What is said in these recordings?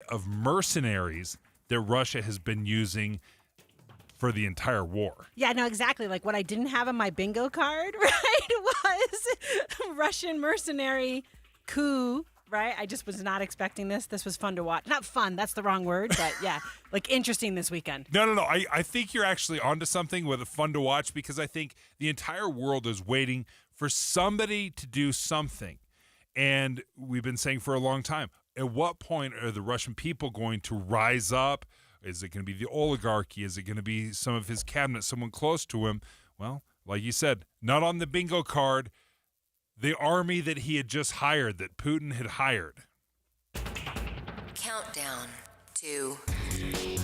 of mercenaries that Russia has been using for the entire war. Yeah, no, exactly. Like what I didn't have on my bingo card, right, was Russian mercenary coup, right? I just was not expecting this. This was fun to watch. Not fun, that's the wrong word, but yeah, like interesting this weekend. No. I think you're actually onto something with fun to watch, because I think the entire world is waiting for somebody to do something. And we've been saying for a long time, at what point are the Russian people going to rise up? Is it going to be the oligarchy? Is it going to be some of his cabinet, someone close to him? Well, like you said, not on the bingo card. The army that he had just hired, that Putin had hired. Countdown to...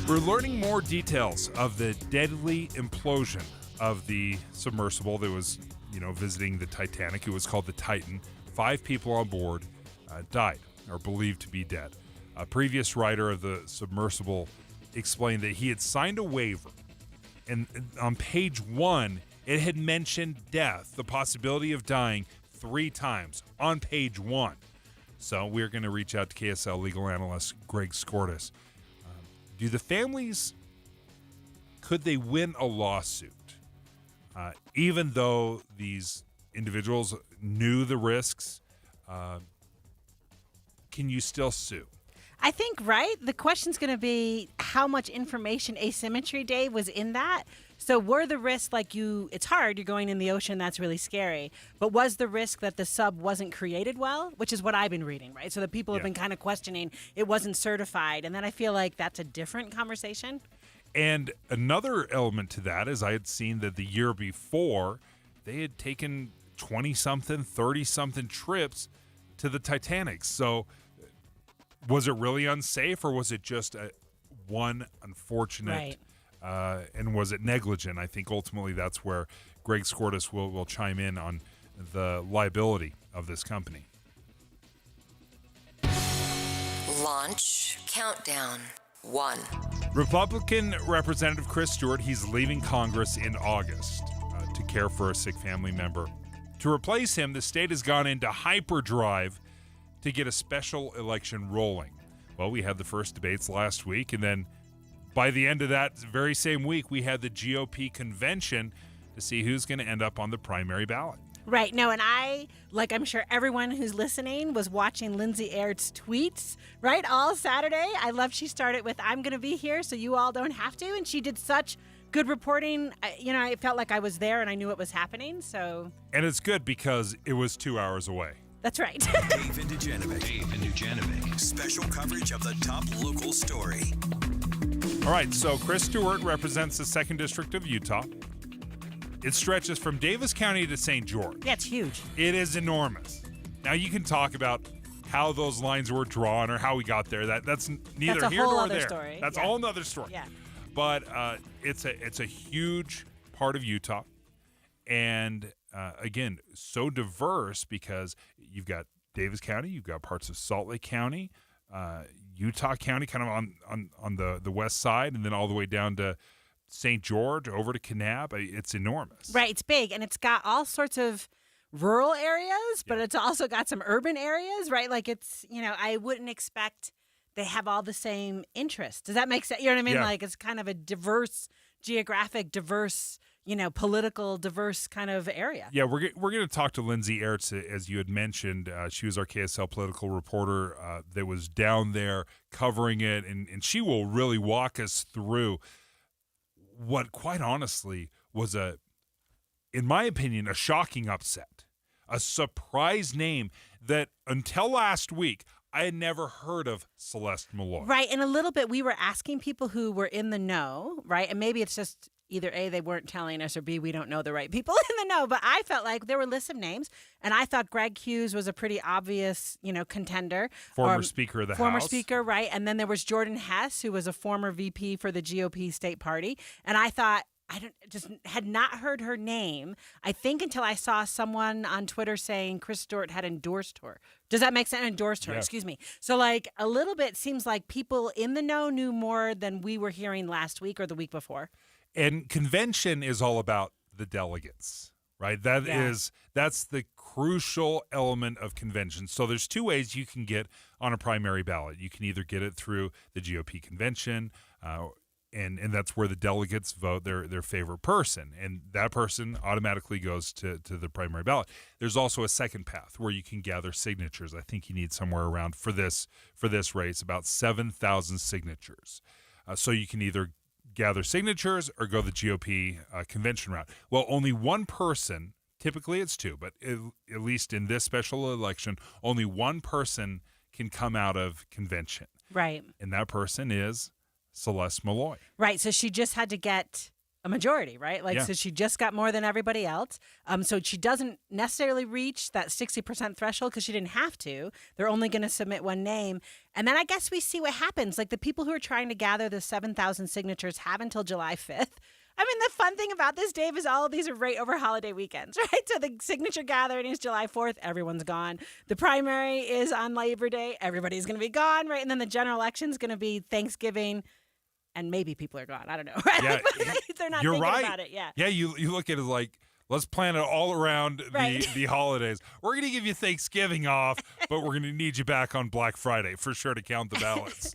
We're learning more details of the deadly implosion of the submersible that was, visiting the Titanic. It was called the Titan. 5 people on board died, or believed to be dead. A previous writer of the submersible explained that he had signed a waiver, and on page 1, it had mentioned death, the possibility of dying 3 times on page 1. So we're going to reach out to KSL legal analyst Greg Skordas. Do the families, could they win a lawsuit, even though these individuals knew the risks? Can you still sue? I think, right? The question's going to be how much information asymmetry, Dave, was in that. So were the risks it's hard, you're going in the ocean, that's really scary. But was the risk that the sub wasn't created well, which is what I've been reading, right? So the people have been kind of questioning it wasn't certified. And then I feel like that's a different conversation. And another element to that is I had seen that the year before, they had taken 20-something, 30-something trips to the Titanic. So was it really unsafe, or was it just one unfortunate, and was it negligent? I think ultimately that's where Greg Skordas will chime in on the liability of this company. Launch countdown 1. Republican Representative Chris Stewart, he's leaving Congress in August to care for a sick family member. To replace him, the state has gone into hyperdrive to get a special election rolling. Well, we had the first debates last week, and then by the end of that very same week, we had the GOP convention to see who's going to end up on the primary ballot. Right. No, and I'm sure everyone who's listening was watching Lindsay Aird's tweets, right, all Saturday. I love she started with, I'm going to be here so you all don't have to, and she did such good reporting. I felt like I was there and I knew what was happening, so. And it's good because it was 2 hours away. That's right. Dave and Dujanovic. Special coverage of the top local story. All right, so Chris Stewart represents the 2nd District of Utah. It stretches from Davis County to St. George. Yeah, it's huge. It is enormous. Now, you can talk about how those lines were drawn or how we got there. That's neither here nor there. Story. That's a whole other story. Yeah. But it's a huge part of Utah. And again, so diverse because you've got Davis County, you've got parts of Salt Lake County, Utah County, kind of on the west side, and then all the way down to St. George, over to Kanab. It's enormous. Right, it's big, and it's got all sorts of rural areas, but it's also got some urban areas, right? Like it's, I wouldn't expect they have all the same interests. Does that make sense? You know what I mean? Yeah. Like it's kind of a diverse, geographic, diverse, political, diverse kind of area. Yeah, we're going to talk to Lindsay Ertz, as you had mentioned. She was our KSL political reporter that was down there covering it, and she will really walk us through what, quite honestly, was in my opinion, a shocking upset, a surprise name that until last week, I had never heard of Celeste Malloy. Right, and a little bit we were asking people who were in the know, right? And maybe it's just either A, they weren't telling us, or B, we don't know the right people in the know. But I felt like there were lists of names, and I thought Greg Hughes was a pretty obvious, contender. Former Speaker of the House. Former Speaker, right. And then there was Jordan Hess, who was a former VP for the GOP state party. And I thought, had not heard her name, I think, until I saw someone on Twitter saying Chris Stewart had endorsed her. Does that make sense? Endorsed her, Yeah. Excuse me. So a little bit seems like people in the know knew more than we were hearing last week or the week before. And convention is all about the delegates, right? That's the crucial element of convention. So there's two ways you can get on a primary ballot. You can either get it through the GOP convention, and that's where the delegates vote their favorite person, and that person automatically goes to the primary ballot. There's also a second path where you can gather signatures. I think you need somewhere around for this race about 7,000 signatures. So you can either gather signatures or go the GOP convention route. Well, only one person, typically it's two, but at least in this special election, only one person can come out of convention. Right. And that person is Celeste Malloy. Right. So she just had to get a majority, right? Like, Yeah. so she just got more than everybody else. So she doesn't necessarily reach that 60% threshold because she didn't have to. They're only going to submit one name. And then I guess we see what happens. Like, the people who are trying to gather the 7,000 signatures have until July 5th. I mean, the fun thing about this, Dave, is all of these are right over holiday weekends, right? So the signature gathering is July 4th. Everyone's gone. The primary is on Labor Day. Everybody's going to be gone, right? And then the general election is going to be Thanksgiving. And maybe people are gone. I don't know. Right? Yeah, they're not you're thinking right. about it. Yeah. Yeah, you look at it like, let's plan it all around Right. the holidays. We're going to give you Thanksgiving off, but we're going to need you back on Black Friday for sure to count the ballots.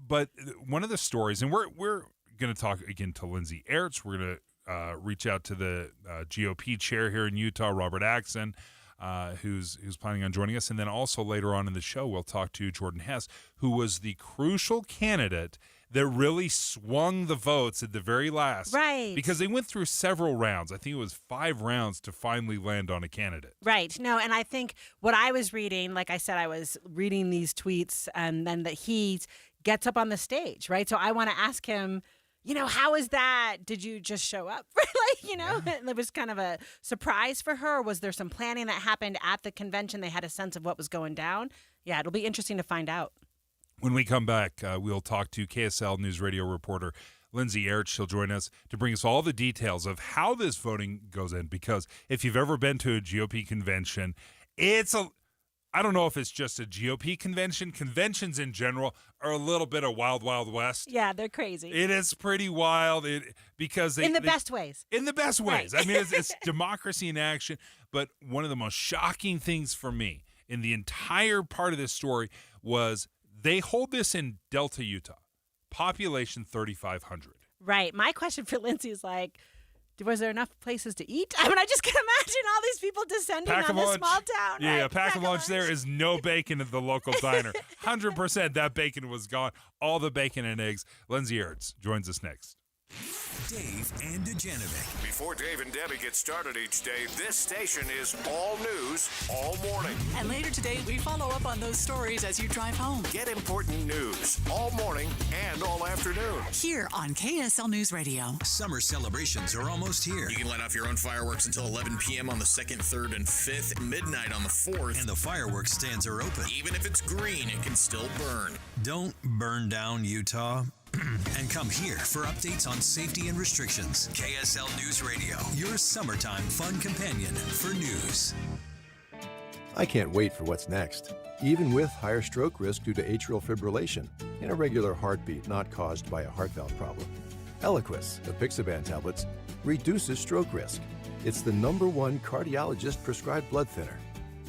But one of the stories, and we're going to talk again to Lindsay Aerts. We're going to reach out to the GOP chair here in Utah, Robert Axon, who's planning on joining us. And then also later on in the show, we'll talk to Jordan Hess, who was the crucial candidate that really swung the votes at the very last. Right. Because they went through several rounds. I think it was 5 rounds to finally land on a candidate. Right. No, and I think what I was reading, like I said, I was reading these tweets, and then that he gets up on the stage, right? So I want to ask him, how is that? Did you just show up? It was kind of a surprise for her. Was there some planning that happened at the convention? They had a sense of what was going down. Yeah, it'll be interesting to find out. When we come back, we'll talk to KSL News Radio reporter Lindsay Aerts. She'll join us to bring us all the details of how this voting goes in. Because if you've ever been to a GOP convention, I don't know if it's just a GOP convention. Conventions in general are a little bit of wild, wild west. Yeah, they're crazy. It is pretty wild because in the best ways. In the best ways. Right. I mean, it's democracy in action. But one of the most shocking things for me in the entire part of this story was they hold this in Delta, Utah, population 3,500. Right. My question for Lindsay is was there enough places to eat? I mean, I just can imagine all these people descending on this small town. Yeah, right? pack of lunch. There is no bacon at the local diner. 100% that bacon was gone. All the bacon and eggs. Lindsay Aerts joins us next. Dave and Dujanovic. Before Dave and Debbie get started each day, this station is all news all morning. And later today, we follow up on those stories as you drive home. Get important news all morning and all afternoon. Here on KSL News Radio. Summer celebrations are almost here. You can light off your own fireworks until 11 p.m. on the 2nd, 3rd, and 5th, midnight on the 4th. And the fireworks stands are open. Even if it's green, it can still burn. Don't burn down Utah. And come here for updates on safety and restrictions. KSL News Radio, your summertime fun companion for news. I can't wait for what's next. Even with higher stroke risk due to atrial fibrillation, an irregular heartbeat not caused by a heart valve problem. Eliquis, the Pixaban tablets, reduces stroke risk. It's the #1 cardiologist prescribed blood thinner.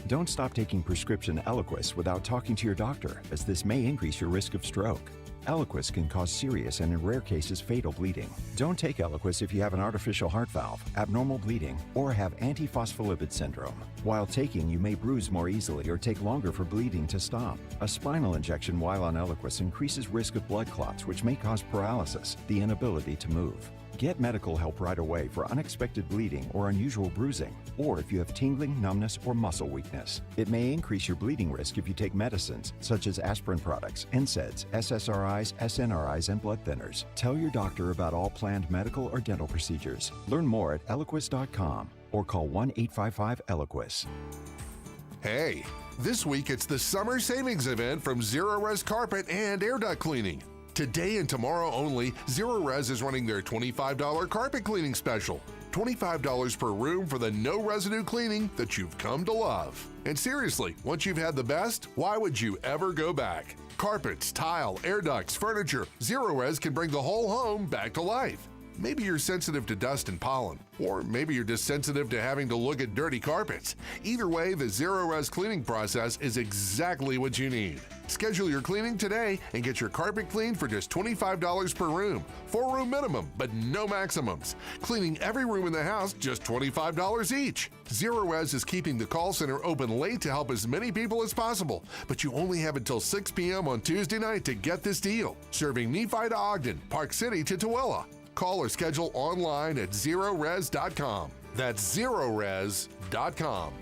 Don't stop taking prescription Eliquis without talking to your doctor, as this may increase your risk of stroke. Eliquis can cause serious and in rare cases fatal bleeding. Don't take Eliquis if you have an artificial heart valve, abnormal bleeding, or have antiphospholipid syndrome. While taking, you may bruise more easily or take longer for bleeding to stop. A spinal injection while on Eliquis increases risk of blood clots, which may cause paralysis, the inability to move. Get medical help right away for unexpected bleeding or unusual bruising, or if you have tingling, numbness, or muscle weakness. It may increase your bleeding risk if you take medicines such as aspirin products, NSAIDs, SSRIs, SNRIs, and blood thinners. Tell your doctor about all planned medical or dental procedures. Learn more at Eliquis.com or call 1-855-ELIQUIS. Hey, this week it's the summer savings event from Zero Res Carpet and Air Duct Cleaning. Today and tomorrow only, Zero Res is running their $25 carpet cleaning special. $25 per room for the no residue cleaning that you've come to love. And seriously, once you've had the best, why would you ever go back? Carpets, tile, air ducts, furniture, Zero Res can bring the whole home back to life. Maybe you're sensitive to dust and pollen, or maybe you're just sensitive to having to look at dirty carpets. Either way, the Zero Res cleaning process is exactly what you need. Schedule your cleaning today and get your carpet cleaned for just $25 per room. 4-room minimum, but no maximums. Cleaning every room in the house, just $25 each. Zero Res is keeping the call center open late to help as many people as possible, but you only have until 6 p.m. on Tuesday night to get this deal. Serving Nephi to Ogden, Park City to Tooele. Call or schedule online at zerores.com. That's zerores.com.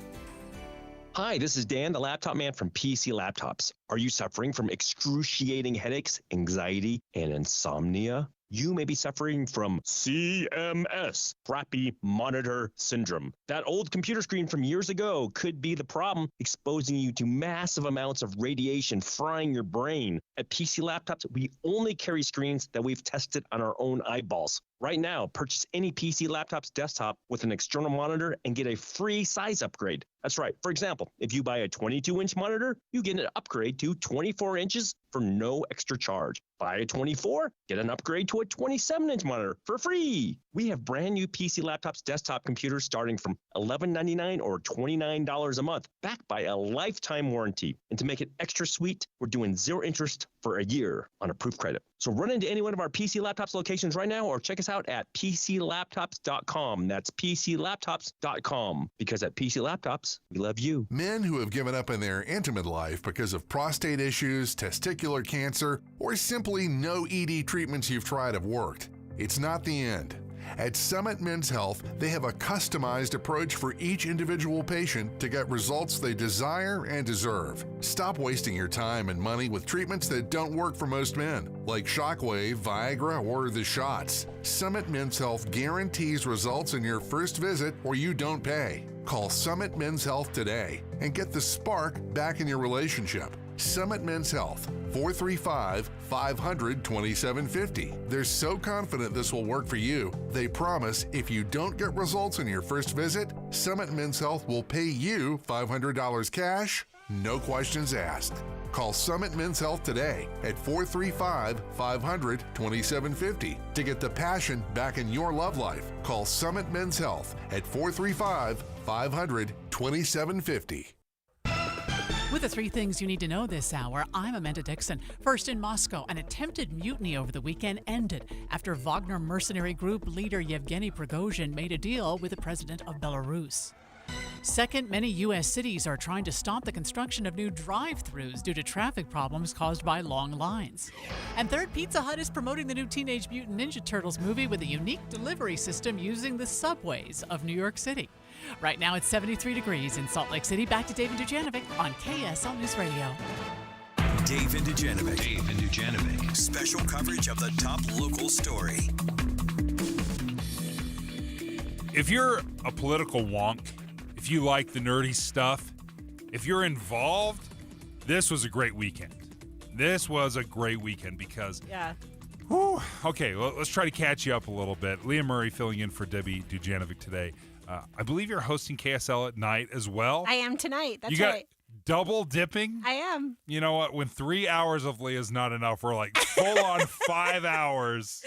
Hi, this is Dan, the laptop man from PC Laptops. Are you suffering from excruciating headaches, anxiety, and insomnia? You may be suffering from CMS, crappy monitor syndrome. That old computer screen from years ago could be the problem, exposing you to massive amounts of radiation frying your brain. At PC Laptops, we only carry screens that we've tested on our own eyeballs. Right now, purchase any PC Laptops desktop with an external monitor and get a free size upgrade. That's right. For example, if you buy a 22-inch monitor, you get an upgrade to 24 inches for no extra charge. Buy a 24, get an upgrade to a 27-inch monitor for free. We have brand new PC Laptops desktop computers starting from $11.99 or $29 a month, backed by a lifetime warranty. And to make it extra sweet, we're doing 0 interest for a year on approved credit. So run into any one of our PC Laptops locations right now or check us out at PCLaptops.com. That's PCLaptops.com. Because at PC Laptops, we love you. Men who have given up in their intimate life because of prostate issues, testicular cancer, or simply no ED treatments you've tried have worked. It's not the end. At Summit Men's Health, they have a customized approach for each individual patient to get results they desire and deserve. Stop wasting your time and money with treatments that don't work for most men, like Shockwave, Viagra, or the shots. Summit Men's Health guarantees results in your first visit or you don't pay. Call Summit Men's Health today and get the spark back in your relationship. Summit Men's Health, 435-500-2750. They're so confident this will work for you, they promise if you don't get results in your first visit, Summit Men's Health will pay you $500 cash, no questions asked. Call Summit Men's Health today at 435-500-2750 to get the passion back in your love life. Call Summit Men's Health at 435-500-2750. With the 3 things you need to know this hour, I'm Amanda Dixon. First, in Moscow, an attempted mutiny over the weekend ended after Wagner mercenary group leader Yevgeny Prigozhin made a deal with the president of Belarus. Second, many U.S. cities are trying to stop the construction of new drive-thrus due to traffic problems caused by long lines. And third, Pizza Hut is promoting the new Teenage Mutant Ninja Turtles movie with a unique delivery system using the subways of New York City. Right now it's 73 degrees in Salt Lake City. Back to Dave and Dujanovic on KSL News Radio. Dave and Dujanovic. Special coverage of the top local story. If you're a political wonk, if you like the nerdy stuff, if you're involved, this was a great weekend. This was a great weekend because... Yeah. Whew, okay, well, let's try to catch you up a little bit. Leah Murray filling in for Debbie Dujanovic today. I believe you're hosting KSL at night as well. I am tonight. That's you got right. Double dipping? I am. You know what? When 3 hours of Leah's not enough, we're like full on 5 hours.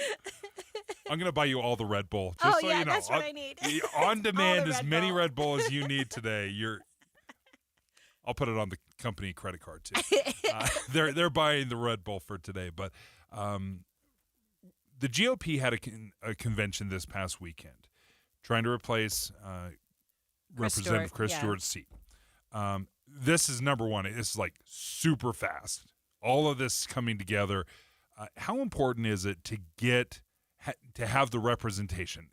I'm going to buy you all the Red Bull. Just so you know. That's what I need. On demand, as many Red Bull as you need today. I'll put it on the company credit card too. They're buying the Red Bull for today. But the GOP had a convention this past weekend trying to replace Representative Chris Stewart's seat. This is number one. It's like super fast. All of this coming together. How important is it to have the representation,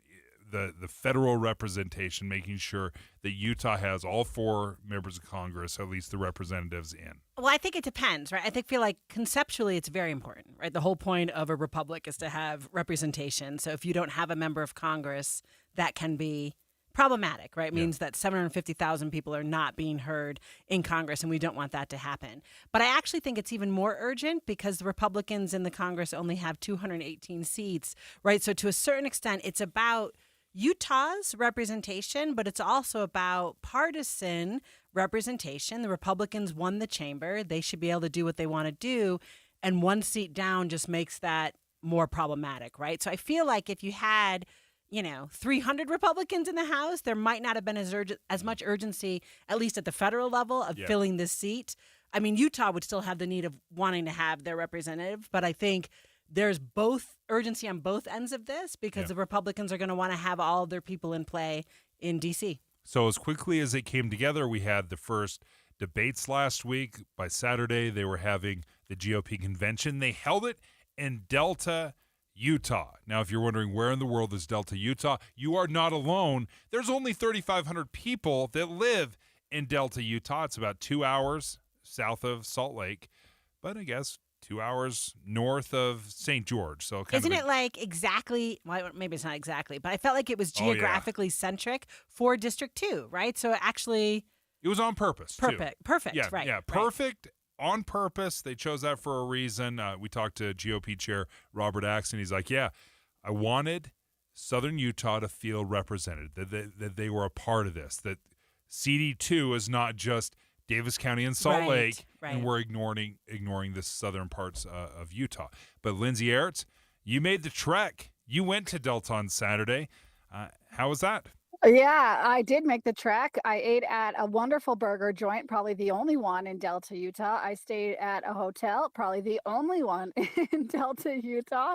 the federal representation, making sure that Utah has all 4 members of Congress, at least the representatives in? Well, I think it depends, right? I feel like conceptually it's very important, right? The whole point of a republic is to have representation. So if you don't have a member of Congress, that can be problematic, right? It means that 750,000 people are not being heard in Congress, and we don't want that to happen. But I actually think it's even more urgent because the Republicans in the Congress only have 218 seats, right? So to a certain extent, it's about Utah's representation, but it's also about partisan representation. The Republicans won the chamber. They should be able to do what they want to do. And one seat down just makes that more problematic, right? So I feel like if you had 300 Republicans in the House, there might not have been as much urgency, at least at the federal level, of filling this seat. I mean, Utah would still have the need of wanting to have their representative, but I think there's both urgency on both ends of this because the Republicans are going to want to have all of their people in play in D.C. So as quickly as it came together, we had the first debates last week. By Saturday, they were having the GOP convention. They held it in Delta, Utah. Now, if you're wondering where in the world is Delta, Utah, you are not alone. There's only 3,500 people that live in Delta, Utah. It's about 2 hours south of Salt Lake, but I guess 2 hours north of St. George. So isn't it like exactly, well, maybe it's not exactly, but I felt like it was geographically centric for District 2, right? So actually... It was on purpose, Perfect, yeah, right. Yeah, perfect. On purpose. They chose that for a reason. We talked to GOP Chair Robert Axon. He's like, I wanted Southern Utah to feel represented, that they were a part of this, that CD2 is not just Davis County and Salt Lake, and we're ignoring the southern parts of Utah. But Lindsay Aerts, you made the trek. You went to Delta on Saturday. How was that? Yeah, I did make the trek. I ate at a wonderful burger joint, probably the only one in Delta, Utah. I stayed at a hotel, probably the only one in Delta, Utah.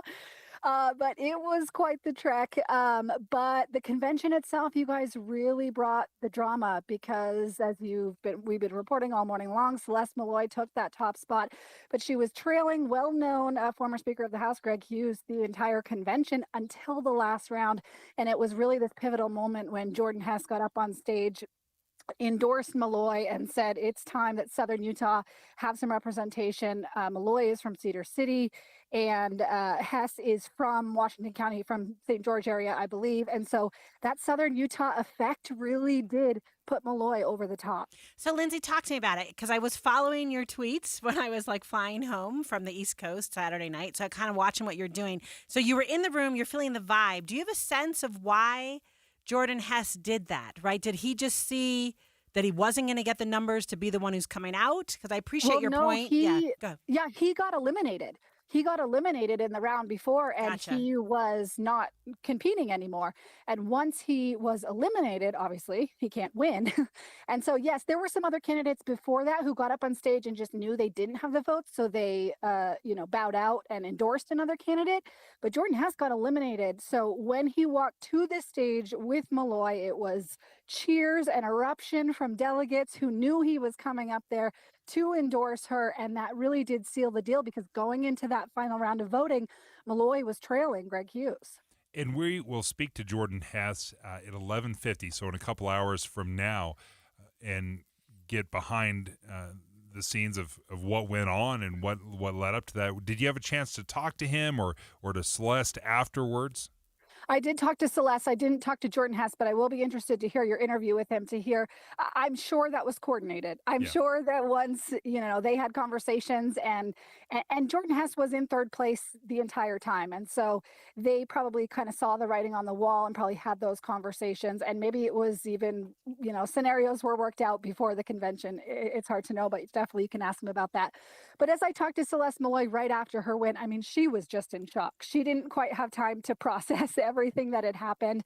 But it was quite the trek. But the convention itself, you guys really brought the drama because we've been reporting all morning long, Celeste Malloy took that top spot, but she was trailing well-known former Speaker of the House, Greg Hughes, the entire convention until the last round. And it was really this pivotal moment when Jordan Hess got up on stage, endorsed Malloy and said it's time that Southern Utah have some representation. Malloy is from Cedar City and Hess is from Washington County, from St. George area, I believe. And so that Southern Utah effect really did put Malloy over the top. So Lindsay, talk to me about it, because I was following your tweets when I was flying home from the East Coast Saturday night. So kind of watching what you're doing. So you were in the room, you're feeling the vibe. Do you have a sense of why Jordan Hess did that, right? Did he just see that he wasn't going to get the numbers to be the one who's coming out? Because I appreciate your point. He got eliminated. He got eliminated in the round before, and he was not competing anymore. And once he was eliminated, obviously, he can't win. And so, yes, there were some other candidates before that who got up on stage and just knew they didn't have the votes. So they, bowed out and endorsed another candidate. But Jordan Hess got eliminated. So when he walked to this stage with Malloy, it was cheers and eruption from delegates who knew he was coming up there to endorse her, and that really did seal the deal because going into that final round of voting, Malloy was trailing Greg Hughes. And we will speak to Jordan Hess at 11:50, so in a couple hours from now, and get behind the scenes of what went on and what led up to that. Did you have a chance to talk to him or to Celeste afterwards? I did talk to Celeste. I didn't talk to Jordan Hess, but I will be interested to hear your interview with him to hear. I'm sure that was coordinated. I'm sure that once, they had conversations and Jordan Hess was in third place the entire time. And so they probably kind of saw the writing on the wall and probably had those conversations. And maybe it was even, scenarios were worked out before the convention. It's hard to know, but definitely you can ask him about that. But as I talked to Celeste Malloy right after her win, I mean, she was just in shock. She didn't quite have time to process everything that had happened.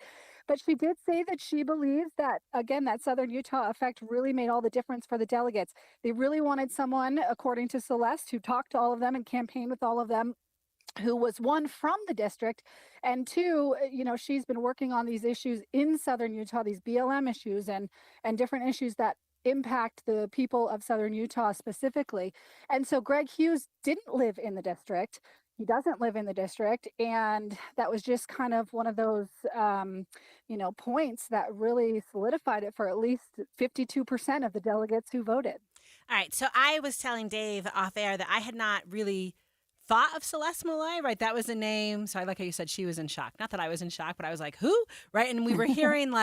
But she did say that she believes that, again, that Southern Utah effect really made all the difference for the delegates. They really wanted someone, according to Celeste, who talked to all of them and campaigned with all of them, who was one from the district, and two, she's been working on these issues in Southern Utah, these BLM issues and different issues that impact the people of Southern Utah specifically. And so Greg Hughes didn't live in the district. He doesn't live in the district. And that was just kind of one of those, points that really solidified it for at least 52% of the delegates who voted. All right. So I was telling Dave off air that I had not really thought of Celeste Malloy, right? That was a name. So I like how you said she was in shock. Not that I was in shock, but I was like, who? Right? And we were hearing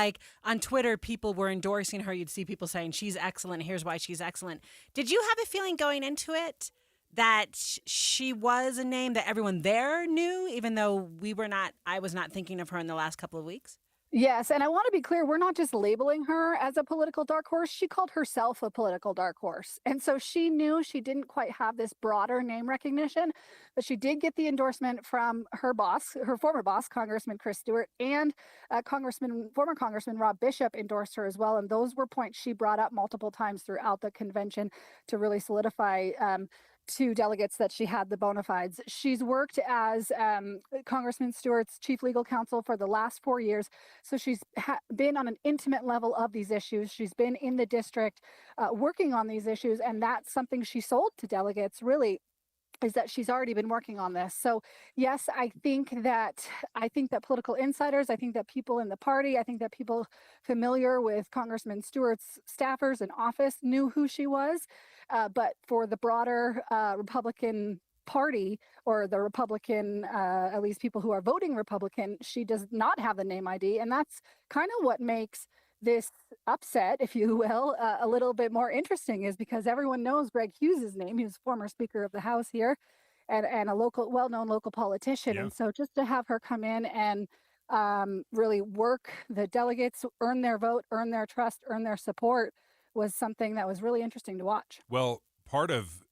on Twitter, people were endorsing her. You'd see people saying she's excellent. Here's why she's excellent. Did you have a feeling going into it that she was a name that everyone there knew, even though I was not thinking of her in the last couple of weeks? Yes, and I want to be clear, we're not just labeling her as a political dark horse. She called herself a political dark horse. And so she knew she didn't quite have this broader name recognition, but she did get the endorsement from her boss, her former boss, Congressman Chris Stewart, and former Congressman Rob Bishop endorsed her as well. And those were points she brought up multiple times throughout the convention to really solidify to delegates that she had the bona fides. She's worked as Congressman Stewart's chief legal counsel for the last 4 years. So she's been on an intimate level of these issues. She's been in the district working on these issues. And that's something she sold to delegates, really, is that she's already been working on this. So yes, I think that political insiders, I think that people in the party, I think that people familiar with Congressman Stewart's staffers in office knew who she was. But for the broader Republican Party, or the Republican, at least people who are voting Republican, she does not have the name ID. And that's kind of what makes this upset, if you will, a little bit more interesting, is because everyone knows Greg Hughes' name. He was former Speaker of the House here and a well-known local politician. Yeah. And so just to have her come in and really work the delegates, earn their vote, earn their trust, earn their support, was something that was really interesting to watch. Well, part of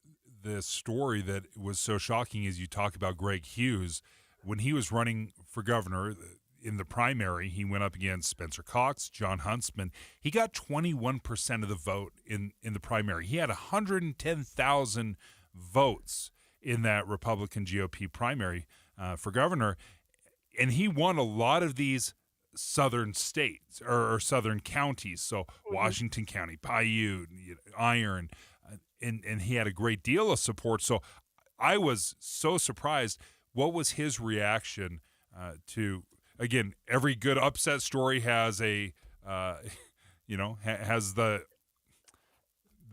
the story that was so shocking is you talk about Greg Hughes. When he was running for governor in the primary, he went up against Spencer Cox, John Huntsman. He got 21% of the vote in the primary. He had 110,000 votes in that Republican GOP primary for governor, and he won a lot of these southern states or southern counties. So Washington County, Paiute, Iron, and he had a great deal of support. So I was so surprised. What was his reaction to, again, every good upset story has a, has the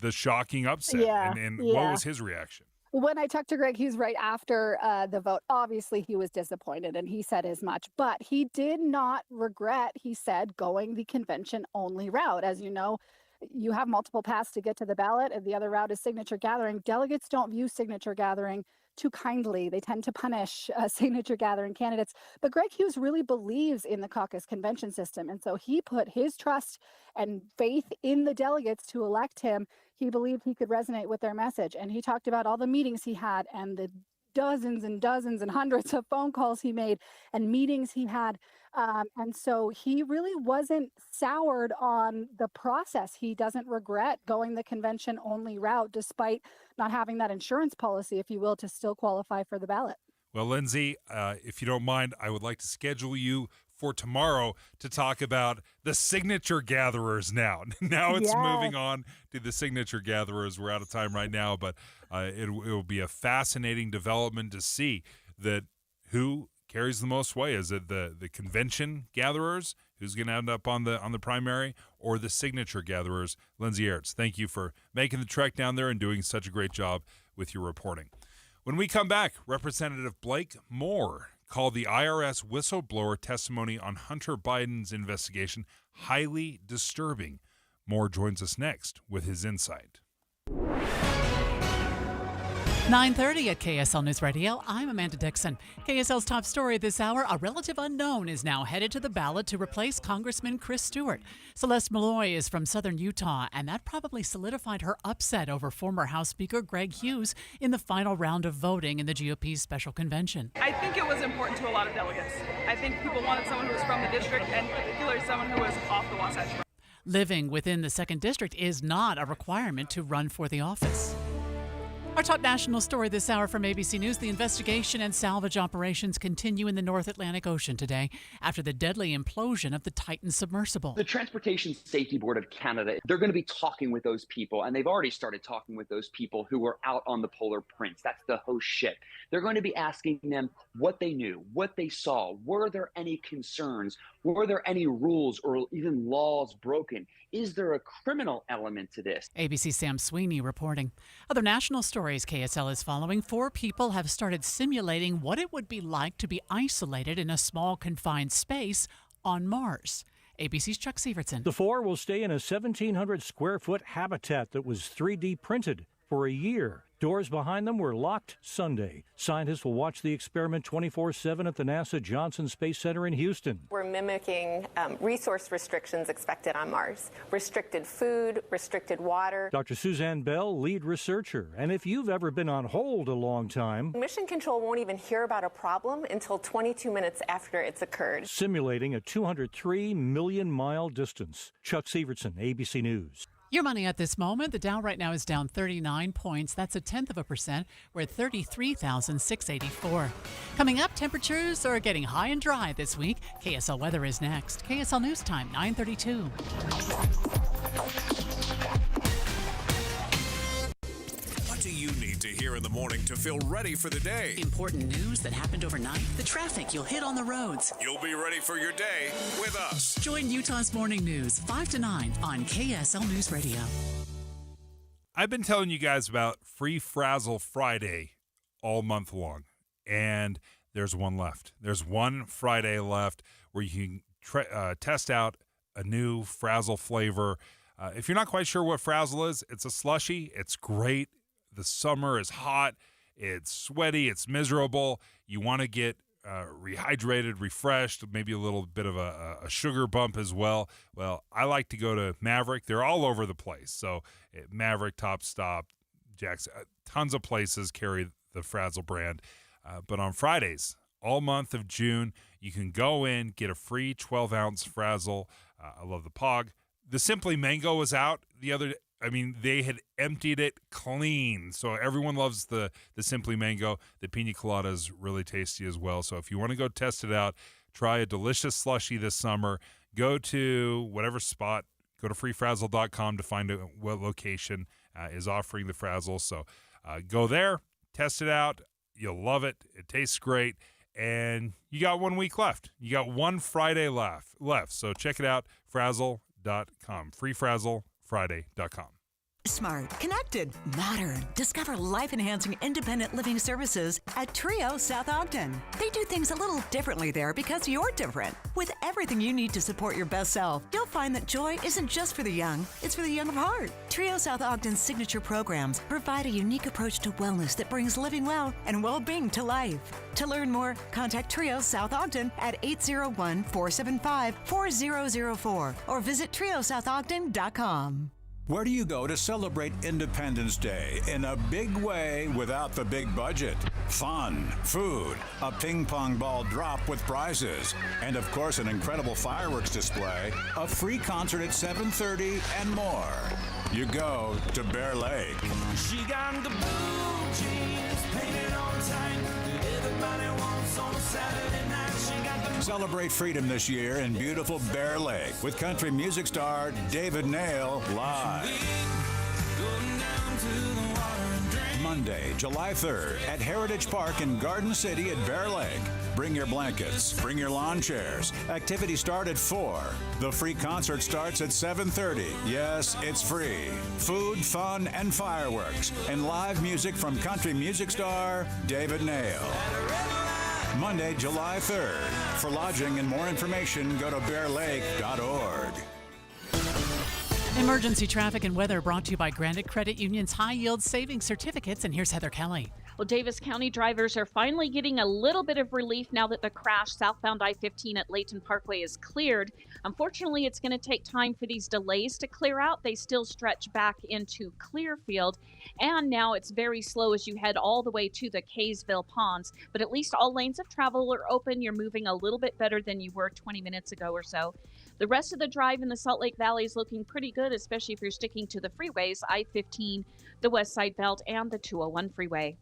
shocking upset. Yeah, and yeah. What was his reaction? When I talked to Greg Hughes right after the vote, obviously he was disappointed, and he said as much, but he did not regret, he said, going the convention-only route. As you know, you have multiple paths to get to the ballot, and the other route is signature gathering. Delegates don't view signature gathering too kindly. They tend to punish signature gathering candidates. But Greg Hughes really believes in the caucus convention system, and so he put his trust and faith in the delegates to elect him. He believed he could resonate with their message, and he talked about all the meetings he had and the dozens and dozens and hundreds of phone calls he made and meetings he had. And so he really wasn't soured on the process. He doesn't regret going the convention only route, despite not having that insurance policy, if you will, to still qualify for the ballot. Well, Lindsay, if you don't mind, I would like to schedule you for tomorrow to talk about the signature gatherers now. Now it's moving on to the signature gatherers. We're out of time right now, but it will be a fascinating development to see that who carries the most sway. Is it the convention gatherers, who's going to end up on the primary, or the signature gatherers? Lindsay Aerts, thank you for making the trek down there and doing such a great job with your reporting. When we come back, Representative Blake Moore called the IRS whistleblower testimony on Hunter Biden's investigation highly disturbing. Moore joins us next with his insight. 9:30 at KSL News Radio. I'm Amanda Dixon. KSL's top story this hour, a relative unknown is now headed to the ballot to replace Congressman Chris Stewart. Celeste Malloy is from southern Utah, and that probably solidified her upset over former House Speaker Greg Hughes in the final round of voting in the GOP's special convention. I think it was important to a lot of delegates. I think people wanted someone who was from the district, and particularly someone who was off the Wasatch Front. Living within the 2nd District is not a requirement to run for the office. Our top national story this hour from ABC News, the investigation and salvage operations continue in the North Atlantic Ocean today after the deadly implosion of the Titan submersible. The Transportation Safety Board of Canada, they're going to be talking with those people, and they've already started talking with those people who were out on the Polar Prince. That's the host ship. They're going to be asking them what they knew, what they saw. Were there any concerns? Were there any rules or even laws broken? Is there a criminal element to this? ABC's Sam Sweeney reporting. Other national stories KSL is following. 4 people have started simulating what it would be like to be isolated in a small confined space on Mars. ABC's Chuck Sievertson. The 4 will stay in a 1,700 square foot habitat that was 3D printed for a year. Doors behind them were locked Sunday. Scientists will watch the experiment 24/7 at the NASA Johnson Space Center in Houston. We're mimicking resource restrictions expected on Mars. Restricted food, restricted water. Dr. Suzanne Bell, lead researcher. And if you've ever been on hold a long time, Mission Control won't even hear about a problem until 22 minutes after it's occurred. simulating a 203 million mile distance. Chuck Severson, ABC News. Your money at this moment. The Dow right now is down 39 points. That's 0.1%. We're at 33,684. Coming up, temperatures are getting high and dry this week. KSL weather is next. KSL News Time, 9:32. What do you need to hear in the morning to feel ready for the day? Important news that happened overnight, the traffic you'll hit on the roads. You'll be ready for your day with us. Join Utah's Morning News 5 to 9 on KSL News Radio. I've been telling you guys about Free Frazzle Friday all month long, and there's one left. There's one Friday left where you can test out a new Frazzle flavor. If you're not quite sure what Frazzle is, it's a slushie. It's great. The summer is hot. It's sweaty. It's miserable. You want to get rehydrated, refreshed, maybe a little bit of a sugar bump as well. Well, I like to go to Maverick. They're all over the place. So Maverick, Top Stop, Jack's, tons of places carry the Frazzle brand. But on Fridays, all month of June, you can go in, get a free 12-ounce Frazzle. I love the Pog. The Simply Mango was out the other day. I mean, they had emptied it clean. So everyone loves the Simply Mango. The Pina Colada is really tasty as well. So if you want to go test it out, try a delicious slushie this summer. Go to whatever spot. Go to freefrazzle.com to find out what location is offering the Frazzle. So go there, test it out. You'll love it. It tastes great. And you got 1 week left. You got one Friday left. So check it out, frazzle.com. freefrazzlefriday.com. Smart, connected, modern. Discover life-enhancing independent living services at Trio South Ogden. They do things a little differently there because you're different. With everything you need to support your best self, you'll find that joy isn't just for the young, it's for the young of heart. Trio South Ogden's signature programs provide a unique approach to wellness that brings living well and well-being to life. To learn more, contact Trio South Ogden at 801-475-4004 or visit triosouthodden.com. Where do you go to celebrate Independence Day in a big way without the big budget? Fun, food, a ping pong ball drop with prizes, and of course an incredible fireworks display, a free concert at 7:30, and more. You go to Bear Lake. She got the blue jeans painted on tight. Everybody wants on a Saturday night. She got the Celebrate freedom this year in beautiful Bear Lake with country music star David Nail live. Monday, July 3rd at Heritage Park in Garden City at Bear Lake. Bring your blankets, bring your lawn chairs. Activities start at 4. The free concert starts at 7:30. Yes, it's free. Food, fun, and fireworks. And live music from country music star David Nail. Monday, July 3rd. For lodging and more information, go to bearlake.org. Emergency traffic and weather brought to you by Granite Credit Union's high yield savings certificates. And here's Heather Kelly. Well, Davis County drivers are finally getting a little bit of relief now that the crash southbound I-15 at Layton Parkway is cleared. Unfortunately, it's going to take time for these delays to clear out. They still stretch back into Clearfield, and now it's very slow as you head all the way to the Kaysville Ponds. But at least all lanes of travel are open. You're moving a little bit better than you were 20 minutes ago or so. The rest of the drive in the Salt Lake Valley is looking pretty good, especially if you're sticking to the freeways, I-15, the West Side Belt, and the 201 freeway.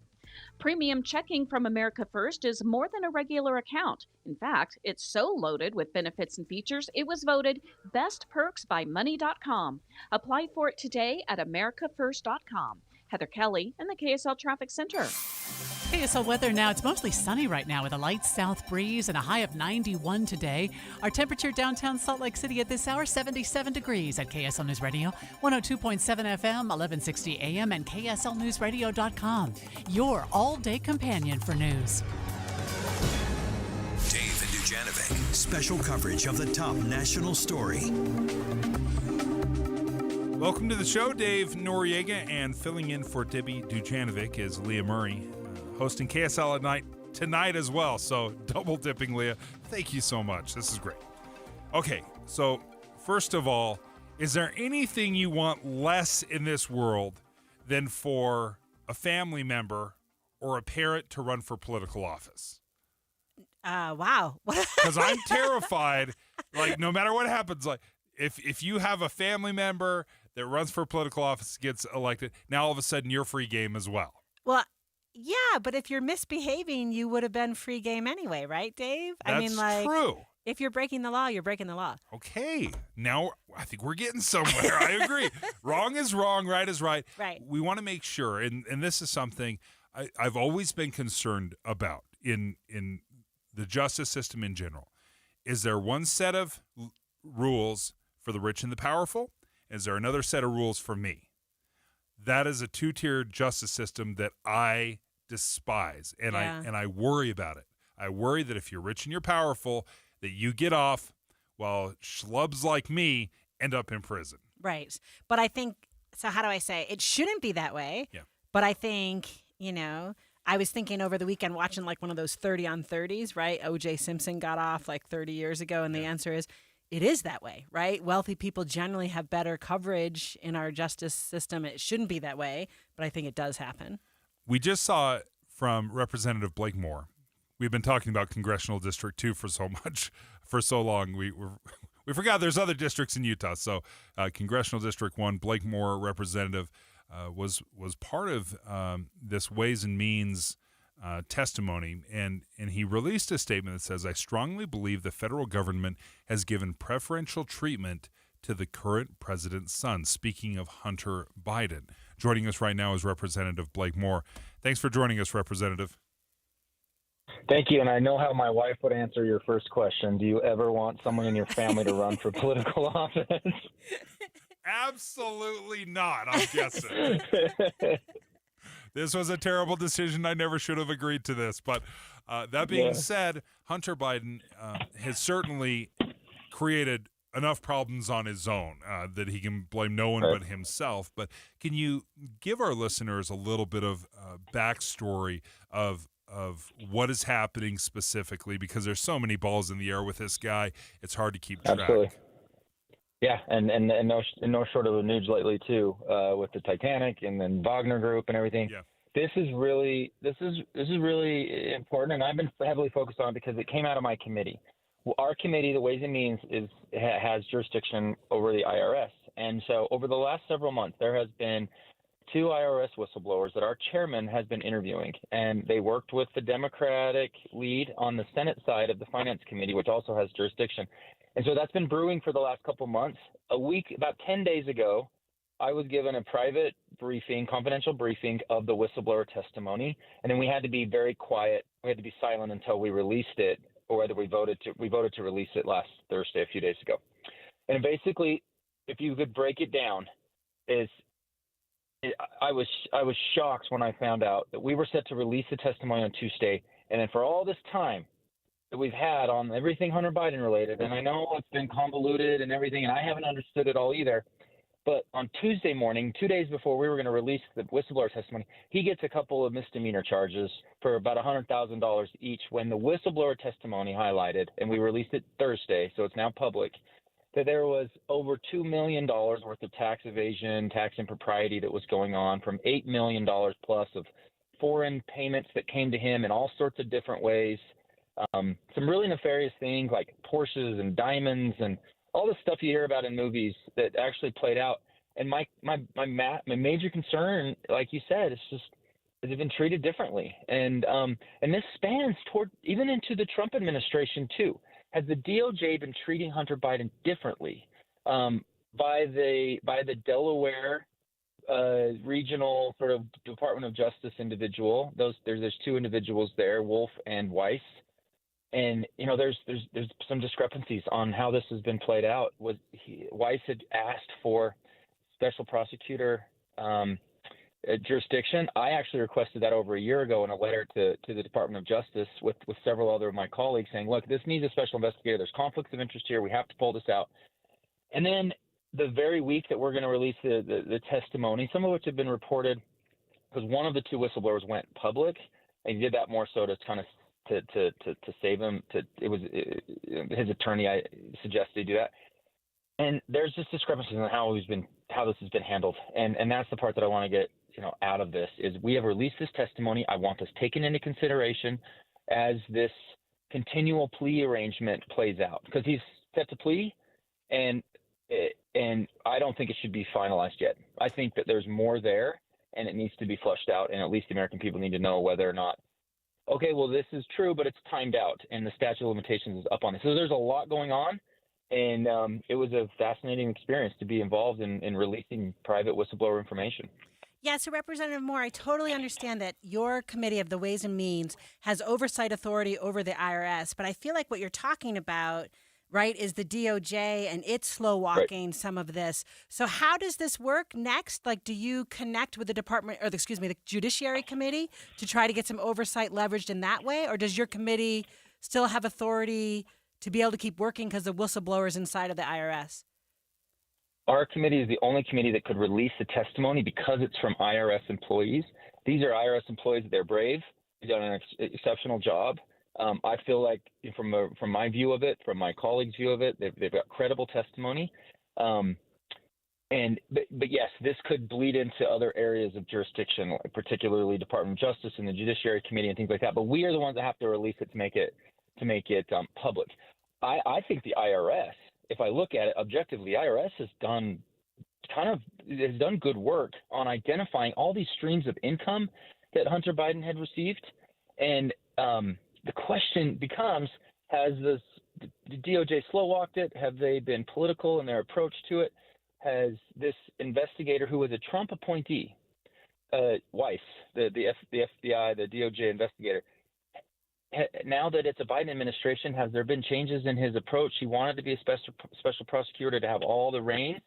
Premium checking from America First is more than a regular account. In fact, it's so loaded with benefits and features, it was voted Best Perks by Money.com. Apply for it today at AmericaFirst.com. Heather Kelly in the KSL Traffic Center. KSL weather now. It's mostly sunny right now with a light south breeze and a high of 91 today. Our temperature downtown Salt Lake City at this hour, 77 degrees at KSL News Radio, 102.7 FM, 1160 AM, and KSLNewsRadio.com. Your all-day companion for news. Dave and Dujanovic. Special coverage of the top national story. Welcome to the show, Dave Noriega, and filling in for Debbie Dujanovic is Leah Murray, hosting KSL at night tonight as well. So double dipping, Leah. Thank you so much. This is great. Okay, so first of all, is there anything you want less in this world than for a family member or a parent to run for political office? Wow. Because I'm terrified, like, no matter what happens, like, if you have a family member that runs for political office, gets elected, now all of a sudden you're free game as well. Well, yeah, but if you're misbehaving, you would have been free game anyway, right, Dave? That's true. If you're breaking the law, you're breaking the law. Okay. Now I think we're getting somewhere. I agree. Wrong is wrong, right is right. Right. We want to make sure, and this is something I've always been concerned about in the justice system in general. Is there one set of rules for the rich and the powerful? Is there another set of rules for me? That is a two-tiered justice system that I despise, and I worry about it. I worry that if you're rich and you're powerful, that you get off while schlubs like me end up in prison. Right. But I think, so how do I say, it shouldn't be that way. Yeah. But I think, I was thinking over the weekend watching like one of those 30 on 30s, right? O.J. Simpson got off like 30 years ago, and the answer is, it is that way, right? Wealthy people generally have better coverage in our justice system. It shouldn't be that way, but I think it does happen. We just saw it from Representative Blake Moore. We've been talking about Congressional District 2 for so long. We forgot there's other districts in Utah. So Congressional District 1, Blake Moore, representative, was part of this Ways and Means testimony, and he released a statement that says, "I strongly believe the federal government has given preferential treatment to the current president's son," speaking of Hunter Biden. Joining us right now is Representative Blake Moore. Thanks for joining us, Representative. Thank you, and I know how my wife would answer your first question. Do you ever want someone in your family to run for political office? Absolutely not, I'm guessing. This was a terrible decision. I never should have agreed to this. But that being said, Hunter Biden has certainly created enough problems on his own that he can blame no one but himself. But can you give our listeners a little bit of backstory of what is happening specifically? Because there's so many balls in the air with this guy, it's hard to keep track. Absolutely. Yeah, and no short of the news lately too, with the Titanic and then Wagner Group and everything. Yeah. This is really really important, and I've been heavily focused on it because it came out of my committee. Well, our committee, the Ways and Means, has jurisdiction over the IRS, and so over the last several months, there has been 2 IRS whistleblowers that our chairman has been interviewing, and they worked with the Democratic lead on the Senate side of the Finance Committee, which also has jurisdiction. And so that's been brewing for the last couple months. About 10 days ago, I was given a private briefing, confidential briefing of the whistleblower testimony, and then we had to be very quiet. We had to be silent until we released it, or whether we voted to release it last Thursday, a few days ago. And basically, if you could break it down, I was shocked when I found out that we were set to release the testimony on Tuesday, and then for all this time that we've had on everything Hunter Biden related, and I know it's been convoluted and everything, and I haven't understood it all either, but on Tuesday morning, 2 days before we were going to release the whistleblower testimony, he gets a couple of misdemeanor charges for about $100,000 each when the whistleblower testimony highlighted, and we released it Thursday, so it's now public, that there was over $2 million worth of tax evasion, tax impropriety that was going on, from $8 million plus of foreign payments that came to him in all sorts of different ways. Some really nefarious things like Porsches and diamonds and all the stuff you hear about in movies that actually played out. And my major concern, like you said, is just, has it been treated differently? And this spans toward even into the Trump administration too. Has the DOJ been treating Hunter Biden differently by the Delaware regional sort of Department of Justice individual? There's 2 individuals there, Wolf and Weiss. And there's some discrepancies on how this has been played out. Weiss had asked for special prosecutor jurisdiction. I actually requested that over a year ago in a letter to the Department of Justice with several other of my colleagues saying, look, this needs a special investigator. There's conflicts of interest here. We have to pull this out. And then the very week that we're going to release the testimony, some of which have been reported, because one of the two whistleblowers went public, and he did that more so to kind of to save him. His attorney I suggested he do that, and there's just discrepancies in how this has been handled, and that's the part that I want to get out of this is we have released this testimony. I want this taken into consideration as this continual plea arrangement plays out, because he's set to plea, and I don't think it should be finalized yet. I think that there's more there, and it needs to be flushed out, and at least the American people need to know whether or not, okay, well, this is true, but it's timed out, and the statute of limitations is up on it. So there's a lot going on, and it was a fascinating experience to be involved in releasing private whistleblower information. Yeah, so Representative Moore, I totally understand that your committee of the Ways and Means has oversight authority over the IRS, but I feel like what you're talking about, right, is the DOJ and it's slow walking some of this. So how does this work next? Like, do you connect with the Judiciary Committee to try to get some oversight leveraged in that way? Or does your committee still have authority to be able to keep working because the whistleblowers inside of the IRS? Our committee is the only committee that could release the testimony because it's from IRS employees. These are IRS employees. They're brave. They've done an exceptional job. I feel like from my view of it, from my colleagues' view of it, they've got credible testimony. But yes, this could bleed into other areas of jurisdiction, particularly Department of Justice and the Judiciary Committee and things like that. But we are the ones that have to release it to make it public. I think the IRS, if I look at it objectively, IRS has done good work on identifying all these streams of income that Hunter Biden had received. And the question becomes, has the DOJ slow-walked it? Have they been political in their approach to it? Has this investigator, who was a Trump appointee, Weiss, the FBI, the DOJ investigator, now that it's a Biden administration, has there been changes in his approach? He wanted to be a special prosecutor to have all the reins.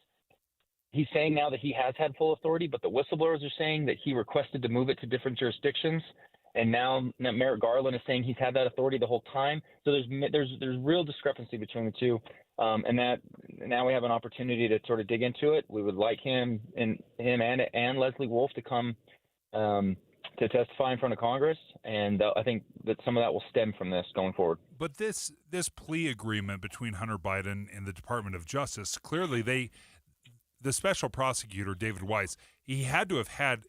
He's saying now that he has had full authority, but the whistleblowers are saying that he requested to move it to different jurisdictions. And now Merrick Garland is saying he's had that authority the whole time. So there's real discrepancy between the two, and that now we have an opportunity to sort of dig into it. We would like him and Leslie Wolf to come to testify in front of Congress, and I think that some of that will stem from this going forward. But this plea agreement between Hunter Biden and the Department of Justice, clearly the special prosecutor David Weiss, he had to have had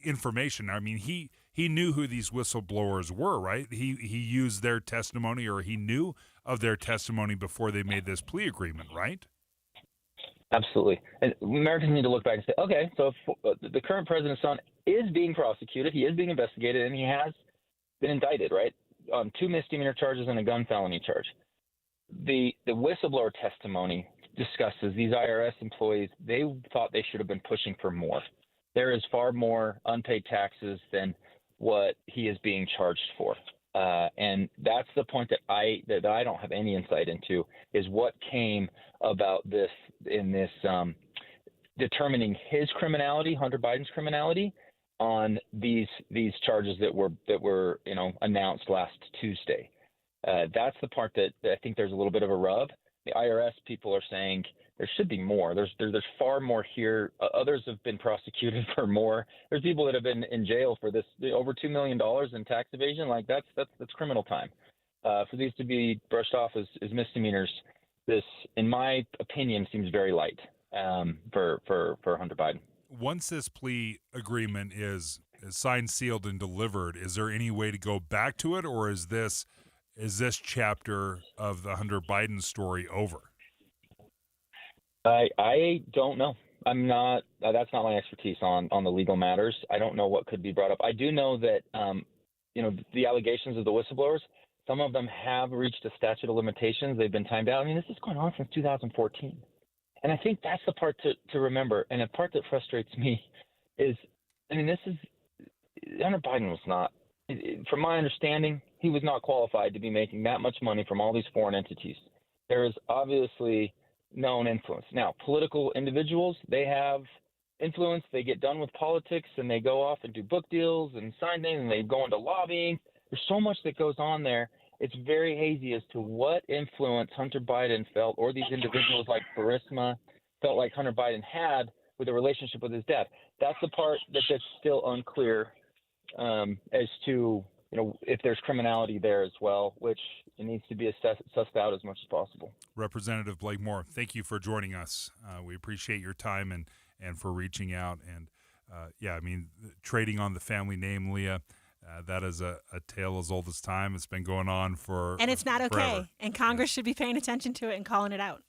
information. I mean, he knew who these whistleblowers were, right? He used their testimony, or he knew of their testimony before they made this plea agreement, right? Absolutely. And Americans need to look back and say, okay, so if the current president's son is being prosecuted, he is being investigated, and he has been indicted, right, on 2 misdemeanor charges and a gun felony charge. The whistleblower testimony discusses these IRS employees. They thought they should have been pushing for more. There is far more unpaid taxes than what he is being charged for. And that's the point that I don't have any insight into, is what came about this in this determining his criminality, Hunter Biden's criminality, on these charges that were announced last Tuesday. That's the part that I think there's a little bit of a rub. The IRS people are saying there should be more. There's far more here. Others have been prosecuted for more. There's people that have been in jail for this, over $2 million in tax evasion. Like that's criminal time. For these to be brushed off as misdemeanors, this, in my opinion, seems very light for Hunter Biden. Once this plea agreement is signed, sealed, and delivered, is there any way to go back to it, or is this chapter of the Hunter Biden story over? I don't know. I'm not. That's not my expertise on the legal matters. I don't know what could be brought up. I do know that the allegations of the whistleblowers, some of them have reached a statute of limitations. They've been timed out. I mean, this is going on since 2014, and I think that's the part to remember. And the part that frustrates me is, I mean, Hunter Biden was not, from my understanding, he was not qualified to be making that much money from all these foreign entities. There is obviously known influence. Now, political individuals, they have influence. They get done with politics and they go off and do book deals and sign things, and they go into lobbying. There's so much that goes on there. It's very hazy as to what influence Hunter Biden felt, or these individuals like Burisma felt like Hunter Biden had with a relationship with his dad. That's the part that's still unclear as to, if there's criminality there as well, which it needs to be sussed out as much as possible. Representative Blake Moore, thank you for joining us. We appreciate your time and for reaching out. And, trading on the family name, Leah, that is a tale as old as time. It's been going on for And it's not okay. forever. And Congress should be paying attention to it and calling it out.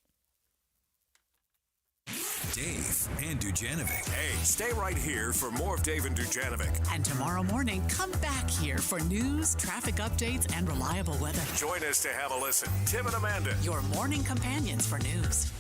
Dave and Dujanovic. Hey, stay right here for more of Dave and Dujanovic. And tomorrow morning, come back here for news, traffic updates, and reliable weather. Join us to have a listen. Tim and Amanda. Your morning companions for news.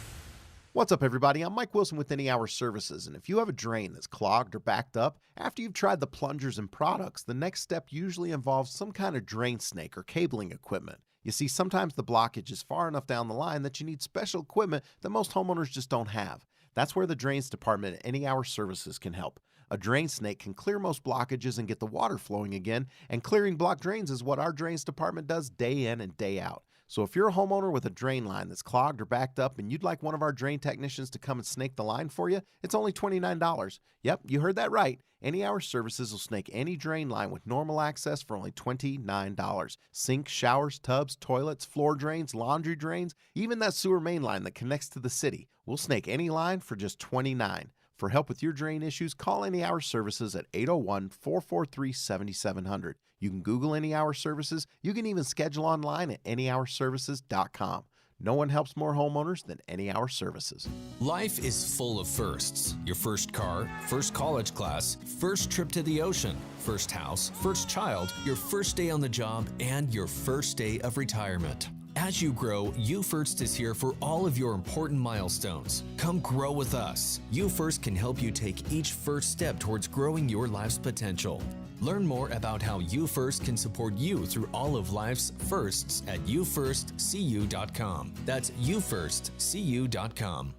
What's up, everybody? I'm Mike Wilson with Any Hour Services, and if you have a drain that's clogged or backed up, after you've tried the plungers and products, the next step usually involves some kind of drain snake or cabling equipment. You see, sometimes the blockage is far enough down the line that you need special equipment that most homeowners just don't have. That's where the Drains Department at Any Hour Services can help. A drain snake can clear most blockages and get the water flowing again, and clearing blocked drains is what our Drains Department does day in and day out. So if you're a homeowner with a drain line that's clogged or backed up and you'd like one of our drain technicians to come and snake the line for you, it's only $29. Yep, you heard that right. Any Hour Services will snake any drain line with normal access for only $29. Sinks, showers, tubs, toilets, floor drains, laundry drains, even that sewer main line that connects to the city. We'll snake any line for just $29. For help with your drain issues, call Any Hour Services at 801-443-7700. You can Google Any Hour Services. You can even schedule online at anyhourservices.com. No one helps more homeowners than Any Hour Services. Life is full of firsts. Your first car, first college class, first trip to the ocean, first house, first child, your first day on the job, and your first day of retirement. As you grow, UFirst is here for all of your important milestones. Come grow with us. UFirst can help you take each first step towards growing your life's potential. Learn more about how UFirst can support you through all of life's firsts at ufirstcu.com. That's ufirstcu.com.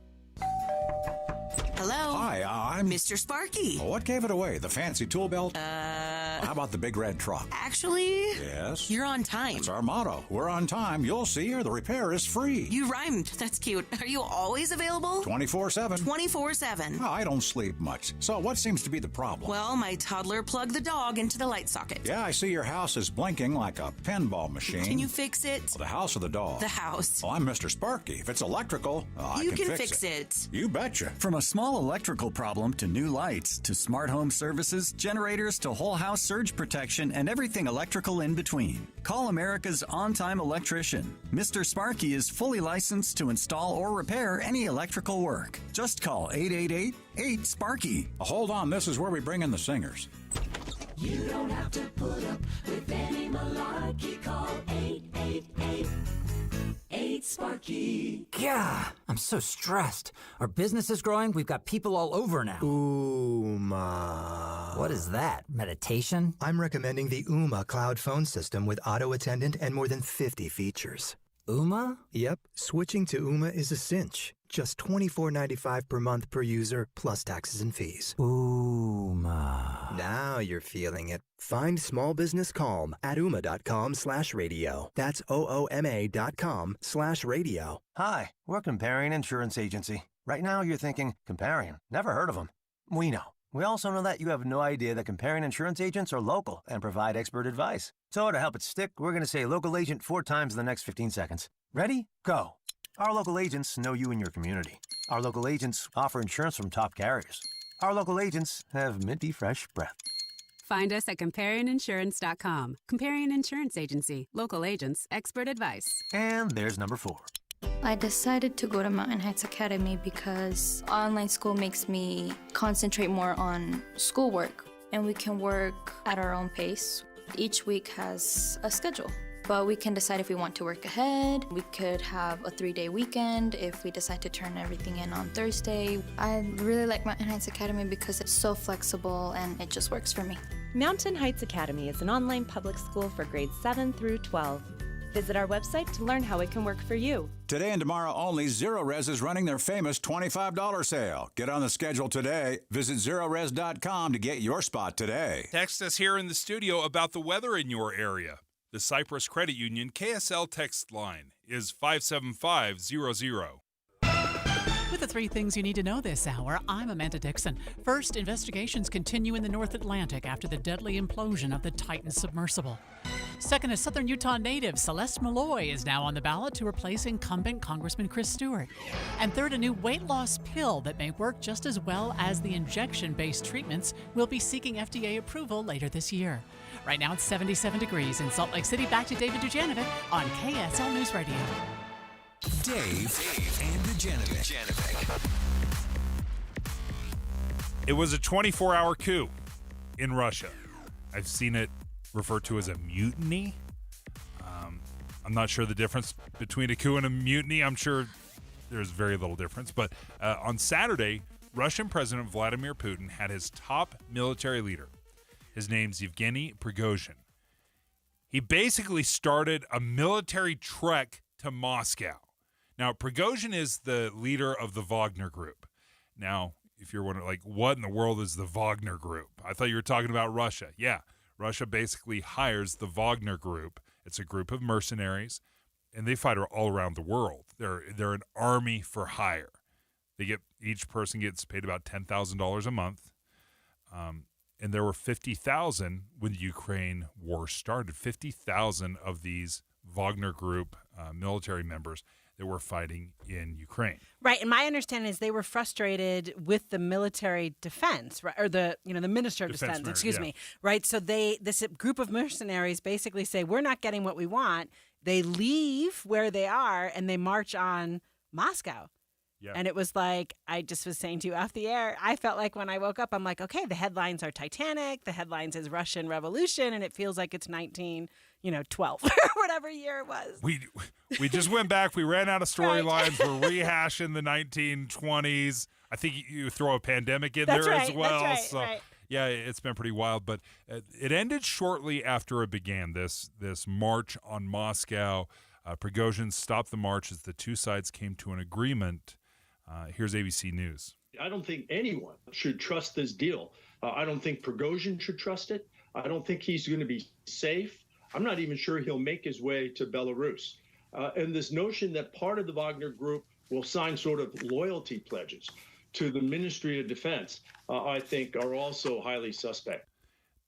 Hello? Hi, I'm Mr. Sparky. What gave it away? The fancy tool belt? How about the big red truck? Actually, Yes. you're on time. That's our motto. We're on time. You'll see her. The repair is free. You rhymed. That's cute. Are you always available? 24/7. 24/7. I don't sleep much. So what seems to be the problem? Well, my toddler plugged the dog into the light socket. Yeah, I see your house is blinking like a pinball machine. Can you fix it? The house or the dog? The house. Well, I'm Mr. Sparky. If it's electrical, I You can can fix it. You betcha. From a small electrical problem to new lights to smart home services, generators to whole house surge protection, and everything electrical in between. Call America's on-time electrician. Mr. Sparky is fully licensed to install or repair any electrical work. Just call 888-8-SPARKY. Hold on, this is where we bring in the singers. You don't have to put up with any malarkey. Call 888-8-SPARKY. Yeah, I'm so stressed. Our business is growing. We've got people all over now. Ooma. What is that? Meditation? I'm recommending the Ooma cloud phone system with auto attendant and more than 50 features. Ooma? Yep, switching to Ooma is a cinch. Just $24.95 per month per user, plus taxes and fees. Ooma. Now you're feeling it. Find small business calm at ooma.com/radio. That's OOMA.com/radio. Hi, we're Comparion Insurance Agency. Right now you're thinking, Comparion, never heard of them. We know. We also know that you have no idea that Comparion Insurance agents are local and provide expert advice. So to help it stick, we're going to say local agent 4 times in the next 15 seconds. Ready? Go. Our local agents know you and your community. Our local agents offer insurance from top carriers. Our local agents have minty fresh breath. Find us at ComparionInsurance.com. Comparion Insurance Agency. Local agents, expert advice. And there's number 4. I decided to go to Mountain Heights Academy because online school makes me concentrate more on schoolwork, and we can work at our own pace. Each week has a schedule, but we can decide if we want to work ahead. We could have a 3-day weekend if we decide to turn everything in on Thursday. I really like Mountain Heights Academy because it's so flexible and it just works for me. Mountain Heights Academy is an online public school for grades 7 through 12. Visit our website to learn how it can work for you. Today and tomorrow only, Zero Res is running their famous $25 sale. Get on the schedule today. Visit ZeroRes.com to get your spot today. Text us here in the studio about the weather in your area. The Cyprus Credit Union KSL text line is 57500. With the 3 things you need to know this hour, I'm Amanda Dixon. First, investigations continue in the North Atlantic after the deadly implosion of the Titan submersible. Second, a southern Utah native, Celeste Malloy, is now on the ballot to replace incumbent Congressman Chris Stewart. And third, a new weight loss pill that may work just as well as the injection-based treatments will be seeking FDA approval later this year. Right now it's 77 degrees in Salt Lake City. Back to David Dujanovic on KSL News Radio. Dave and Dujanovic. It was a 24-hour coup in Russia. I've seen it referred to as a mutiny. I'm not sure the difference between a coup and a mutiny. I'm sure there's very little difference. But on Saturday, Russian President Vladimir Putin had his top military leader. His name's Yevgeny Prigozhin. He basically started a military trek to Moscow. Now, Prigozhin is the leader of the Wagner Group. Now, if you're wondering, like, what in the world is the Wagner Group? I thought you were talking about Russia. Yeah, Russia basically hires the Wagner Group. It's a group of mercenaries, and they fight all around the world. They're an army for hire. Each person gets paid about $10,000 a month. And there were 50,000 when the Ukraine war started. 50,000 of these Wagner Group military members that were fighting in Ukraine. Right, and my understanding is they were frustrated with the military defense, right, or the Minister of Defense, excuse me, right? So this group of mercenaries basically say, we're not getting what we want. They leave where they are and they march on Moscow. Yeah. And it was like, I just was saying to you off the air, I felt like when I woke up, I'm like, okay, the headlines are Titanic, the headlines is Russian Revolution, and it feels like it's 1912 or whatever year it was. We just went back. We ran out of storylines. We're rehashing the 1920s. I think you throw a pandemic in there as well. That's right. Yeah, it's been pretty wild. But it ended shortly after it began, this march on Moscow. Prigozhin stopped the march as the two sides came to an agreement. Here's ABC News. I don't think anyone should trust this deal. I don't think Prigozhin should trust it. I don't think he's going to be safe. I'm not even sure he'll make his way to Belarus. And this notion that part of the Wagner Group will sign sort of loyalty pledges to the Ministry of Defense, I think are also highly suspect.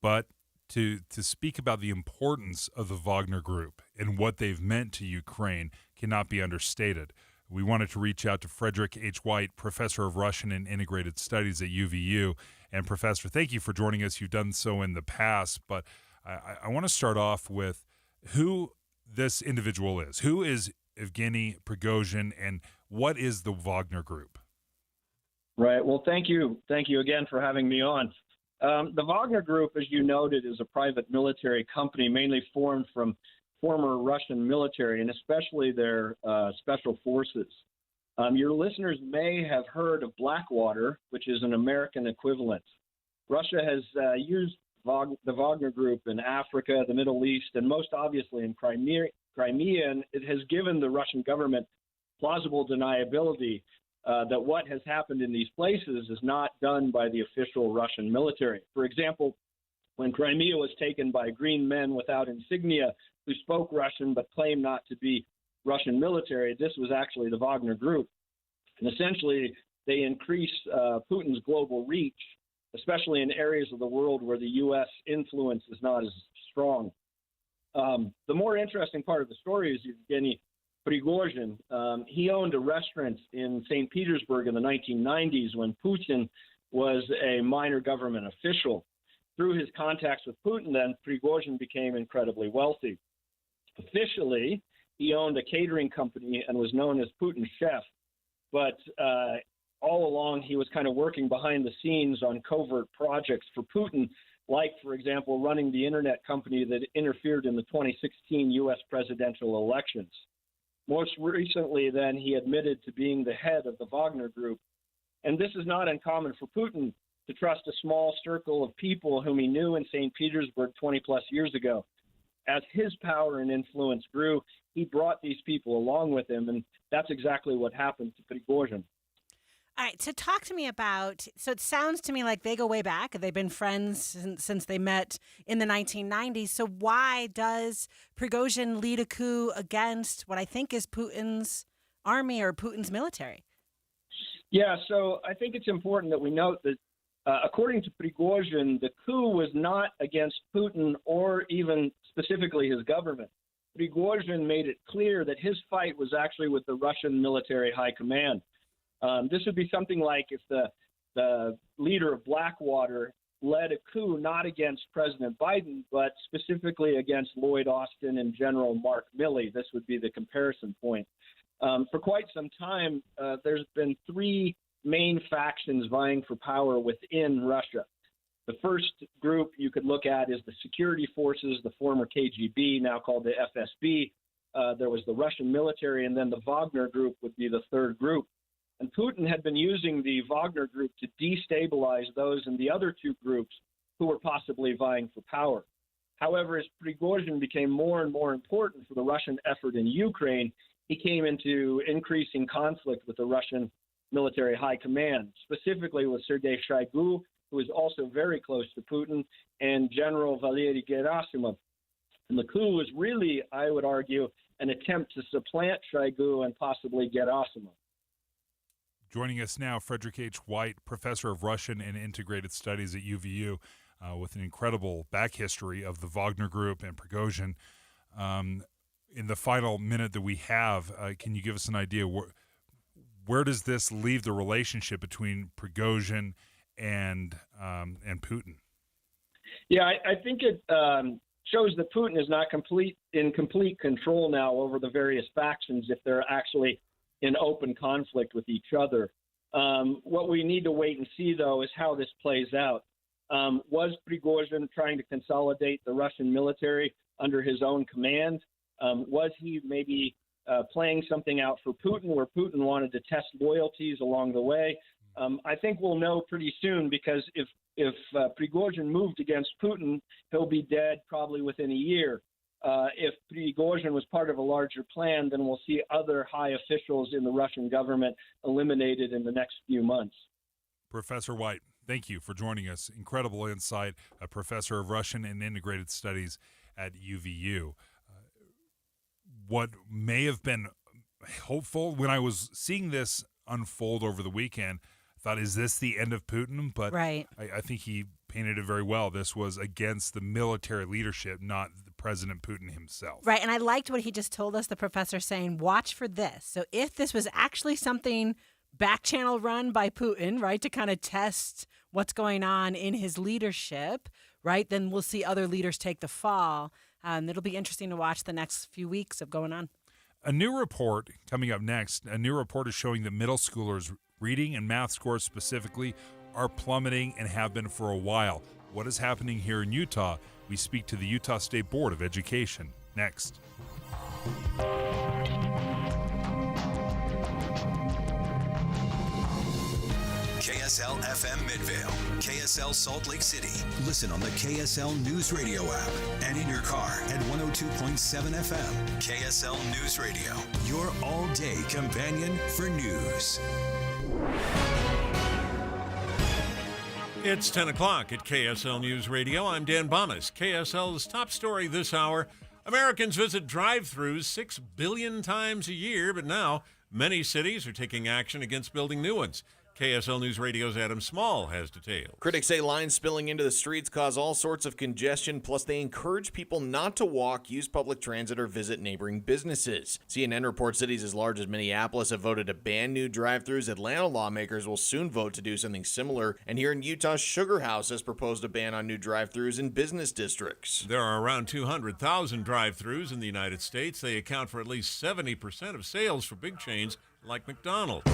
But to speak about the importance of the Wagner Group and what they've meant to Ukraine cannot be understated. We wanted to reach out to Frederick H. White, professor of Russian and Integrated Studies at UVU. And Professor, thank you for joining us. You've done so in the past, but I want to start off with who this individual is. Who is Evgeny Prigozhin, and what is the Wagner Group? Right. Well, thank you. Thank you again for having me on. The Wagner Group, as you noted, is a private military company mainly formed from former Russian military and especially their special forces. Your listeners may have heard of Blackwater, which is an American equivalent. Russia has used the Wagner Group in Africa, the Middle East, and most obviously in Crimea, and it has given the Russian government plausible deniability that what has happened in these places is not done by the official Russian military. For example, when Crimea was taken by green men without insignia who spoke Russian but claimed not to be Russian military, this was actually the Wagner Group. And essentially, they increase Putin's global reach, especially in areas of the world where the U.S. influence is not as strong. The more interesting part of the story is Yevgeny Prigozhin. He owned a restaurant in St. Petersburg in the 1990s when Putin was a minor government official. Through his contacts with Putin, then, Prigozhin became incredibly wealthy. Officially, he owned a catering company and was known as Putin's chef. But all along, he was kind of working behind the scenes on covert projects for Putin, like, for example, running the internet company that interfered in the 2016 U.S. presidential elections. Most recently, then, he admitted to being the head of the Wagner Group. And this is not uncommon for Putin to trust a small circle of people whom he knew in St. Petersburg 20-plus years ago. As his power and influence grew, he brought these people along with him, and that's exactly what happened to Prigozhin. All right, so talk to me about, so it sounds to me like they go way back. They've been friends since they met in the 1990s. So why does Prigozhin lead a coup against what I think is Putin's army or Putin's military? Yeah, so I think it's important that we note that according to Prigozhin, the coup was not against Putin or even specifically his government. Prigozhin made it clear that his fight was actually with the Russian military high command. This would be something like if the leader of Blackwater led a coup not against President Biden, but specifically against Lloyd Austin and General Mark Milley. This would be the comparison point. For quite some time, there's been three main factions vying for power within Russia. The first group you could look at is the security forces, the former KGB, now called the FSB. There was the Russian military, and then the Wagner group would be the third group. And Putin had been using the Wagner group to destabilize those in the other two groups who were possibly vying for power. However, as Prigozhin became more and more important for the Russian effort in Ukraine, he came into increasing conflict with the Russian military high command, specifically with Sergei Shoigu, who is also very close to Putin, and General Valery Gerasimov. And the coup was really, I would argue, an attempt to supplant Shoigu and possibly Gerasimov. Joining us now, Frederick H. White, professor of Russian and Integrated Studies at UVU, with an incredible back history of the Wagner Group and Prigozhin. In the final minute that we have, can you give us an idea where does this leave the relationship between Prigozhin and Putin? Yeah, I think it shows that Putin is not in complete control now over the various factions if they're actually in open conflict with each other. What we need to wait and see, though, is how this plays out. Was Prigozhin trying to consolidate the Russian military under his own command? Was he maybe playing something out for Putin where Putin wanted to test loyalties along the way? I think we'll know pretty soon, because if Prigozhin moved against Putin, he'll be dead probably within a year. If Prigozhin was part of a larger plan, then we'll see other high officials in the Russian government eliminated in the next few months. Professor White, thank you for joining us. Incredible insight, a professor of Russian and Integrated Studies at UVU. What may have been hopeful when I was seeing this unfold over the weekend, I thought, is this the end of Putin? But right. I think he painted it very well. This was against the military leadership, not President Putin himself. Right, and I liked what he just told us, the professor, saying, watch for this. So if this was actually something back channel run by Putin, right, to kind of test what's going on in his leadership, right, then we'll see other leaders take the fall. It'll be interesting to watch the next few weeks of going on. A new report coming up next, a new report is showing that middle schoolers' reading and math scores specifically are plummeting and have been for a while. What is happening here in Utah? We speak to the Utah State Board of Education next. KSL FM Midvale, KSL Salt Lake City. Listen on the KSL News Radio app and in your car at 102.7 FM. KSL News Radio, your all-day companion for news. It's 10 o'clock at KSL News Radio. I'm Dan Bomas. KSL's top story this hour. Americans visit drive-thrus 6 billion times a year, but now many cities are taking action against building new ones. KSL News Radio's Adam Small has details. Critics say lines spilling into the streets cause all sorts of congestion, plus they encourage people not to walk, use public transit, or visit neighboring businesses. CNN reports cities as large as Minneapolis have voted to ban new drive-thrus. Atlanta lawmakers will soon vote to do something similar. And here in Utah, Sugar House has proposed a ban on new drive-thrus in business districts. There are around 200,000 drive-thrus in the United States. They account for at least 70% of sales for big chains like McDonald's.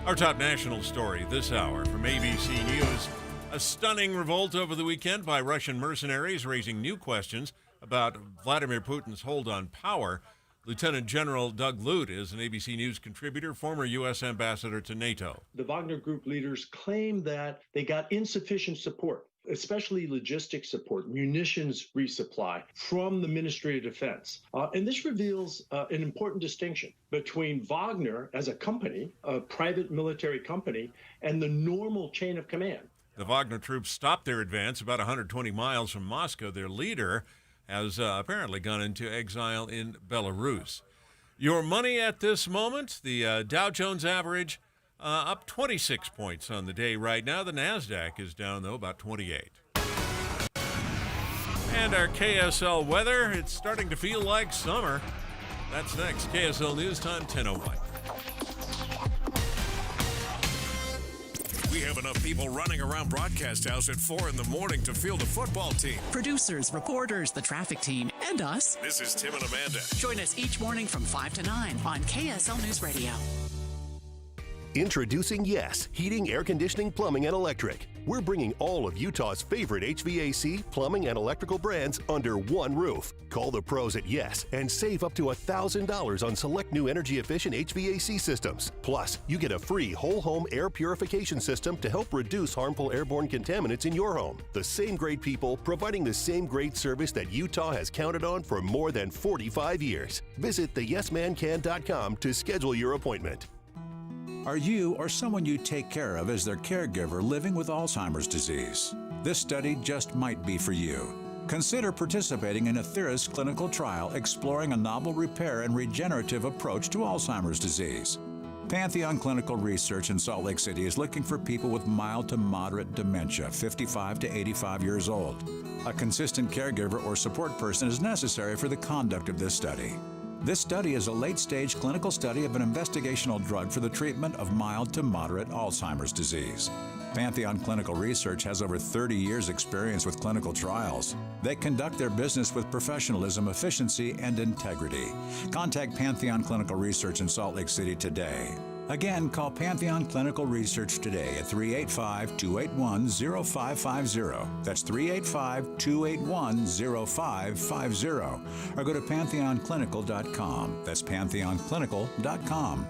Our top national story this hour from ABC News. A stunning revolt over the weekend by Russian mercenaries raising new questions about Vladimir Putin's hold on power. Lieutenant General Doug Lute is an ABC News contributor, former U.S. ambassador to NATO. The Wagner Group leaders claim that they got insufficient support, especially logistics support, munitions resupply from the Ministry of Defense. And this reveals an important distinction between Wagner as a company, a private military company, and the normal chain of command. The Wagner troops stopped their advance about 120 miles from Moscow. Their leader has apparently gone into exile in Belarus. Your money at this moment, the Dow Jones average up 26 points on the day right now. The NASDAQ is down, though, about 28. And our KSL weather, it's starting to feel like summer. That's next. KSL News Time, 10:01. We have enough people running around Broadcast House at 4 in the morning to field a football team. Producers, reporters, the traffic team, and us. This is Tim and Amanda. Join us each morning from 5 to 9 on KSL News Radio. Introducing Yes, Heating, Air Conditioning, Plumbing, and Electric. We're bringing all of Utah's favorite HVAC, plumbing, and electrical brands under one roof. Call the pros at Yes and save up to $1,000 on select new energy-efficient HVAC systems. Plus, you get a free whole-home air purification system to help reduce harmful airborne contaminants in your home. The same great people providing the same great service that Utah has counted on for more than 45 years. Visit theyesmancan.com to schedule your appointment. Are you or someone you take care of as their caregiver living with Alzheimer's disease? This study just might be for you. Consider participating in a Therapist clinical trial exploring a novel repair and regenerative approach to Alzheimer's disease. Pantheon Clinical Research in Salt Lake City is looking for people with mild to moderate dementia, 55 to 85 years old. A consistent caregiver or support person is necessary for the conduct of this study. This study is a late-stage clinical study of an investigational drug for the treatment of mild to moderate Alzheimer's disease. Pantheon Clinical Research has over 30 years' experience with clinical trials. They conduct their business with professionalism, efficiency, and integrity. Contact Pantheon Clinical Research in Salt Lake City today. Again, call Pantheon Clinical Research today at 385-281-0550. That's 385-281-0550. Or go to pantheonclinical.com. That's pantheonclinical.com.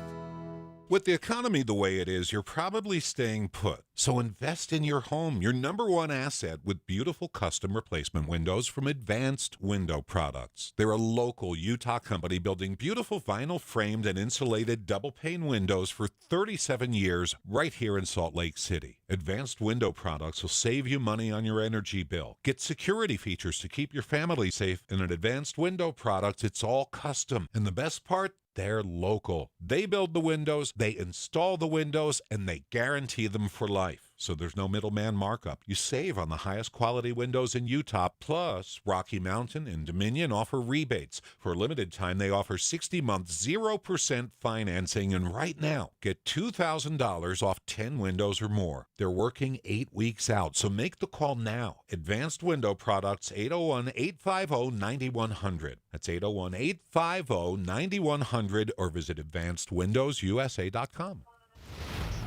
With the economy the way it is, you're probably staying put. So invest in your home, your number one asset, with beautiful custom replacement windows from Advanced Window Products. They're a local Utah company building beautiful vinyl framed and insulated double pane windows for 37 years right here in Salt Lake City. Advanced Window Products will save you money on your energy bill. Get security features to keep your family safe. And at Advanced Window Products, it's all custom. And the best part? They're local. They build the windows, they install the windows, and they guarantee them for life. So there's no middleman markup. You save on the highest quality windows in Utah. Plus, Rocky Mountain and Dominion offer rebates. For a limited time, they offer 60-month 0% financing. And right now, get $2,000 off 10 windows or more. They're working 8 weeks out. So make the call now. Advanced Window Products, 801-850-9100. That's 801-850-9100, or visit advancedwindowsusa.com.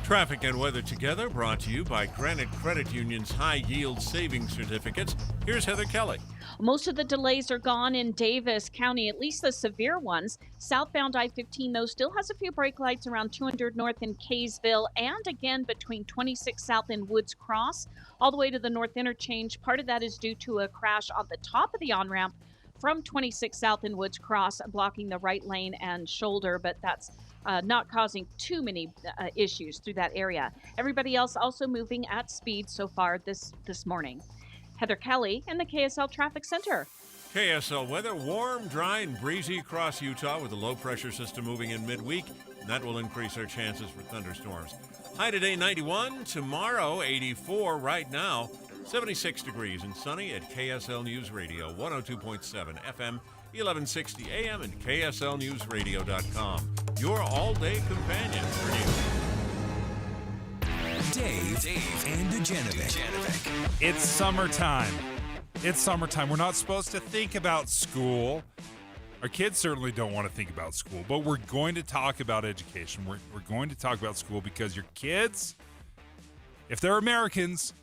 Traffic and weather together, brought to you by Granite Credit Union's High Yield Savings Certificates. Here's Heather Kelly. Most of the delays are gone in Davis County, at least the severe ones. Southbound I-15, though, still has a few brake lights around 200 North in Kaysville, and again between 26 South and Woods Cross, all the way to the North Interchange. Part of that is due to a crash on the top of the on-ramp from 26 South and Woods Cross, blocking the right lane and shoulder, but that's not causing too many issues through that area. Everybody else also moving at speed so far this morning. Heather Kelly in the KSL Traffic Center. KSL weather, warm, dry, and breezy across Utah with a low-pressure system moving in midweek. That will increase our chances for thunderstorms. High today, 91. Tomorrow, 84. Right now, 76 degrees and sunny at KSL News Radio, 102.7 FM, 1160 AM, and KSLNewsRadio.com. Your all-day companion for news. Dave, and Dujanovic. It's summertime. It's summertime. We're not supposed to think about school. Our kids certainly don't want to think about school, but we're going to talk about education. We're going to talk about school because your kids, if they're Americans,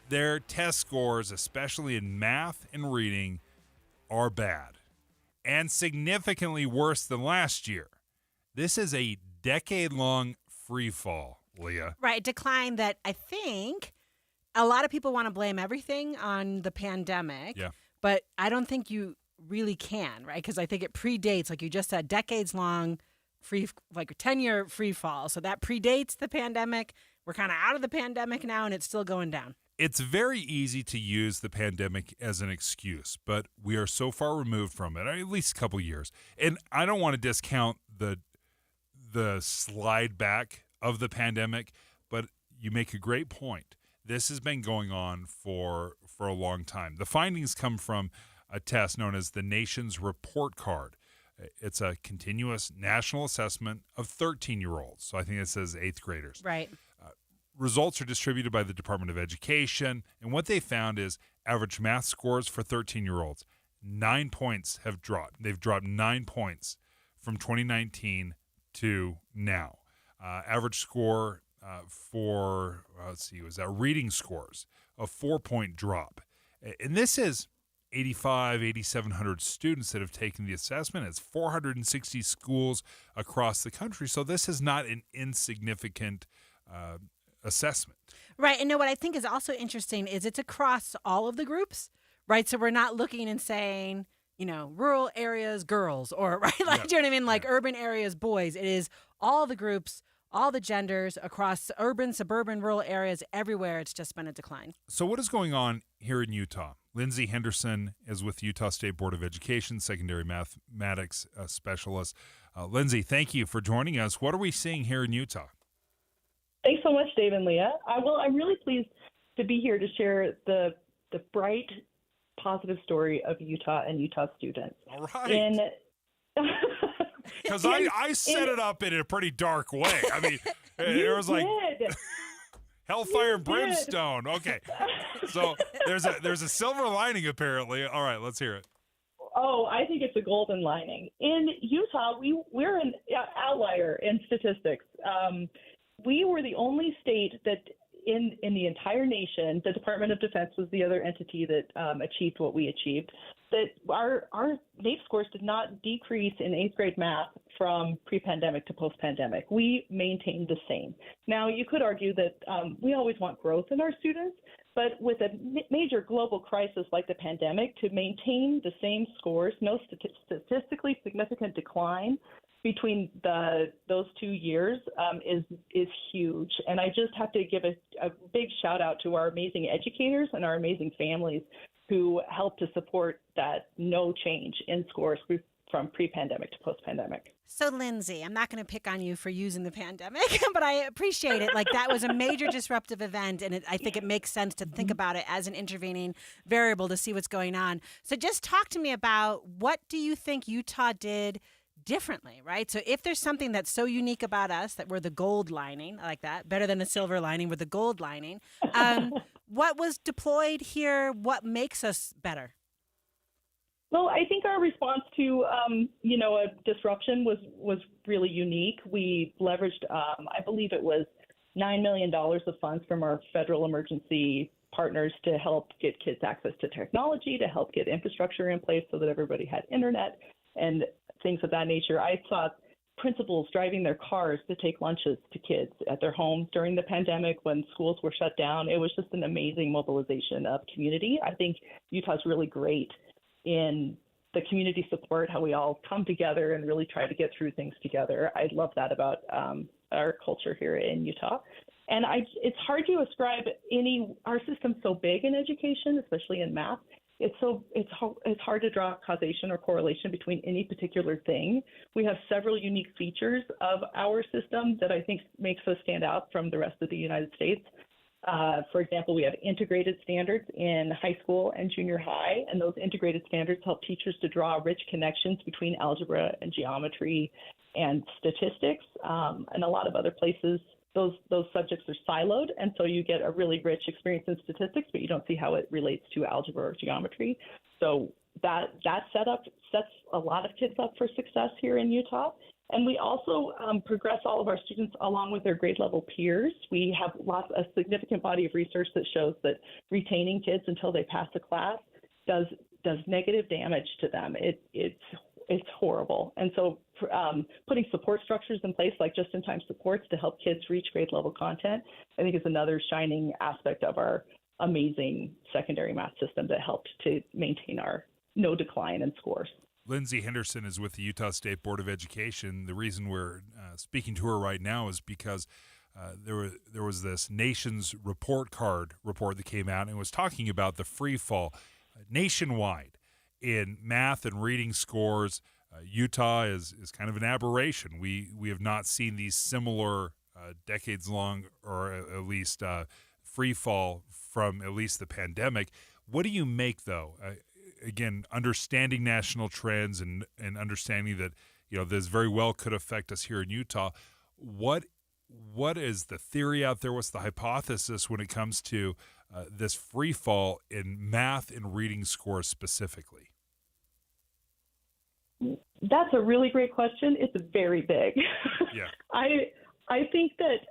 their test scores, especially in math and reading, are bad and significantly worse than last year. This is a decade-long free fall, Leah. Right, decline that I think a lot of people want to blame everything on the pandemic. Yeah. But I don't think you really can, right? Because I think it predates, like you just said, decades-long free, like a 10-year free fall. So that predates the pandemic. We're kind of out of the pandemic now, and it's still going down. It's very easy to use the pandemic as an excuse, but we are so far removed from it, at least a couple years. And I don't want to discount the slide back of the pandemic, but you make a great point. This has been going on for a long time. The findings come from a test known as the Nation's Report Card. It's a continuous national assessment of 13-year-olds. So I think it says 8th graders. Right. Results are distributed by the Department of Education, and what they found is average math scores for 13-year-olds, 9 points have dropped. They've dropped 9 points from 2019 to now. Average score for, was that reading scores, a 4-point drop. And this is 8,700 students that have taken the assessment. It's 460 schools across the country. So this is not an insignificant assessment. Right. And what I think is also interesting is it's across all of the groups, right? So we're not looking and saying, rural areas, girls, or, right? Do you know what I mean? Urban areas, boys. It is all the groups, all the genders across urban, suburban, rural areas, everywhere. It's just been a decline. So what is going on here in Utah? Lindsay Henderson is with Utah State Board of Education, secondary mathematics specialist. Lindsay, thank you for joining us. What are we seeing here in Utah? Thanks so much, Dave and Leah. I'm really pleased to be here to share the bright, positive story of Utah and Utah students. All right. Because I set it up in a pretty dark way. I mean, it was like hellfire and brimstone. Okay, so there's a silver lining apparently. All right, let's hear it. Oh, I think it's a golden lining. In Utah, we're an outlier in statistics. We were the only state that in the entire nation, the Department of Defense was the other entity that achieved what we achieved, that our NAEP scores did not decrease in 8th grade math from pre-pandemic to post-pandemic. We maintained the same. Now, you could argue that we always want growth in our students, but with a major global crisis like the pandemic, to maintain the same scores, no statistically significant decline between those 2 years is huge. And I just have to give a big shout out to our amazing educators and our amazing families who helped to support that no change in scores from pre-pandemic to post-pandemic. So, Lindsay, I'm not going to pick on you for using the pandemic, but I appreciate it. That was a major disruptive event, and I think it makes sense to think about it as an intervening variable to see what's going on. So just talk to me about what do you think Utah did differently, right? So if there's something that's so unique about us that we're the gold lining, I like that, better than a silver lining, we're the gold lining. What was deployed here? What makes us better? Well, I think our response to, a disruption was really unique. We leveraged, I believe it was $9 million of funds from our federal emergency partners to help get kids access to technology, to help get infrastructure in place so that everybody had internet and things of that nature. I saw principals driving their cars to take lunches to kids at their homes during the pandemic when schools were shut down. It was just an amazing mobilization of community. I think Utah's really great in the community support, how we all come together and really try to get through things together. I love that about our culture here in Utah. And it's hard to ascribe our system's so big in education, especially in math. It's hard to draw causation or correlation between any particular thing. We have several unique features of our system that I think makes us stand out from the rest of the United States. For example, we have integrated standards in high school and junior high, and those integrated standards help teachers to draw rich connections between algebra and geometry and statistics. And a lot of other places, those subjects are siloed, and so you get a really rich experience in statistics, but you don't see how it relates to algebra or geometry. So that setup sets a lot of kids up for success here in Utah. And we also progress all of our students along with their grade level peers. We have a significant body of research that shows that retaining kids until they pass a class does negative damage to them. It's horrible. And so putting support structures in place like just-in-time supports to help kids reach grade level content, I think is another shining aspect of our amazing secondary math system that helped to maintain our no decline in scores. Lindsay Henderson is with the Utah State Board of Education. The reason we're speaking to her right now is because there was this Nation's Report Card report that came out and was talking about the free fall nationwide in math and reading scores. Utah is kind of an aberration. We have not seen these similar decades long, or at least free fall from at least the pandemic. What do you make, though? Again, understanding national trends and understanding that, this very well could affect us here in Utah. What is the theory out there? What's the hypothesis when it comes to this free fall in math and reading scores specifically? That's a really great question. It's very big. Yeah. I think that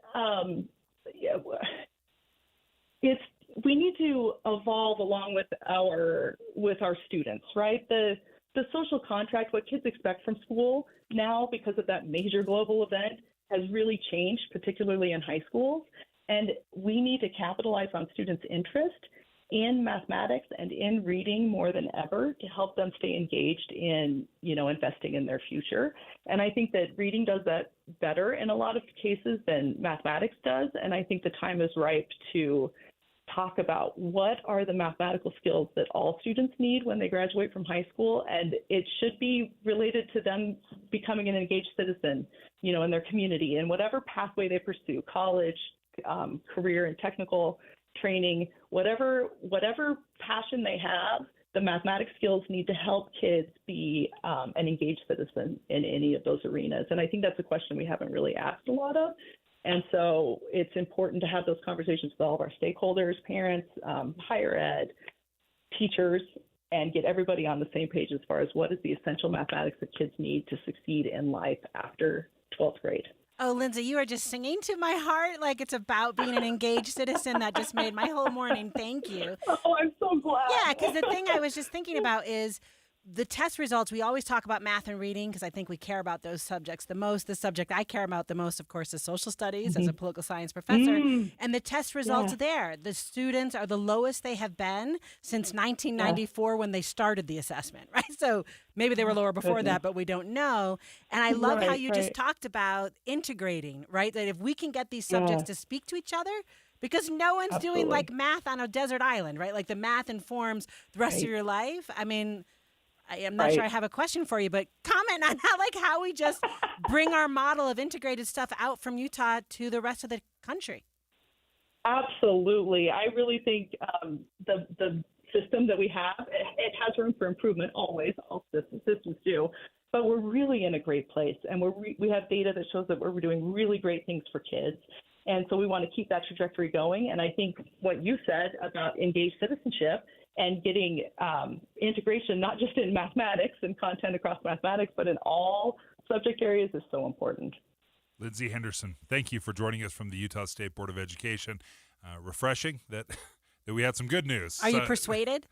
we need to evolve along with our students, right? The social contract, what kids expect from school now because of that major global event, has really changed, particularly in high schools. And we need to capitalize on students' interest in mathematics and in reading more than ever to help them stay engaged in, investing in their future. And I think that reading does that better in a lot of cases than mathematics does. And I think the time is ripe to talk about what are the mathematical skills that all students need when they graduate from high school. And it should be related to them becoming an engaged citizen, in their community, in whatever pathway they pursue, college, career and technical training, whatever passion they have, the mathematics skills need to help kids be an engaged citizen in any of those arenas. And I think that's a question we haven't really asked a lot of. And so it's important to have those conversations with all of our stakeholders, parents, higher ed, teachers, and get everybody on the same page as far as what is the essential mathematics that kids need to succeed in life after 12th grade. Oh, Lindsay, you are just singing to my heart like it's about being an engaged citizen. That just made my whole morning. Thank you. Oh, I'm so glad. Yeah, because the thing I was just thinking about is the test results. We always talk about math and reading because I think we care about those subjects the most. The subject I care about the most, of course, is social studies as a political science professor. And the test results there, the students are the lowest they have been since 1994 when they started the assessment, right? So maybe they were lower before that, but we don't know. And I love how you just talked about integrating, right? That if we can get these subjects to speak to each other, because no one's doing like math on a desert island, right? Like the math informs the rest of your life. I mean, I'm not sure I have a question for you, but comment on how we just bring our model of integrated stuff out from Utah to the rest of the country. Absolutely. I really think the system that we have, it has room for improvement always. All systems do. But we're really in a great place, and we have data that shows that we're doing really great things for kids. And so we want to keep that trajectory going. And I think what you said about engaged citizenship and getting integration, not just in mathematics and content across mathematics, but in all subject areas is so important. Lindsay Henderson, thank you for joining us from the Utah State Board of Education. Refreshing that we had some good news. Are you persuaded?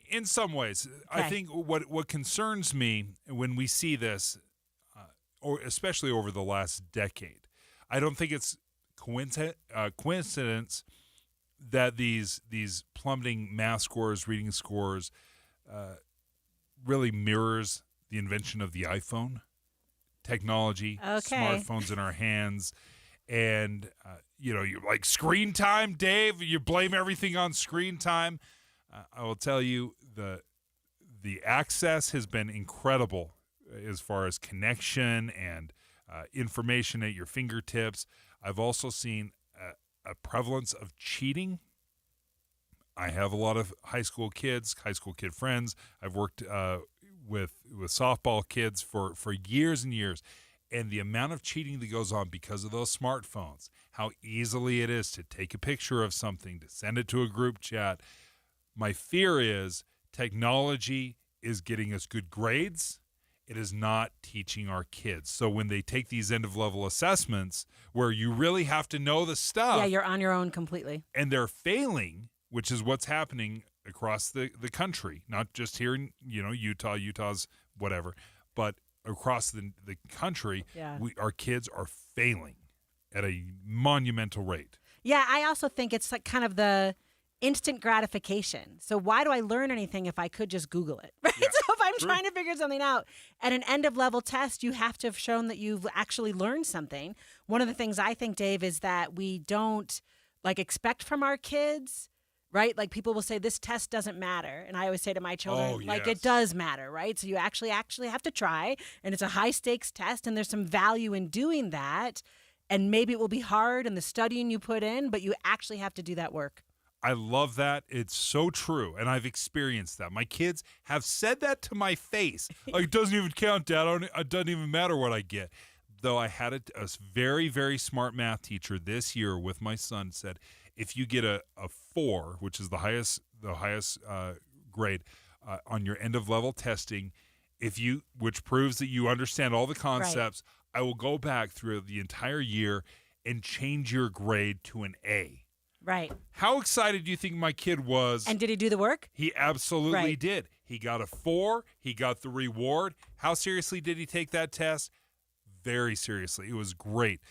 In some ways. Okay. I think what concerns me when we see this, or especially over the last decade, I don't think it's coincidence that these plummeting math scores, reading scores, really mirrors the invention of the iPhone, technology, smartphones in our hands, and you're like screen time, Dave. You blame everything on screen time. I will tell you the access has been incredible as far as connection and information at your fingertips. I've also seen a prevalence of cheating. I have a lot of high school kid friends. I've worked with softball kids for years and years. And the amount of cheating that goes on because of those smartphones, how easily it is to take a picture of something, to send it to a group chat. My fear is technology is getting us good grades. It is not teaching our kids. So when they take these end-of-level assessments where you really have to know the stuff. Yeah, you're on your own completely. And they're failing, which is what's happening across the country, not just here in Utah's whatever, but across the country, our kids are failing at a monumental rate. Yeah, I also think it's like kind of the instant gratification. So why do I learn anything if I could just Google it? Right? Yeah, so if I'm trying to figure something out at an end of level test, you have to have shown that you've actually learned something. One of the things I think, Dave, is that we don't expect from our kids, right? Like people will say this test doesn't matter. And I always say to my children, it does matter, right? So you actually have to try, and it's a high stakes test, and there's some value in doing that. And maybe it will be hard in the studying you put in, but you actually have to do that work. I love that. It's so true. And I've experienced that. My kids have said that to my face. Like, it doesn't even count, Dad. It doesn't even matter what I get. Though I had a very, very smart math teacher this year with my son said, if you get a 4, which is the highest grade on your end of level testing, which proves that you understand all the concepts, right, I will go back through the entire year and change your grade to an A. Right. How excited do you think my kid was? And did he do the work? He absolutely did. He got a 4. He got the reward. How seriously did he take that test? Very seriously. It was great.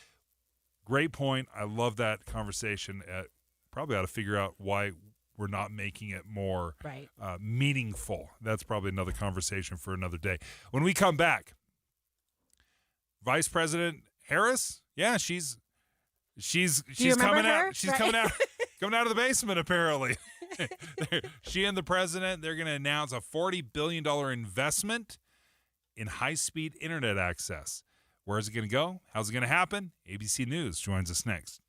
Great point. I love that conversation. Probably ought to figure out why we're not making it more meaningful. That's probably another conversation for another day. When we come back, Vice President Harris, yeah, she's coming out. She's coming out of the basement, apparently. She and the president, they're going to announce a $40 billion investment in high-speed internet access. Where is it going to go? How's it going to happen? ABC News joins us next.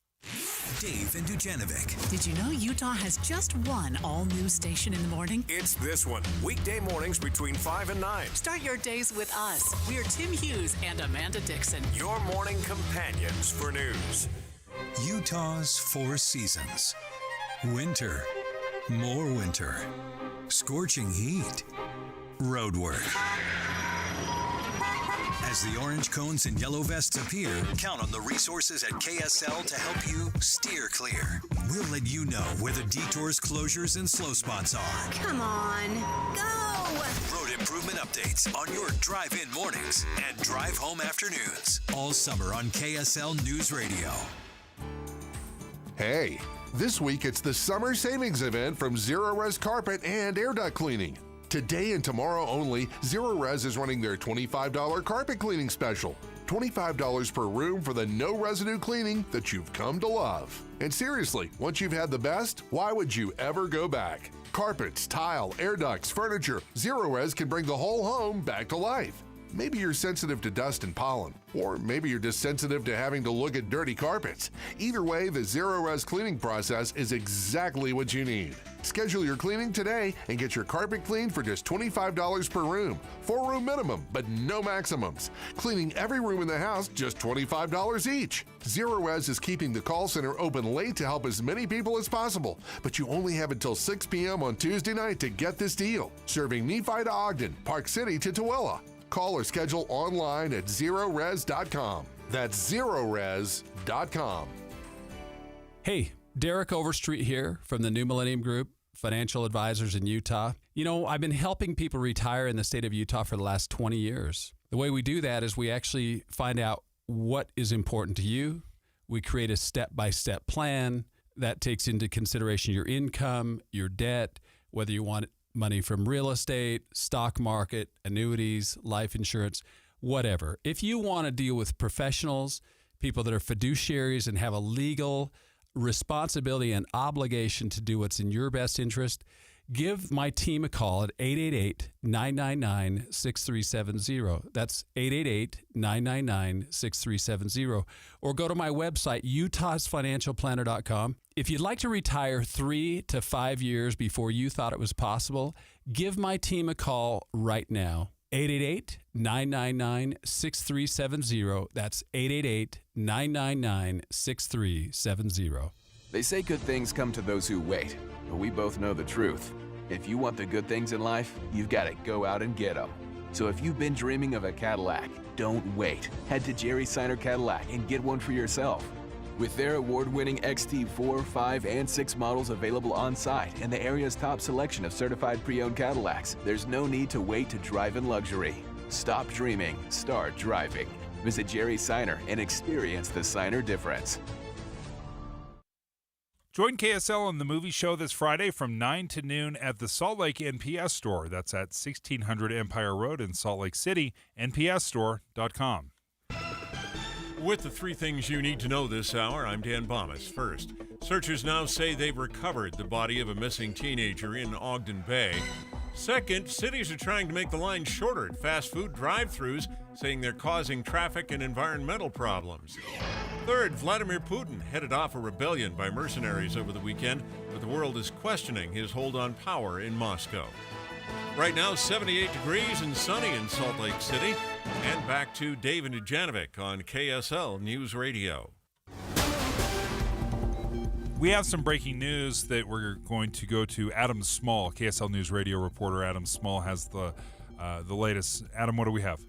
Dave and Dujanovic. Did you know Utah has just one all-news station in the morning? It's this one. Weekday mornings between 5 and 9. Start your days with us. We are Tim Hughes and Amanda Dixon. Your morning companions for news. Utah's 4 seasons. Winter. More winter. Scorching heat. Road work. As the orange cones and yellow vests appear, count on the resources at KSL to help you steer clear. We'll let you know where the detours, closures, and slow spots are. Come on, go! Road improvement updates on your drive-in mornings and drive-home afternoons. All summer on KSL News Radio. Hey, this week it's the summer savings event from Zero Res Carpet and Air Duct Cleaning. Today and tomorrow only, Zero Res is running their $25 carpet cleaning special. $25 per room for the no residue cleaning that you've come to love. And seriously, once you've had the best, why would you ever go back? Carpets, tile, air ducts, furniture, Zero Res can bring the whole home back to life. Maybe you're sensitive to dust and pollen, or maybe you're just sensitive to having to look at dirty carpets. Either way, the Zero Res cleaning process is exactly what you need. Schedule your cleaning today and get your carpet cleaned for just $25 per room. 4-room minimum, but no maximums. Cleaning every room in the house, just $25 each. Zero Res is keeping the call center open late to help as many people as possible, but you only have until 6 p.m. on Tuesday night to get this deal. Serving Nephi to Ogden, Park City to Tooele. Call or schedule online at zerores.com. That's zerores.com. Hey, Derek Overstreet here from the New Millennium Group, financial advisors in Utah. You know, I've been helping people retire in the state of Utah for the last 20 years. The way we do that is we actually find out what is important to you. We create a step-by-step plan that takes into consideration your income, your debt, whether you want money from real estate, stock market, annuities, life insurance, whatever. If you want to deal with professionals, people that are fiduciaries and have a legal responsibility and obligation to do what's in your best interest, give my team a call at 888-999-6370. That's 888-999-6370. Or go to my website, utahsfinancialplanner.com. If you'd like to retire 3 to 5 years before you thought it was possible, give my team a call right now. 888-999-6370. That's 888-999-6370. They say good things come to those who wait, but we both know the truth. If you want the good things in life, you've got to go out and get them. So if you've been dreaming of a Cadillac, don't wait. Head to Jerry Seiner Cadillac and get one for yourself. With their award-winning XT4, 5, and 6 models available on-site and the area's top selection of certified pre-owned Cadillacs, there's no need to wait to drive in luxury. Stop dreaming, start driving. Visit Jerry Seiner and experience the Seiner difference. Join KSL on the movie show this Friday from 9 to noon at the Salt Lake NPS store. That's at 1600 Empire Road in Salt Lake City, npsstore.com. With the 3 things you need to know this hour, I'm Dan Bomas. First, searchers now say they've recovered the body of a missing teenager in Ogden Bay. Second, cities are trying to make the lines shorter at fast food drive-thrus, saying they're causing traffic and environmental problems. Third, Vladimir Putin headed off a rebellion by mercenaries over the weekend, but the world is questioning his hold on power in Moscow. Right now, 78 degrees and sunny in Salt Lake City. And back to Dave and Dujanovic on KSL News Radio. We have some breaking news that we're going to go to Adam Small, KSL News Radio reporter. Adam Small has the latest. Adam, what do we have?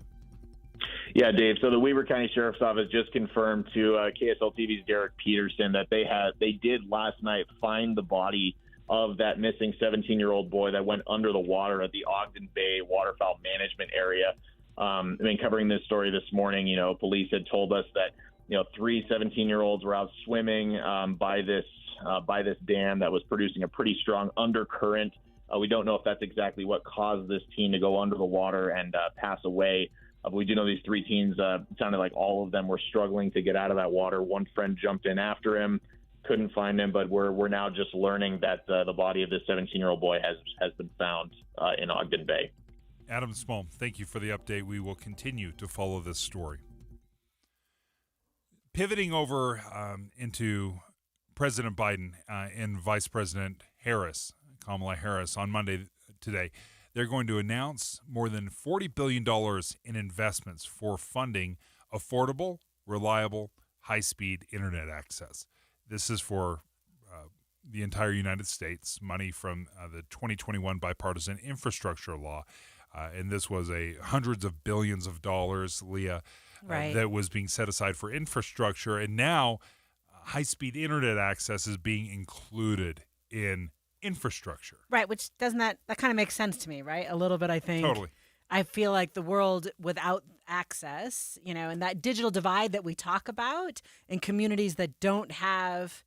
Yeah, Dave. So the Weber County Sheriff's Office just confirmed to KSL TV's Derek Peterson that they did last night find the body of that missing 17-year-old boy that went under the water at the Ogden Bay Waterfowl Management Area. Covering this story this morning, police had told us that, 3 17-year-olds were out swimming by this dam that was producing a pretty strong undercurrent. We don't know if that's exactly what caused this teen to go under the water and pass away. But we do know these 3 teens, sounded like all of them were struggling to get out of that water. One friend jumped in after him, couldn't find him, but we're now just learning that the body of this 17-year-old boy has been found in Ogden Bay. Adam Small, thank you for the update. We will continue to follow this story. Pivoting over into President Biden and Vice President Kamala Harris, on Monday today, they're going to announce more than $40 billion in investments for funding affordable, reliable, high-speed internet access. This is for the entire United States, money from the 2021 bipartisan infrastructure law. And this was hundreds of billions of dollars, Leah, that was being set aside for infrastructure. And now high-speed internet access is being included in infrastructure. Right, which that kind of makes sense to me, right? A little bit, I think. Totally. I feel like the world without access, and that digital divide that we talk about in communities that don't have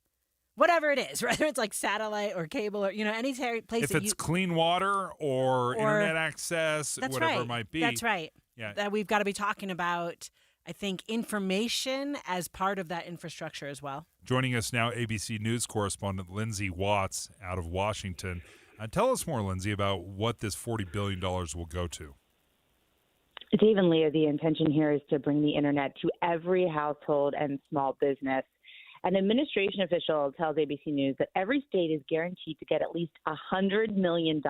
whatever it is, whether it's like satellite or cable or, any place if it's clean water or internet access, whatever it might be. That's right. Yeah. That we've got to be talking about, I think, information as part of that infrastructure as well. Joining us now, ABC News correspondent Lindsay Watts out of Washington. Tell us more, Lindsay, about what this $40 billion will go to. Dave and Leah, the intention here is to bring the internet to every household and small business. An administration official tells ABC News that every state is guaranteed to get at least $100 million.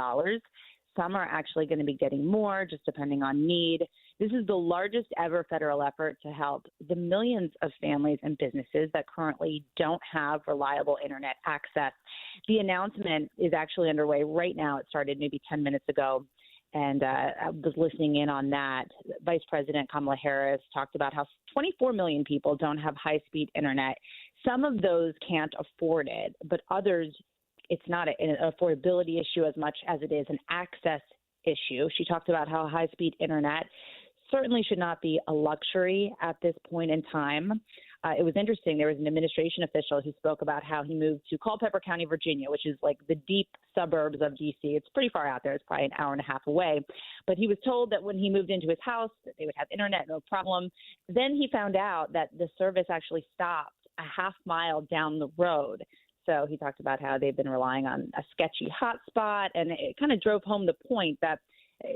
Some are actually going to be getting more, just depending on need. This is the largest ever federal effort to help the millions of families and businesses that currently don't have reliable internet access. The announcement is actually underway right now. It started maybe 10 minutes ago. And I was listening in on that. Vice President Kamala Harris talked about how 24 million people don't have high-speed internet. Some of those can't afford it, but others, it's not an affordability issue as much as it is an access issue. She talked about how high-speed internet certainly should not be a luxury at this point in time. It was interesting. There was an administration official who spoke about how he moved to Culpeper County, Virginia, which is like the deep suburbs of D.C. It's pretty far out there. It's probably an hour and a half away. But he was told that when he moved into his house, that they would have internet, no problem. Then he found out that the service actually stopped a half mile down the road. So he talked about how they've been relying on a sketchy hotspot, and it kind of drove home the point that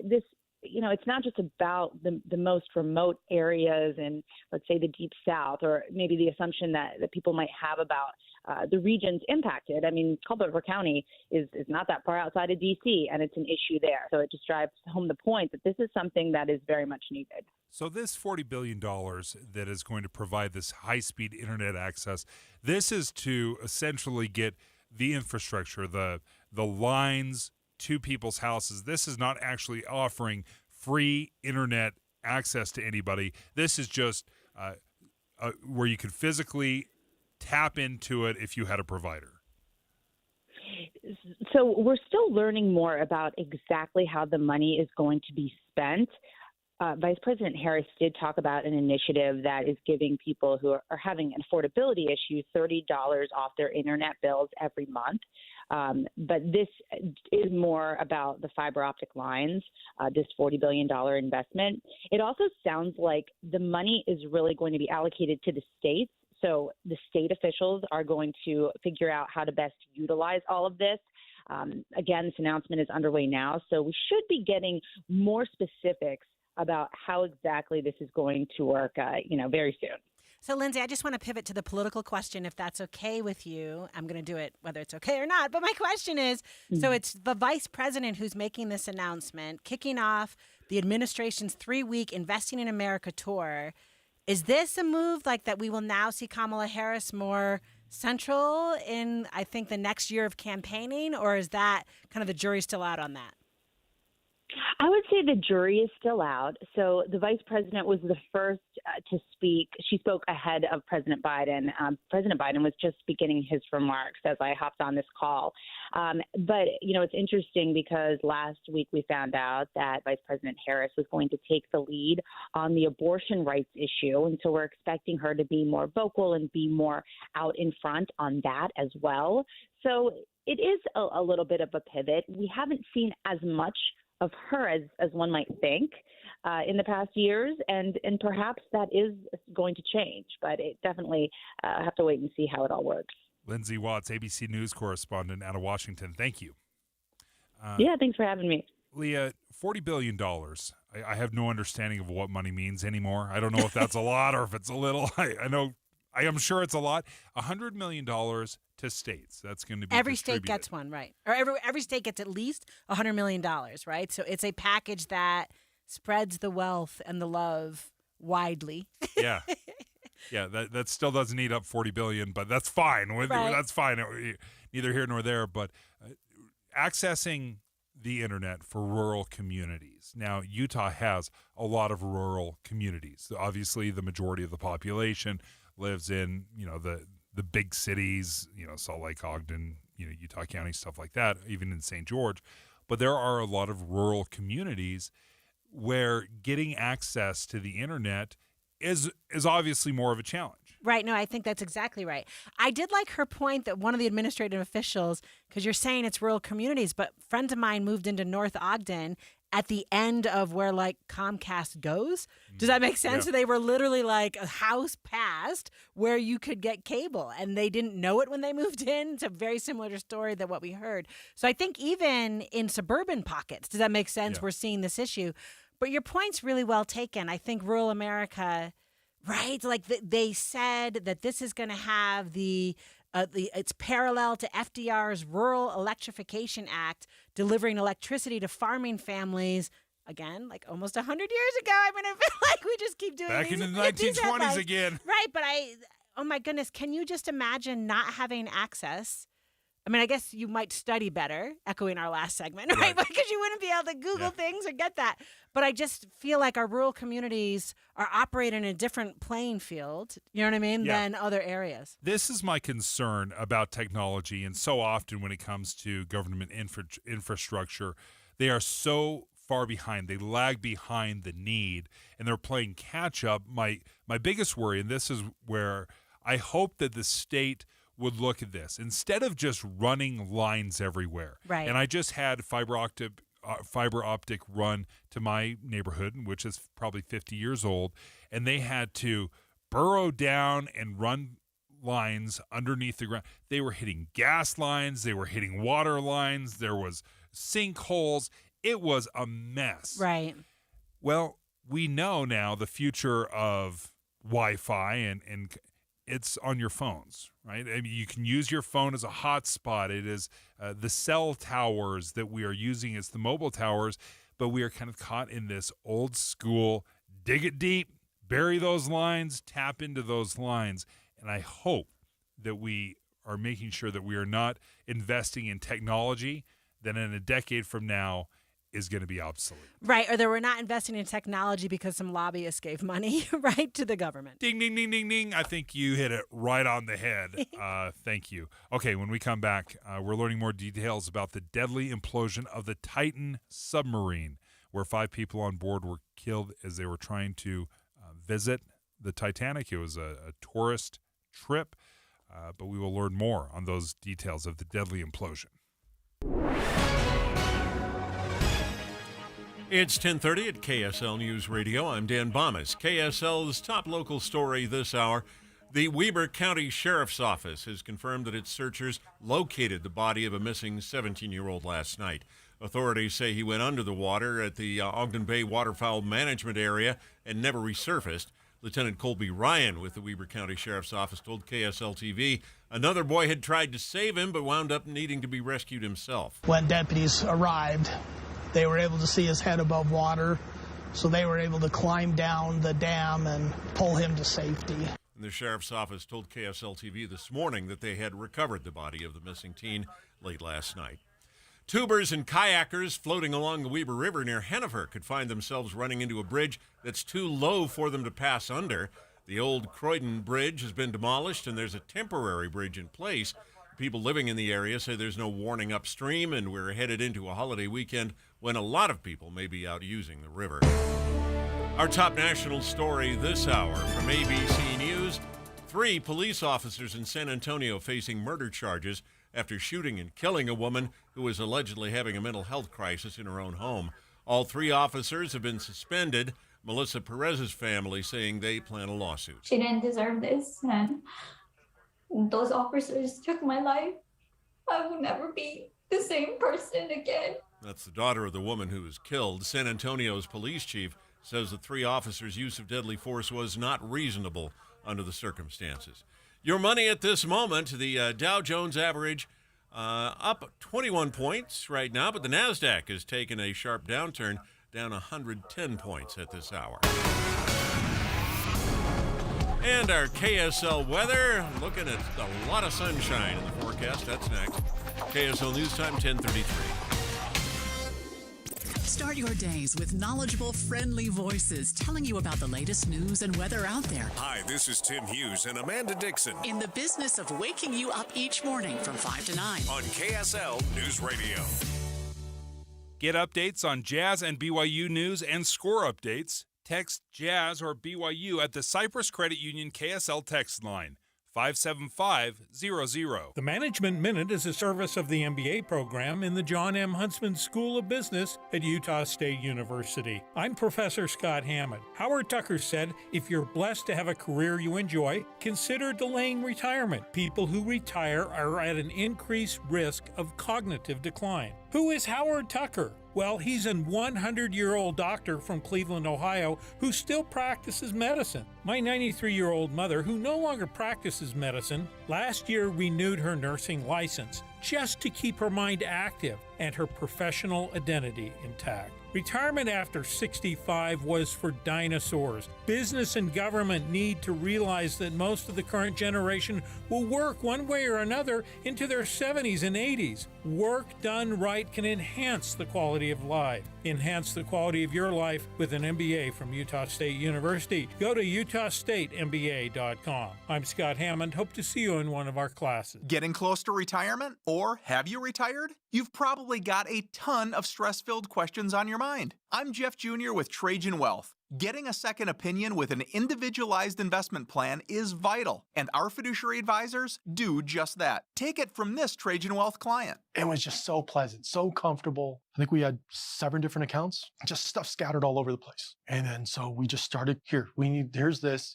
this, it's not just about the most remote areas in, let's say, the Deep South, or maybe the assumption that people might have about the regions impacted. I mean, Culpeper County is not that far outside of D.C., and it's an issue there. So it just drives home the point that this is something that is very much needed. So this $40 billion that is going to provide this high-speed internet access, this is to essentially get the infrastructure, the lines to people's houses. This is not actually offering free internet access to anybody. This is just where you could physically tap into it if you had a provider. So we're still learning more about exactly how the money is going to be spent. Vice President Harris did talk about an initiative that is giving people who are having an affordability issue $30 off their internet bills every month. But this is more about the fiber optic lines, this $40 billion investment. It also sounds like the money is really going to be allocated to the states. So the state officials are going to figure out how to best utilize all of this. Again, this announcement is underway now, so we should be getting more specifics about how exactly this is going to work, very soon. So, Lindsay, I just want to pivot to the political question, if that's okay with you. I'm going to do it whether it's okay or not. But my question is, so it's the vice president who's making this announcement, kicking off the administration's 3-week Investing in America tour. Is this a move like that we will now see Kamala Harris more central in, I think, the next year of campaigning? Or is that kind of the jury's still out on that? I would say the jury is still out. So the vice president was the first to speak. She spoke ahead of President Biden. President Biden was just beginning his remarks as I hopped on this call. But, it's interesting because last week we found out that Vice President Harris was going to take the lead on the abortion rights issue. And so we're expecting her to be more vocal and be more out in front on that as well. So it is a little bit of a pivot. We haven't seen as much of her as one might think in the past years, and perhaps that is going to change, but it definitely have to wait and see how it all works. Lindsay Watts, ABC News correspondent out of Washington. Thank you. Thanks for having me. Leah, $40 billion. I have no understanding of what money means anymore. I don't know if that's a lot or if it's a little. I am sure it's a lot. $100 million to states. That's going to be every state gets one, right? Or every state gets at least $100 million, right? So it's a package that spreads the wealth and the love widely. Yeah. Yeah, that still doesn't eat up $40 billion, but that's fine. Right. That's fine. Neither here nor there. But accessing the internet for rural communities. Now, Utah has a lot of rural communities. Obviously, the majority of the population lives in, the big cities, Salt Lake, Ogden, Utah County, stuff like that, even in St. George. But there are a lot of rural communities where getting access to the internet is obviously more of a challenge. Right. No, I think that's exactly right. I did like her point that one of the administrative officials, because you're saying it's rural communities, but friends of mine moved into North Ogden at the end of where Comcast goes. Does that make sense? Yeah. So they were literally a house past where you could get cable, and they didn't know it when they moved in. It's a very similar story than what we heard. So I think even in suburban pockets, does that make sense? Yeah. We're seeing this issue. But your point's really well taken. I think rural America, right? They said that this is going to have it's parallel to FDR's Rural Electrification Act, delivering electricity to farming families. Again, almost 100 years ago. I mean, I feel like we just keep doing back these, in the 1920s again. Right, but oh my goodness, can you just imagine not having access? I mean, I guess you might study better, echoing our last segment, right? Because you wouldn't be able to Google things or get that. But I just feel like our rural communities are operating in a different playing field, you know what I mean, than other areas. This is my concern about technology, and so often when it comes to government infrastructure, they are so far behind. They lag behind the need, and they're playing catch up. My biggest worry, and this is where I hope that the state would look at this instead of just running lines everywhere. Right. And I just had fiber optic run to my neighborhood, which is probably 50 years old, and they had to burrow down and run lines underneath the ground. They were hitting gas lines, they were hitting water lines, there was sinkholes. It was a mess. Right. Well, we know now the future of Wi-Fi and it's on your phones, right? I mean, you can use your phone as a hotspot. It is the cell towers that we are using as the mobile towers, but we are kind of caught in this old school, dig it deep, bury those lines, tap into those lines. And I hope that we are making sure that we are not investing in technology that in a decade from now is going to be obsolete. Right, or that we're not investing in technology because some lobbyists gave money, right, to the government. Ding, ding, ding, ding, ding. I think you hit it right on the head. Thank you. Okay, when we come back, we're learning more details about the deadly implosion of the Titan submarine, where 5 people on board were killed as they were trying to visit the Titanic. It was a tourist trip, but we will learn more on those details of the deadly implosion. It's 10:30 at KSL News Radio. I'm Dan Bomas. KSL's top local story this hour. The Weber County Sheriff's Office has confirmed that its searchers located the body of a missing 17-year-old last night. Authorities say he went under the water at the Ogden Bay Waterfowl Management Area and never resurfaced. Lieutenant Colby Ryan with the Weber County Sheriff's Office told KSL-TV another boy had tried to save him but wound up needing to be rescued himself. When deputies arrived, they were able to see his head above water, so they were able to climb down the dam and pull him to safety. The Sheriff's Office told KSL-TV this morning that they had recovered the body of the missing teen late last night. Tubers and kayakers floating along the Weber River near Hennifer could find themselves running into a bridge that's too low for them to pass under. The old Croydon Bridge has been demolished, and there's a temporary bridge in place. People living in the area say there's no warning upstream, and we're headed into a holiday weekend when a lot of people may be out using the river. Our top national story this hour from ABC News. 3 police officers in San Antonio facing murder charges after shooting and killing a woman who was allegedly having a mental health crisis in her own home. All 3 officers have been suspended. Melissa Perez's family saying they plan a lawsuit. She didn't deserve this, and those officers took my life. I will never be the same person again. That's the daughter of the woman who was killed. San Antonio's police chief says the 3 officers' use of deadly force was not reasonable under the circumstances. Your money at this moment, the Dow Jones average up 21 points right now, but the NASDAQ has taken a sharp downturn, down 110 points at this hour. And our KSL weather, looking at a lot of sunshine in the forecast. That's next. KSL News Time, 10:33. Start your days with knowledgeable, friendly voices telling you about the latest news and weather out there. Hi, this is Tim Hughes and Amanda Dixon. In the business of waking you up each morning from 5 to 9. On KSL News Radio. Get updates on Jazz and BYU news and score updates. Text Jazz or BYU at the Cyprus Credit Union KSL text line, 57500. The Management Minute is a service of the MBA program in the John M. Huntsman School of Business at Utah State University. I'm Professor Scott Hammond. Howard Tucker said, if you're blessed to have a career you enjoy, consider delaying retirement. People who retire are at an increased risk of cognitive decline. Who is Howard Tucker? Well, he's a 100-year-old doctor from Cleveland, Ohio, who still practices medicine. My 93-year-old mother, who no longer practices medicine, last year renewed her nursing license just to keep her mind active and her professional identity intact. Retirement after 65 was for dinosaurs. Business and government need to realize that most of the current generation will work one way or another into their 70s and 80s. Work done right can enhance the quality of life. Enhance the quality of your life with an MBA from Utah State University. Go to utahstatemba.com. I'm Scott Hammond. Hope to see you in one of our classes. Getting close to retirement? Or have you retired? You've probably got a ton of stress-filled questions on your mind. I'm Jeff Jr. with Trajan Wealth. Getting a second opinion with an individualized investment plan is vital, and our fiduciary advisors do just that. Take it from this Trajan Wealth client. It was just so pleasant, so comfortable. I think we had 7 different accounts, just stuff scattered all over the place. And then so we just started, here's this,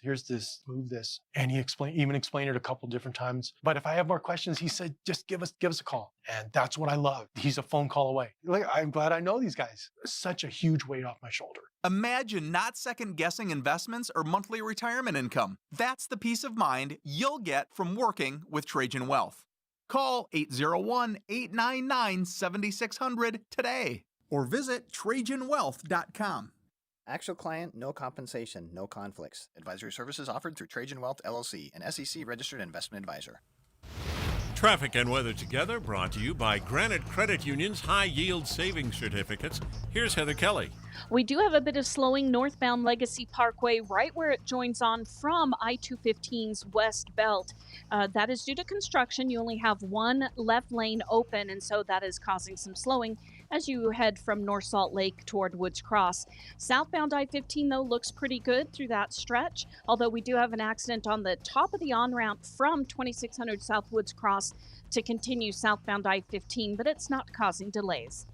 move this. And he even explained it a couple different times. But if I have more questions, he said, just give us a call. And that's what I love. He's a phone call away. I'm glad I know these guys. Such a huge weight off my shoulder. Imagine not second-guessing investments or monthly retirement income. That's the peace of mind you'll get from working with Trajan Wealth. Call 801-899-7600 today or visit TrajanWealth.com. Actual client, no compensation, no conflicts. Advisory services offered through Trajan Wealth, LLC, an SEC-registered investment advisor. Traffic and weather together, brought to you by Granite Credit Union's high-yield savings certificates. Here's Heather Kelly. We do have a bit of slowing northbound Legacy Parkway right where it joins on from I-215's west belt. That is due to construction. You only have one left lane open, and so that is causing some slowing as you head from North Salt Lake toward Woods Cross. Southbound I-15, though, looks pretty good through that stretch, although we do have an accident on the top of the on-ramp from 2600 South Woods Cross to continue southbound I-15, but it's not causing delays.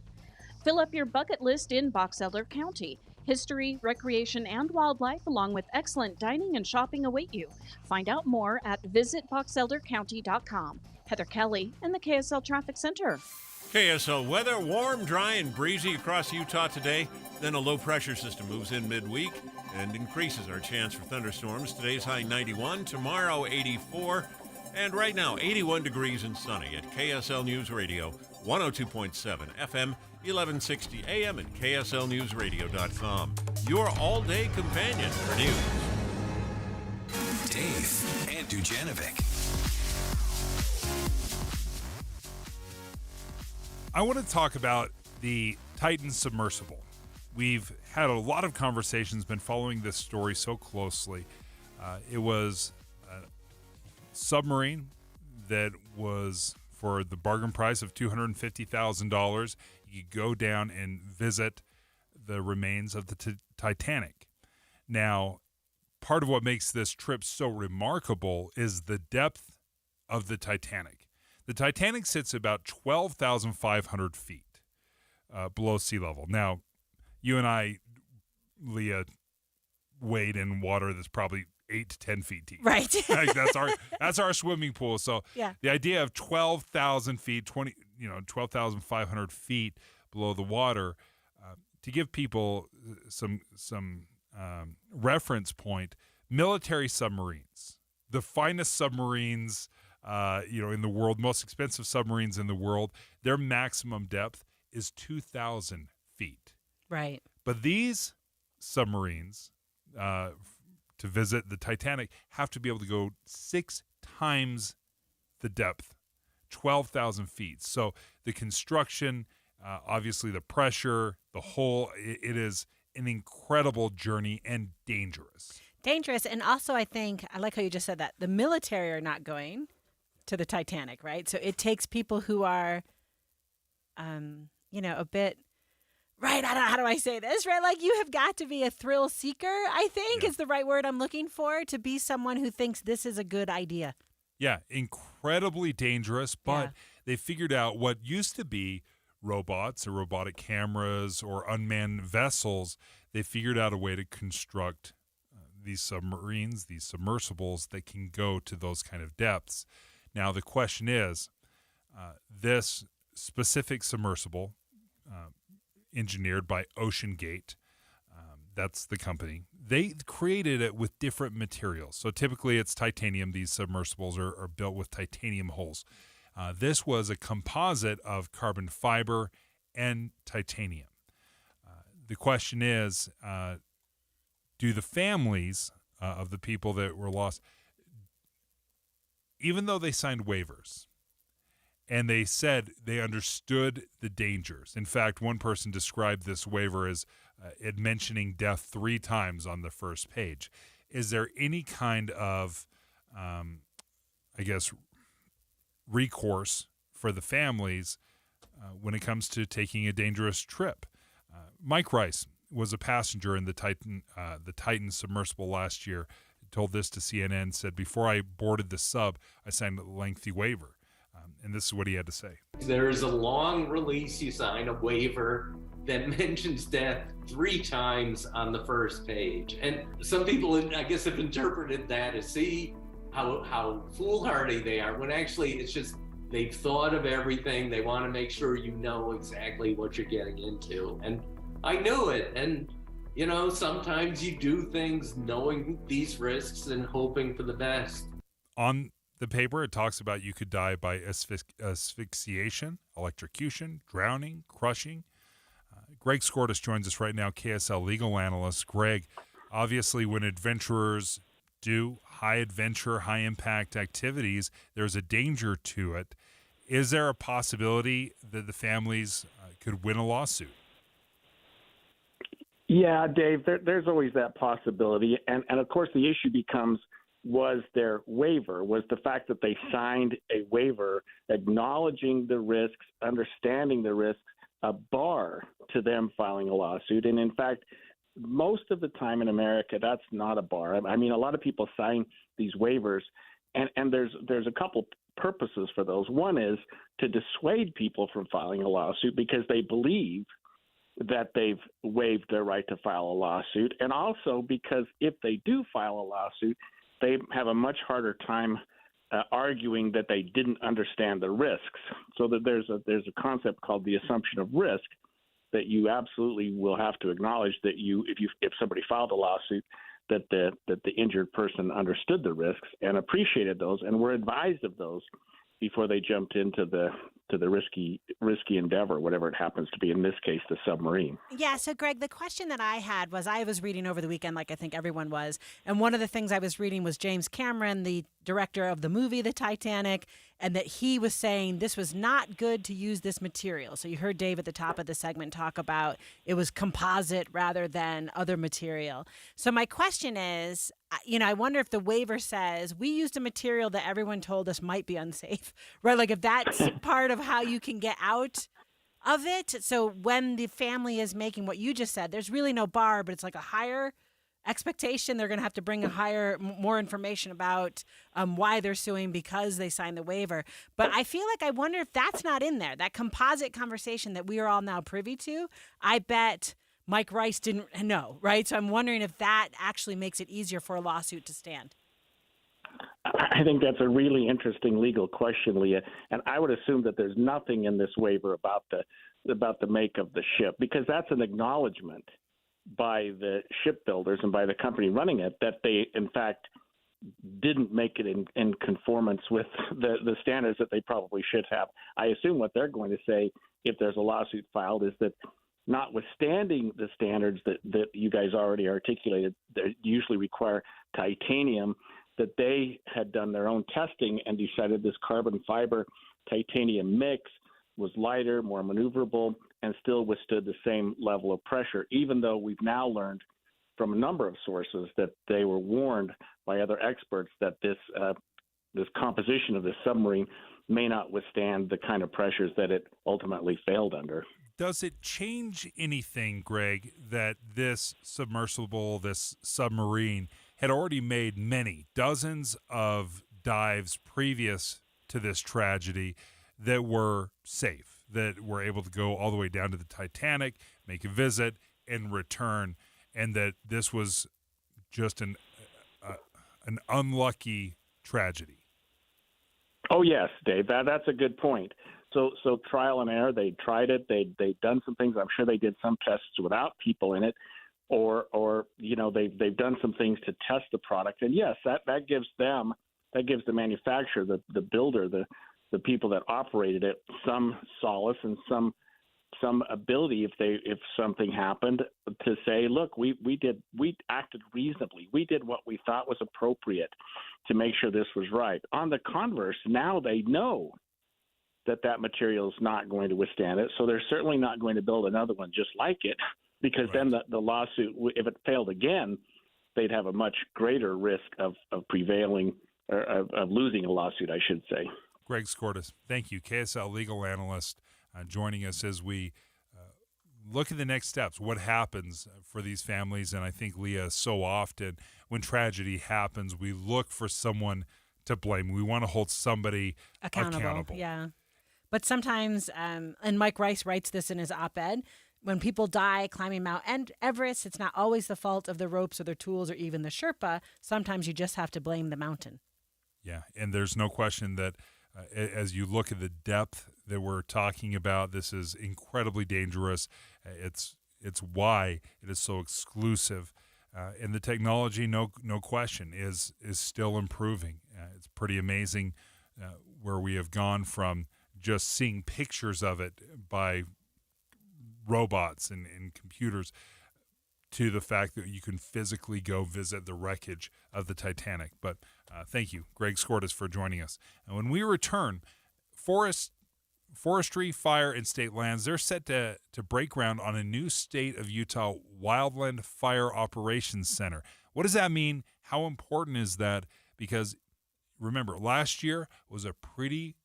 Fill up your bucket list in Box Elder County. History, recreation, and wildlife, along with excellent dining and shopping, await you. Find out more at visitboxeldercounty.com. Heather Kelly in the KSL Traffic Center. KSL weather, warm, dry, and breezy across Utah today. Then a low-pressure system moves in midweek and increases our chance for thunderstorms. Today's high 91, tomorrow 84, and right now 81 degrees and sunny at KSL News Radio, 102.7 FM, 1160 AM, and KSLNewsRadio.com. Your all-day companion for news. Dave and Dujanovic. I want to talk about the Titan submersible. We've had a lot of conversations, been following this story so closely. It was a submarine that was for the bargain price of $250,000. You could go down and visit the remains of the Titanic. Now, part of what makes this trip so remarkable is the depth of the Titanic. The Titanic sits about 12,500 feet below sea level. Now, you and I, Leah, wade in water that's probably 8 to 10 feet deep. Right. Like, that's our swimming pool. So yeah. The idea of 12,000 feet, 12,500 feet below the water, to give people some reference point, military submarines, the finest submarines in the world, most expensive submarines in the world, their maximum depth is 2,000 feet. Right. But these submarines, to visit the Titanic, have to be able to go 6 times the depth, 12,000 feet. So the construction, obviously the pressure, the hull, it is an incredible journey and dangerous. Dangerous. And also, I think, I like how you just said that, the military are not going to the Titanic, right? So it takes people who are, a bit, right, how do I say this, right? Like, you have got to be a thrill seeker, I think is the right word I'm looking for, to be someone who thinks this is a good idea. Yeah, incredibly dangerous, but they figured out what used to be robots or robotic cameras or unmanned vessels. They figured out a way to construct these submarines, these submersibles that can go to those kind of depths. Now, the question is, this specific submersible, engineered by OceanGate, that's the company, they created it with different materials. So typically it's titanium. These submersibles are built with titanium hulls. This was a composite of carbon fiber and titanium. The question is, do the families of the people that were lost, even though they signed waivers and they said they understood the dangers. In fact, one person described this waiver as it mentioning death 3 times on the first page. Is there any kind of, recourse for the families when it comes to taking a dangerous trip? Mike Rice was a passenger in the Titan submersible last year. Told this to CNN, said, "Before I boarded the sub, I signed a lengthy waiver." And this is what he had to say. There's a long release. You sign a waiver that mentions death 3 times on the first page. And some people, I guess, have interpreted that as, see how foolhardy they are, when actually it's just they've thought of everything. They want to make sure you know exactly what you're getting into. And I knew it. And sometimes you do things knowing these risks and hoping for the best. On the paper, it talks about you could die by asphyxiation, electrocution, drowning, crushing. Greg Skordas joins us right now, KSL legal analyst. Greg, obviously when adventurers do high adventure, high impact activities, there's a danger to it. Is there a possibility that the families could win a lawsuit? Yeah, Dave, there's always that possibility. And of course, the issue becomes, was their waiver, was the fact that they signed a waiver acknowledging the risks, understanding the risks, a bar to them filing a lawsuit. And in fact, most of the time in America, that's not a bar. I mean, a lot of people sign these waivers, and there's a couple purposes for those. One is to dissuade people from filing a lawsuit because they believe that they've waived their right to file a lawsuit, and also because if they do file a lawsuit, they have a much harder time arguing that they didn't understand the risks. So that there's a concept called the assumption of risk that you absolutely will have to acknowledge that if somebody filed a lawsuit, that the injured person understood the risks and appreciated those and were advised of those before they jumped into the risky endeavor, whatever it happens to be, in this case, the submarine. Yeah, so Greg, the question that I had was, I was reading over the weekend, like I think everyone was, and one of the things I was reading was James Cameron, the director of the movie The Titanic, and that he was saying this was not good to use this material. So you heard Dave at the top of the segment talk about it was composite rather than other material. So my question is, I wonder if the waiver says we used a material that everyone told us might be unsafe, right? Like if that's part of how you can get out of it. So when the family is making what you just said, there's really no bar, but it's like a higher expectation. They're going to have to bring more information about why they're suing because they signed the waiver. But I feel like I wonder if that's not in there. That composite conversation that we are all now privy to, I bet Mike Rice didn't know, right? So I'm wondering if that actually makes it easier for a lawsuit to stand. I think that's a really interesting legal question, Leah, and I would assume that there's nothing in this waiver about the make of the ship, because that's an acknowledgement by the shipbuilders and by the company running it that they, in fact, didn't make it in conformance with the standards that they probably should have. I assume what they're going to say, if there's a lawsuit filed, is that notwithstanding the standards that you guys already articulated, that usually require titanium, that they had done their own testing and decided this carbon fiber titanium mix was lighter, more maneuverable, and still withstood the same level of pressure, even though we've now learned from a number of sources that they were warned by other experts that this composition of this submarine may not withstand the kind of pressures that it ultimately failed under. Does it change anything, Greg, that this submersible, this submarine, had already made dozens of dives previous to this tragedy that were safe, that were able to go all the way down to the Titanic, make a visit, and return, and that this was just an unlucky tragedy? Oh, yes, Dave, that's a good point. So trial and error, they tried it, they've done some things. I'm sure they did some tests without people in it, or they've done some things to test the product. And yes, that gives the manufacturer, the builder, the people that operated it, some solace and some ability if something happened to say, look, we acted reasonably. We did what we thought was appropriate to make sure this was right. On the converse, now they know that material is not going to withstand it, so they're certainly not going to build another one just like it, because then the lawsuit, if it failed again, they'd have a much greater risk of prevailing or of losing a lawsuit, I should say. Greg Skordas, thank you, KSL legal analyst, joining us as we look at the next steps. What happens for these families? And I think, Leah, so often when tragedy happens, we look for someone to blame. We want to hold somebody accountable. Yeah. But sometimes, and Mike Rice writes this in his op-ed, when people die climbing Mount Everest, it's not always the fault of the ropes or their tools or even the Sherpa. Sometimes you just have to blame the mountain. Yeah, and there's no question that as you look at the depth that we're talking about, this is incredibly dangerous. It's why it is so exclusive. And the technology, no question, is still improving. It's pretty amazing where we have gone from just seeing pictures of it by robots and computers to the fact that you can physically go visit the wreckage of the Titanic. But thank you, Greg Skordas, for joining us. And when we return, Forestry, Fire, and State Lands, they're set to break ground on a new State of Utah Wildland Fire Operations Center. What does that mean? How important is that? Because remember, last year was a pretty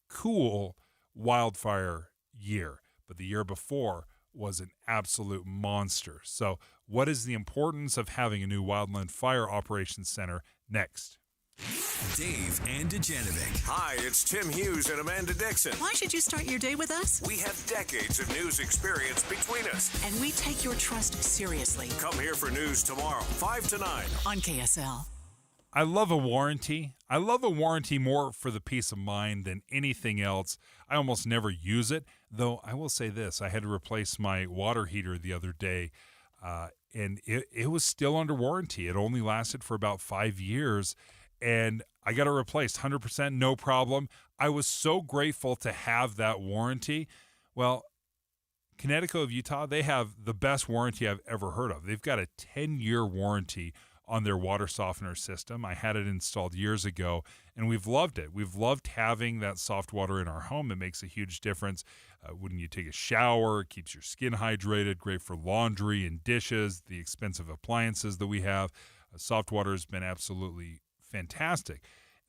cool wildfire year, but the year before was an absolute monster. So what is the importance of having a new Wildland Fire Operations Center? Next. Dave and Dujanovic. Hi, it's Tim Hughes and Amanda Dixon. Why should you start your day with us? We have decades of news experience between us. And we take your trust seriously. Come here for news tomorrow, 5 to 9. On KSL. I love a warranty. I love a warranty more for the peace of mind than anything else. I almost never use it, though I will say this. I had to replace my water heater the other day, and it was still under warranty. It only lasted for about 5 years, and I got it replaced 100%, no problem. I was so grateful to have that warranty. Well, Connecticut of Utah, they have the best warranty I've ever heard of. They've got a 10-year warranty on their water softener system. I had it installed years ago, and we've loved it. We've loved having that soft water in our home. It makes a huge difference when you take a shower. It keeps your skin hydrated, great for laundry and dishes, the expensive appliances that we have. Soft water has been absolutely fantastic.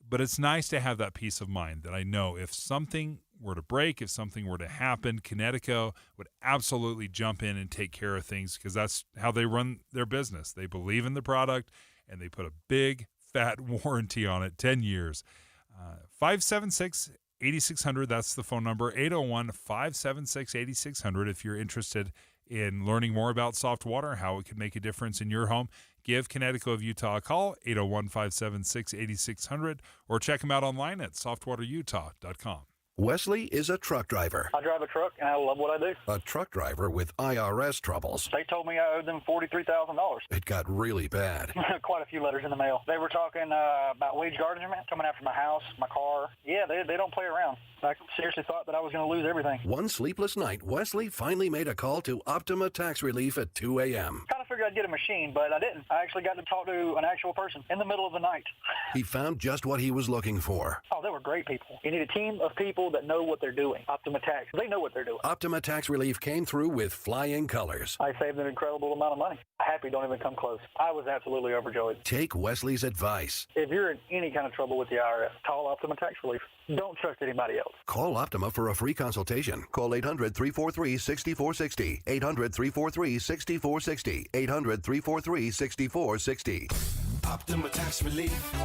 But it's nice to have that peace of mind that I know if something were to break, if something were to happen, Connecticut would absolutely jump in and take care of things because that's how they run their business. They believe in the product, and they put a big, fat warranty on it, 10 years. 576-8600, that's the phone number, 801-576-8600 if you're interested in learning more about soft water, how it can make a difference in your home. Give Connecticut of Utah a call, 801-576-8600, or check them out online at softwaterutah.com. Wesley is a truck driver. I drive a truck, and I love what I do. A truck driver with IRS troubles. They told me I owed them $43,000. It got really bad. Quite a few letters in the mail. They were talking about wage garnishment, coming after my house, my car. Yeah, they don't play around. I seriously thought that I was going to lose everything. One sleepless night, Wesley finally made a call to Optima Tax Relief at 2 a.m. Kind of figured I'd get a machine, but I didn't. I actually got to talk to an actual person in the middle of the night. He found just what he was looking for. Oh, they were great people. You need a team of people that know what they're doing. Optima Tax, they know what they're doing. Optima Tax Relief came through with flying colors. I saved an incredible amount of money. Happy don't even come close. I was absolutely overjoyed. Take Wesley's advice. If you're in any kind of trouble with the IRS, call Optima Tax Relief. Don't trust anybody else. Call Optima for a free consultation. Call 800-343-6460. 800-343-6460. 800-343-6460. Optima Tax Relief.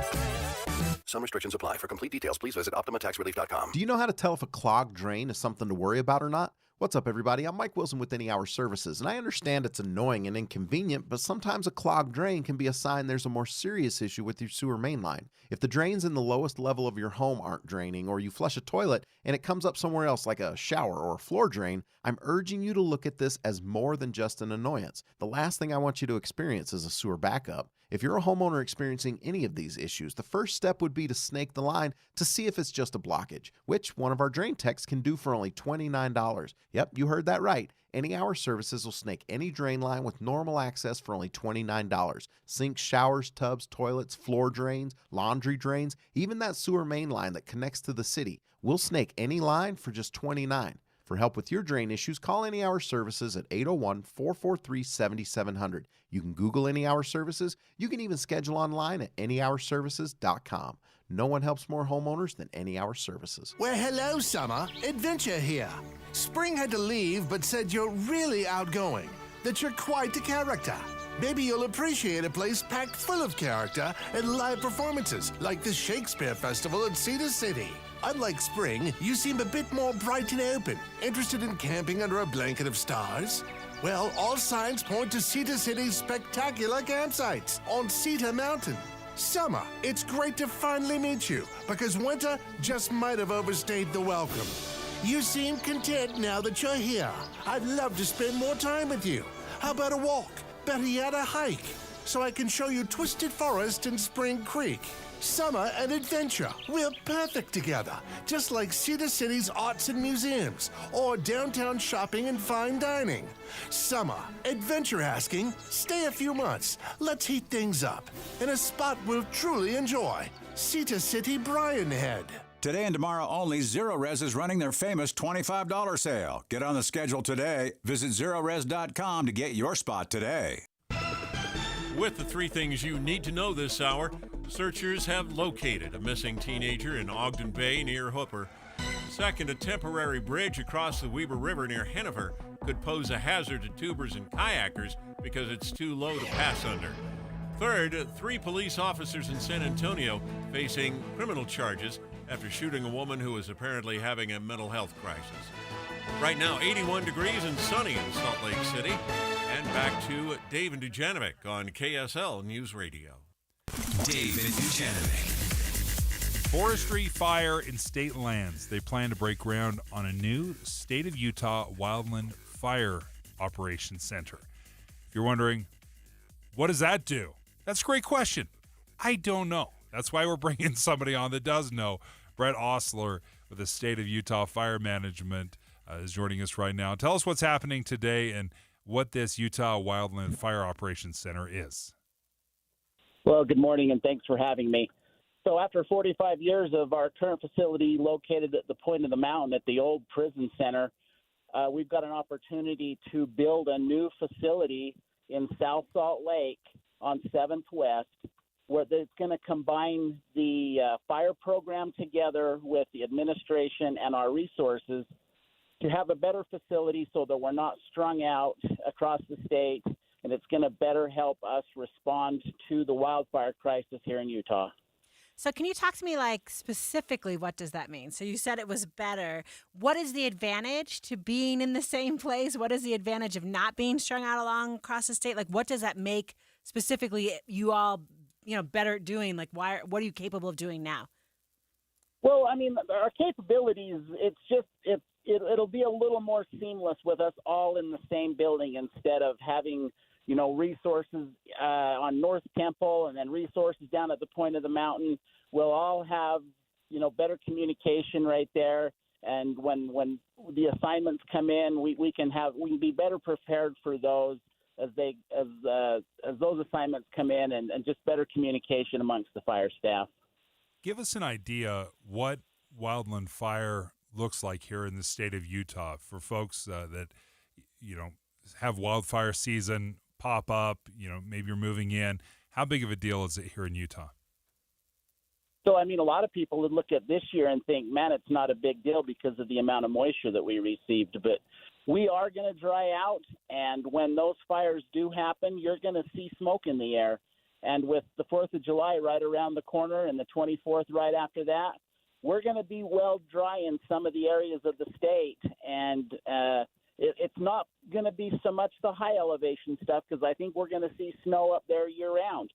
Some restrictions apply. For complete details, please visit OptimaTaxRelief.com. Do you know how to tell if a clogged drain is something to worry about or not? What's up, everybody? I'm Mike Wilson with Any Hour Services, and I understand it's annoying and inconvenient, but sometimes a clogged drain can be a sign there's a more serious issue with your sewer main line. If the drains in the lowest level of your home aren't draining, or you flush a toilet and it comes up somewhere else like a shower or a floor drain, I'm urging you to look at this as more than just an annoyance. The last thing I want you to experience is a sewer backup. If you're a homeowner experiencing any of these issues, the first step would be to snake the line to see if it's just a blockage, which one of our drain techs can do for only $29. Yep, you heard that right. Any Hour Services will snake any drain line with normal access for only $29. Sinks, showers, tubs, toilets, floor drains, laundry drains, even that sewer main line that connects to the city. We'll snake any line for just $29. For help with your drain issues, call Any Hour Services at 801-443-7700. You can Google Any Hour Services. You can even schedule online at anyhourservices.com. No one helps more homeowners than Any Hour Services. Well, hello, Summer. Adventure here. Spring had to leave, but said you're really outgoing, that you're quite a character. Maybe you'll appreciate a place packed full of character and live performances, like the Shakespeare Festival at Cedar City. Unlike spring, you seem a bit more bright and open. Interested in camping under a blanket of stars? Well, all signs point to Cedar City's spectacular campsites on Cedar Mountain. Summer, it's great to finally meet you, because winter just might have overstayed the welcome. You seem content now that you're here. I'd love to spend more time with you. How about a walk? Better yet, a hike, so I can show you Twisted Forest and Spring Creek. Summer and adventure, we're perfect together, just like Cedar City's arts and museums, or downtown shopping and fine dining. Summer, adventure asking, stay a few months, let's heat things up, in a spot we'll truly enjoy, Cedar City Bryan Head. Today and tomorrow only, Zero Res is running their famous $25 sale. Get on the schedule today. Visit ZeroRes.com to get your spot today. With the 3 things you need to know this hour, searchers have located a missing teenager in Ogden Bay near Hooper. Second, a temporary bridge across the Weber River near Hennifer could pose a hazard to tubers and kayakers because it's too low to pass under. Third, 3 police officers in San Antonio facing criminal charges after shooting a woman who was apparently having a mental health crisis. Right now, 81 degrees and sunny in Salt Lake City. And back to Dave and Dujanovic on KSL News Radio. Dave and Dujanovic. Forestry, fire, and state lands. They plan to break ground on a new state of Utah wildland fire operations center. If you're wondering, what does that do? That's a great question. I don't know. That's why we're bringing somebody on that does know. Brett Osler with the State of Utah Fire Management is joining us right now. Tell us what's happening today and what this Utah Wildland Fire Operations Center is. Well, good morning, and thanks for having me. So after 45 years of our current facility located at the point of the mountain at the old prison center, we've got an opportunity to build a new facility in South Salt Lake on 7th West, where it's going to combine the fire program together with the administration and our resources to have a better facility so that we're not strung out across the state, and it's going to better help us respond to the wildfire crisis here in Utah. So can you talk to me, like, specifically, what does that mean? So you said it was better. What is the advantage to being in the same place? What is the advantage of not being strung out along across the state? Like, what does that make specifically you all, better at doing? Like, what are you capable of doing now? Well, I mean, our capabilities, it'll be a little more seamless with us all in the same building instead of having, resources on North Temple and then resources down at the point of the mountain. We'll all have, better communication right there. And when the assignments come in, we can be better prepared for those as those assignments come in, and just better communication amongst the fire staff. Give us an idea what wildland fire looks like here in the state of Utah for folks that, have wildfire season pop up, maybe you're moving in. How big of a deal is it here in Utah? So, I mean, a lot of people would look at this year and think, man, it's not a big deal because of the amount of moisture that we received. But we are going to dry out, and when those fires do happen, you're going to see smoke in the air. And with the 4th of July right around the corner and the 24th right after that, we're going to be well dry in some of the areas of the state. And it's not going to be so much the high elevation stuff because I think we're going to see snow up there year round.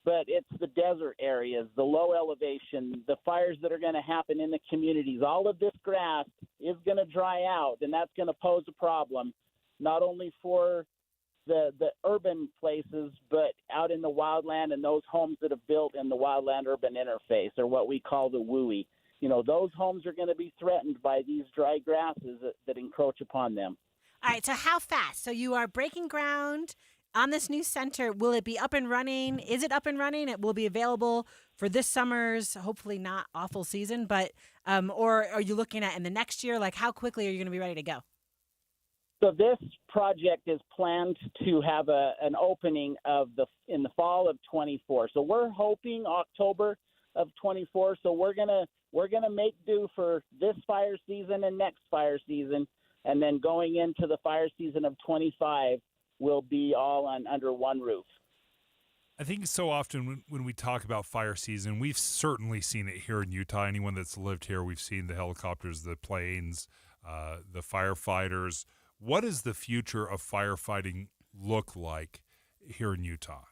But it's the desert areas, the low elevation, the fires that are going to happen in the communities. All of this grass is going to dry out, and that's going to pose a problem, not only for the urban places, but out in the wildland and those homes that have built in the wildland-urban interface, or what we call the WUI. Those homes are going to be threatened by these dry grasses that encroach upon them. All right, so how fast? So you are breaking ground on this new center. Will it be up and running? Is it up and running? It will be available for this summer's, hopefully not awful season, but or are you looking at in the next year? Like, how quickly are you going to be ready to go? So this project is planned to have an opening in the fall of 24. So we're hoping October of 24. So we're gonna make do for this fire season and next fire season, and then going into the fire season of 25, we'll be all under one roof. I think so often when we talk about fire season, we've certainly seen it here in Utah. Anyone that's lived here, we've seen the helicopters, the planes, the firefighters. What does the future of firefighting look like here in Utah?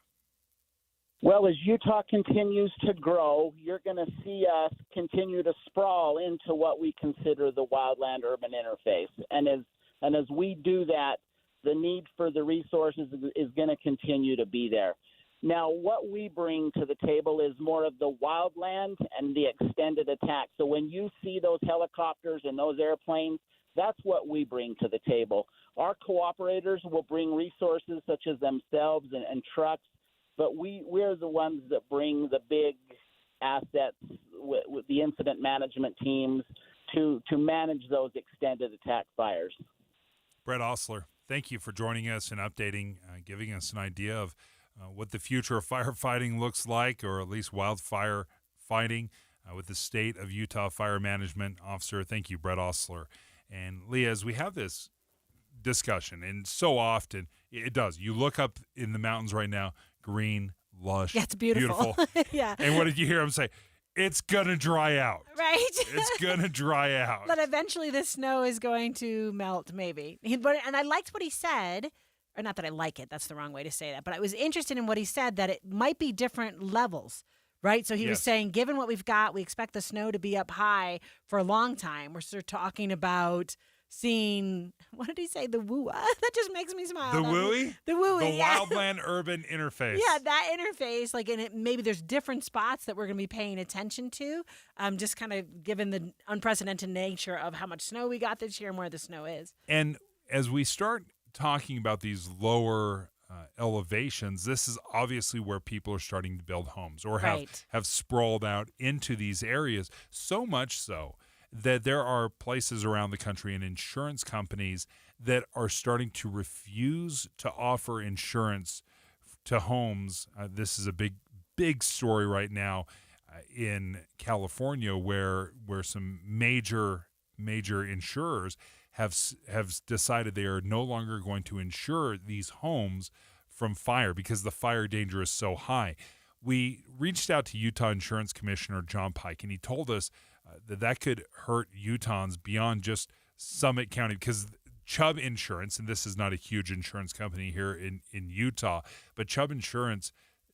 Well, as Utah continues to grow, you're going to see us continue to sprawl into what we consider the wildland-urban interface. And as we do that, the need for the resources is going to continue to be there. Now, what we bring to the table is more of the wildland and the extended attack. So when you see those helicopters and those airplanes, that's what we bring to the table. Our cooperators will bring resources such as themselves and trucks, but we're the ones that bring the big assets with the incident management teams to manage those extended attack fires. Brett Osler, thank you for joining us and updating, giving us an idea of what the future of firefighting looks like, or at least wildfire fighting with the State of Utah Fire Management Officer. Thank you, Brett Osler. And Leah, as we have this discussion, and so often it does, you look up in the mountains right now, green, lush. Yeah, it's beautiful. Yeah. And what did you hear him say? It's going to dry out. Right. It's going to dry out. But eventually the snow is going to melt, maybe. And I liked what he said, or not that I like it, that's the wrong way to say that, but I was interested in what he said, that it might be different levels, right? So he was saying, given what we've got, we expect the snow to be up high for a long time. We're sort of talking about seeing, what did he say? The woo. That just makes me smile. The wooey? The wooey. The yeah. wildland urban interface. Yeah, that interface, like, and it, maybe there's different spots that we're going to be paying attention to, just kind of given the unprecedented nature of how much snow we got this year and where the snow is. And as we start talking about these lower elevations, this is obviously where people are starting to build homes or have sprawled out into these areas, so much so that there are places around the country and insurance companies that are starting to refuse to offer insurance to homes. This is a big story right now in California where some major insurers have decided they are no longer going to insure these homes from fire because the fire danger is so high. We reached out to Utah Insurance Commissioner John Pike, and he told us that could hurt Utahns beyond just Summit County, because Chubb Insurance, and this is not a huge insurance company here in Utah, but Chubb Insurance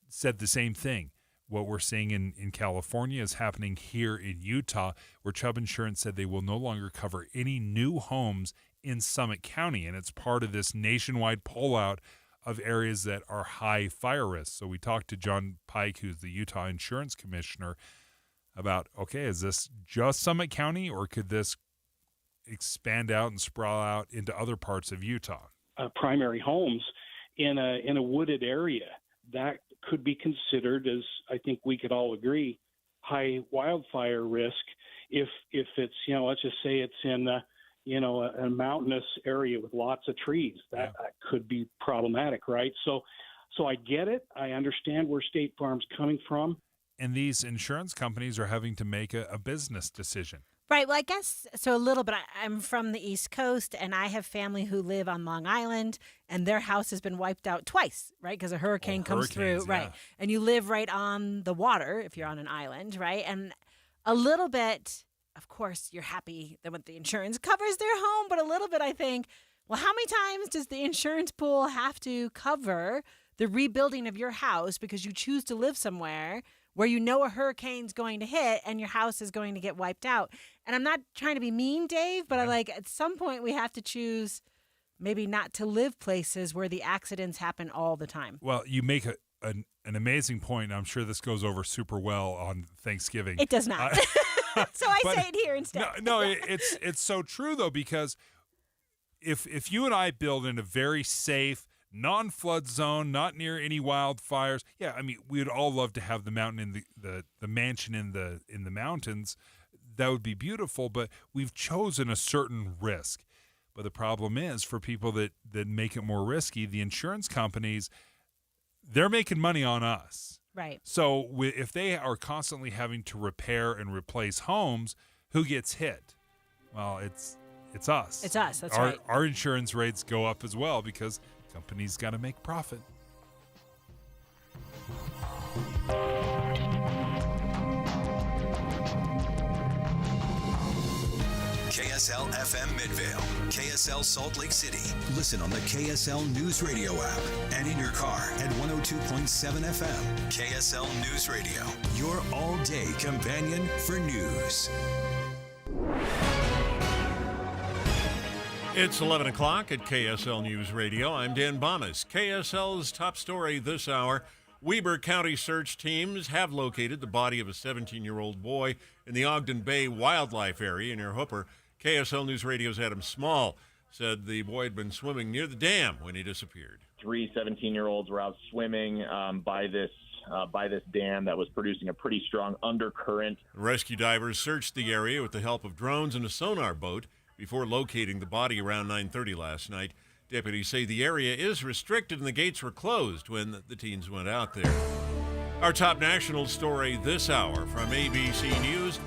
said the same thing. What we're seeing in California is happening here in Utah, where Chubb Insurance said they will no longer cover any new homes in Summit County, and it's part of this nationwide pullout of areas that are high fire risk. So we talked to John Pike, who's the Utah Insurance Commissioner, about, okay, is this just Summit County, or could this expand out and sprawl out into other parts of Utah? Primary homes in a wooded area, that could be considered, as I think we could all agree, high wildfire risk. If it's, let's just say it's in a mountainous area with lots of trees, that could be problematic, right? So I get it. I understand where State Farm's coming from. And these insurance companies are having to make a business decision. Right. Well, I guess so a little bit. I'm from the East Coast, and I have family who live on Long Island, and their house has been wiped out twice, right? Because a hurricane comes through, right? And you live right on the water if you're on an island, right? And a little bit, of course, you're happy that the insurance covers their home, but a little bit, I think, well, how many times does the insurance pool have to cover the rebuilding of your house because you choose to live somewhere where you know a hurricane's going to hit and your house is going to get wiped out? And I'm not trying to be mean, Dave, but at some point we have to choose maybe not to live places where the accidents happen all the time. Well, you make an amazing point. I'm sure this goes over super well on Thanksgiving. It does not. So I say it here instead. No, it's so true, though, because if you and I build in a very safe, non-flood zone, not near any wildfires. Yeah, I mean, we'd all love to have the mountain in the mansion in the mountains. That would be beautiful, but we've chosen a certain risk. But the problem is, for people that make it more risky, the insurance companies, they're making money on us. Right. So if they are constantly having to repair and replace homes, who gets hit? Well, it's us. It's us. That's right. Our insurance rates go up as well because companies got to make profit. KSL FM Midvale, KSL Salt Lake City. Listen on the KSL News Radio app and in your car at 102.7 FM. KSL News Radio, your all-day companion for news. It's 11 o'clock at KSL News Radio. I'm Dan Bomas. KSL's top story this hour. Weber County search teams have located the body of a 17-year-old boy in the Ogden Bay wildlife area near Hooper. KSL News Radio's Adam Small said the boy had been swimming near the dam when he disappeared. 3 17-year-olds were out swimming by this dam that was producing a pretty strong undercurrent. Rescue divers searched the area with the help of drones and a sonar boat before locating the body around 9:30 last night. Deputies say the area is restricted and the gates were closed when the teens went out there. Our top national story this hour from ABC News.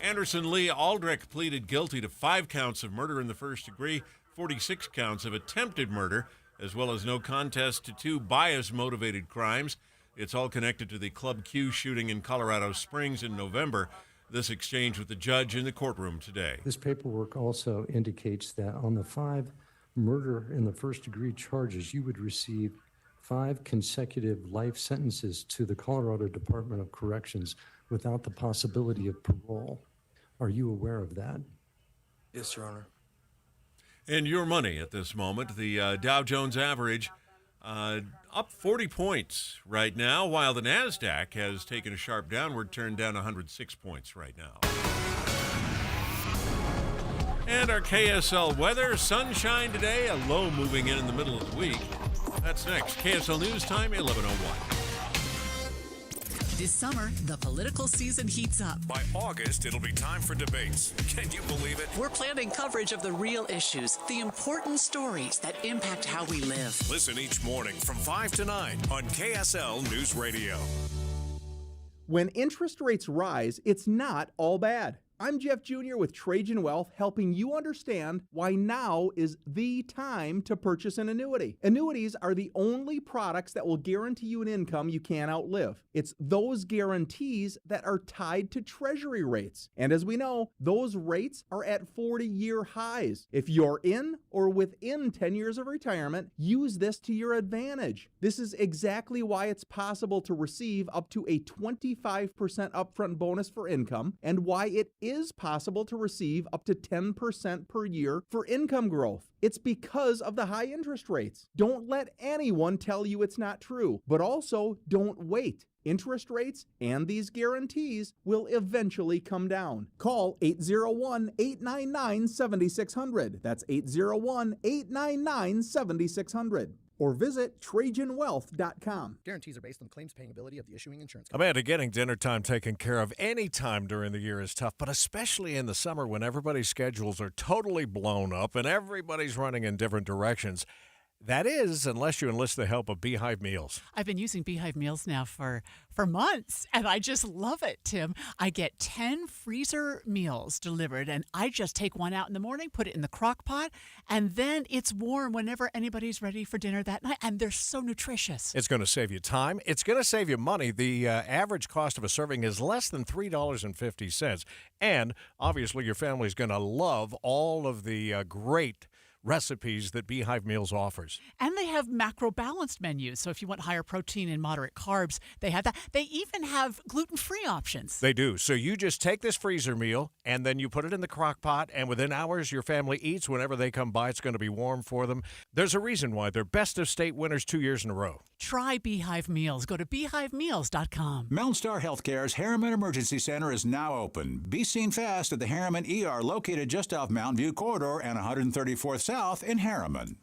Anderson Lee Aldrich pleaded guilty to 5 counts of murder in the first degree, 46 counts of attempted murder, as well as no contest to 2 bias-motivated crimes. It's all connected to the Club Q shooting in Colorado Springs in November. This exchange with the judge in the courtroom today. This paperwork also indicates that on the 5 murder in the first-degree charges, you would receive 5 consecutive life sentences to the Colorado Department of Corrections without the possibility of parole. Are you aware of that? Yes, Your Honor. And your money at this moment, the Dow Jones average up 40 points right now, while the NASDAQ has taken a sharp downward turn, down 106 points right now. And our KSL weather, sunshine today, a low moving in the middle of the week. That's next. KSL News Time, 11:01. This summer, the political season heats up. By August, it'll be time for debates. Can you believe it? We're planning coverage of the real issues, the important stories that impact how we live. Listen each morning from 5 to 9 on KSL News Radio. When interest rates rise, it's not all bad. I'm Jeff Jr. with Trajan Wealth, helping you understand why now is the time to purchase an annuity. Annuities are the only products that will guarantee you an income you can't outlive. It's those guarantees that are tied to Treasury rates. And as we know, those rates are at 40-year highs. If you're in or within 10 years of retirement, use this to your advantage. This is exactly why it's possible to receive up to a 25% upfront bonus for income, and why it is possible to receive up to 10% per year for income growth. It's because of the high interest rates. Don't let anyone tell you it's not true, but also don't wait. Interest rates and these guarantees will eventually come down. Call 801-899-7600. That's 801-899-7600. Or visit TrajanWealth.com. Guarantees are based on the claims paying ability of the issuing insurance company. Amanda, getting dinner time taken care of any time during the year is tough, but especially in the summer when everybody's schedules are totally blown up and everybody's running in different directions. That is, unless you enlist the help of Beehive Meals. I've been using Beehive Meals now for months, and I just love it, Tim. I get 10 freezer meals delivered, and I just take one out in the morning, put it in the crock pot, and then it's warm whenever anybody's ready for dinner that night, and they're so nutritious. It's going to save you time. It's going to save you money. The average cost of a serving is less than $3.50, and obviously your family's going to love all of the great recipes that Beehive Meals offers. And they have macro balanced menus. So if you want higher protein and moderate carbs, they have that. They even have gluten-free options. They do. So you just take this freezer meal and then you put it in the crock pot, and within hours your family eats. Whenever they come by, it's going to be warm for them. There's a reason why they're best of state winners 2 years in a row. Try Beehive Meals. Go to beehivemeals.com. Mountain Star Healthcare's Harriman Emergency Center is now open. Be seen fast at the Harriman ER, located just off Mountain View Corridor and 134th South in Harriman.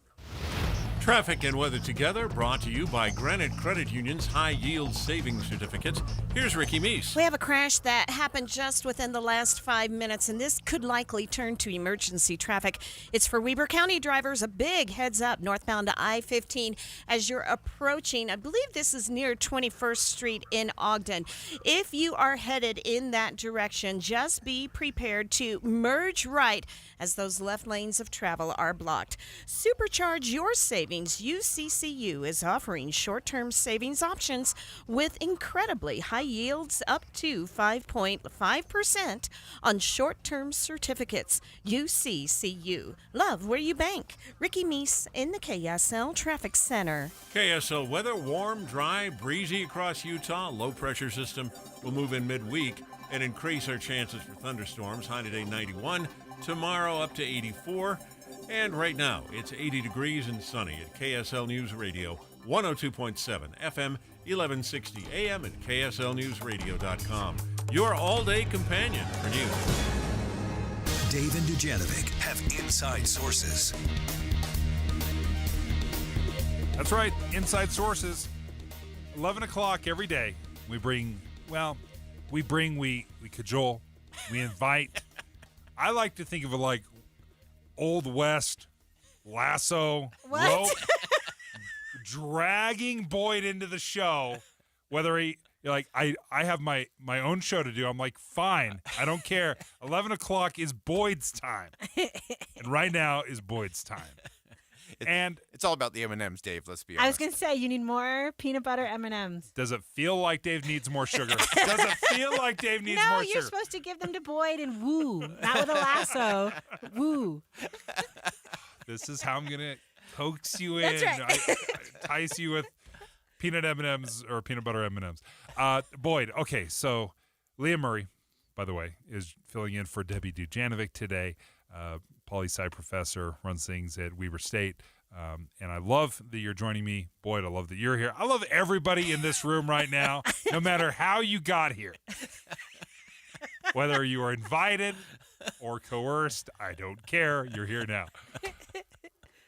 Traffic and weather together, brought to you by Granite Credit Union's high-yield savings certificates. Here's Ricky Meese. We have a crash that happened just within the last 5 minutes, and this could likely turn to emergency traffic. It's for Weber County drivers. A big heads up northbound to I-15 as you're approaching, I believe this is near 21st Street in Ogden. If you are headed in that direction, just be prepared to merge right as those left lanes of travel are blocked. Supercharge your savings. UCCU is offering short-term savings options with incredibly high yields, up to 5.5% on short-term certificates. UCCU. Love where you bank. Ricky Meese in the KSL Traffic Center. KSL weather, warm, dry, breezy across Utah. Low pressure system will move in midweek and increase our chances for thunderstorms. High today 91. Tomorrow up to 84. And right now, it's 80 degrees and sunny at KSL News Radio, 102.7 FM, 1160 AM at KSLNewsRadio.com. Your all-day companion for news. Dave and Dujanovic have inside sources. That's right, inside sources. 11 o'clock every day. We cajole, we invite. I like to think of it like Old West, lasso, rope, dragging Boyd into the show. Whether I have my own show to do. I'm like, fine, I don't care. 11 o'clock is Boyd's time. And right now is Boyd's time. And it's all about the M&Ms, Dave. Let's be I was honest. going to say, you need more peanut butter M&Ms. does it feel like Dave needs more sugar? Does it feel like Dave needs No, more you're sugar? supposed to give them to Boyd and woo, not with a lasso. Woo. This is how I'm going to coax you in. That's right. I entice you with peanut M&Ms or peanut butter M&Ms. Boyd, okay, so Leah Murray, by the way, is filling in for Debbie Dujanovic today. Poli-sci professor, runs things at Weber State. And I love that you're joining me. Boyd, I love that you're here. I love everybody in this room right now, no matter how you got here. Whether you were invited or coerced, I don't care. You're here now.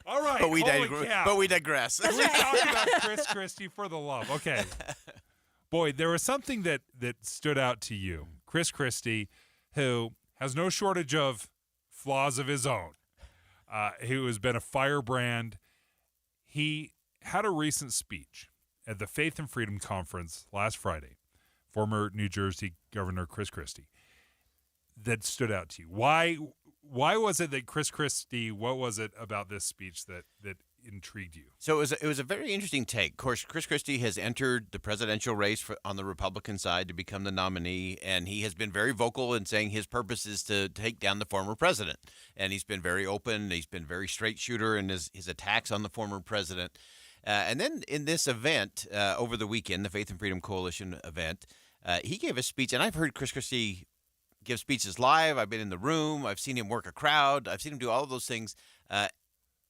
All right. But we holy digress. cow. We talked about Chris Christie for the love. Okay. Boyd, there was something that stood out to you. Chris Christie, who has no shortage of flaws of his own, who has been a firebrand. He had a recent speech at the Faith and Freedom Conference last Friday, former New Jersey Governor Chris Christie, that stood out to you. Why was it that Chris Christie, what was it about this speech that intrigued you? So it was a very interesting take. Of course, Chris Christie has entered the presidential race on the Republican side to become the nominee, and he has been very vocal in saying his purpose is to take down the former president. And he's been very open. He's been very straight shooter in his attacks on the former president. And then in this event over the weekend, the Faith and Freedom Coalition event, he gave a speech, and I've heard Chris Christie give speeches live. I've been in the room. I've seen him work a crowd. I've seen him do all of those things.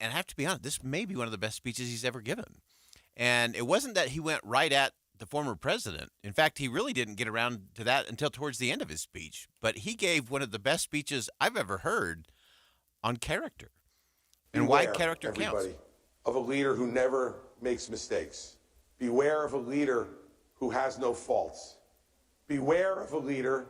And I have to be honest, this may be one of the best speeches he's ever given. And it wasn't that he went right at the former president. In fact, he really didn't get around to that until towards the end of his speech. But he gave one of the best speeches I've ever heard on character and why character counts. Of a leader who never makes mistakes. Beware of a leader who has no faults. Beware of a leader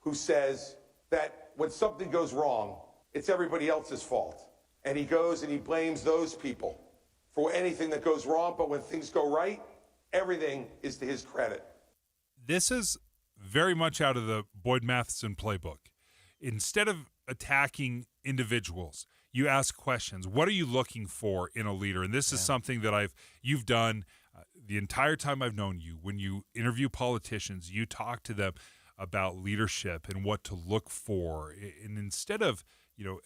who says that when something goes wrong, it's everybody else's fault. And he goes and he blames those people for anything that goes wrong. But when things go right, everything is to his credit. This is very much out of the Boyd Matheson playbook. Instead of attacking individuals, you ask questions. What are you looking for in a leader? And this is something that you've done the entire time I've known you. When you interview politicians, you talk to them about leadership and what to look for. And instead of,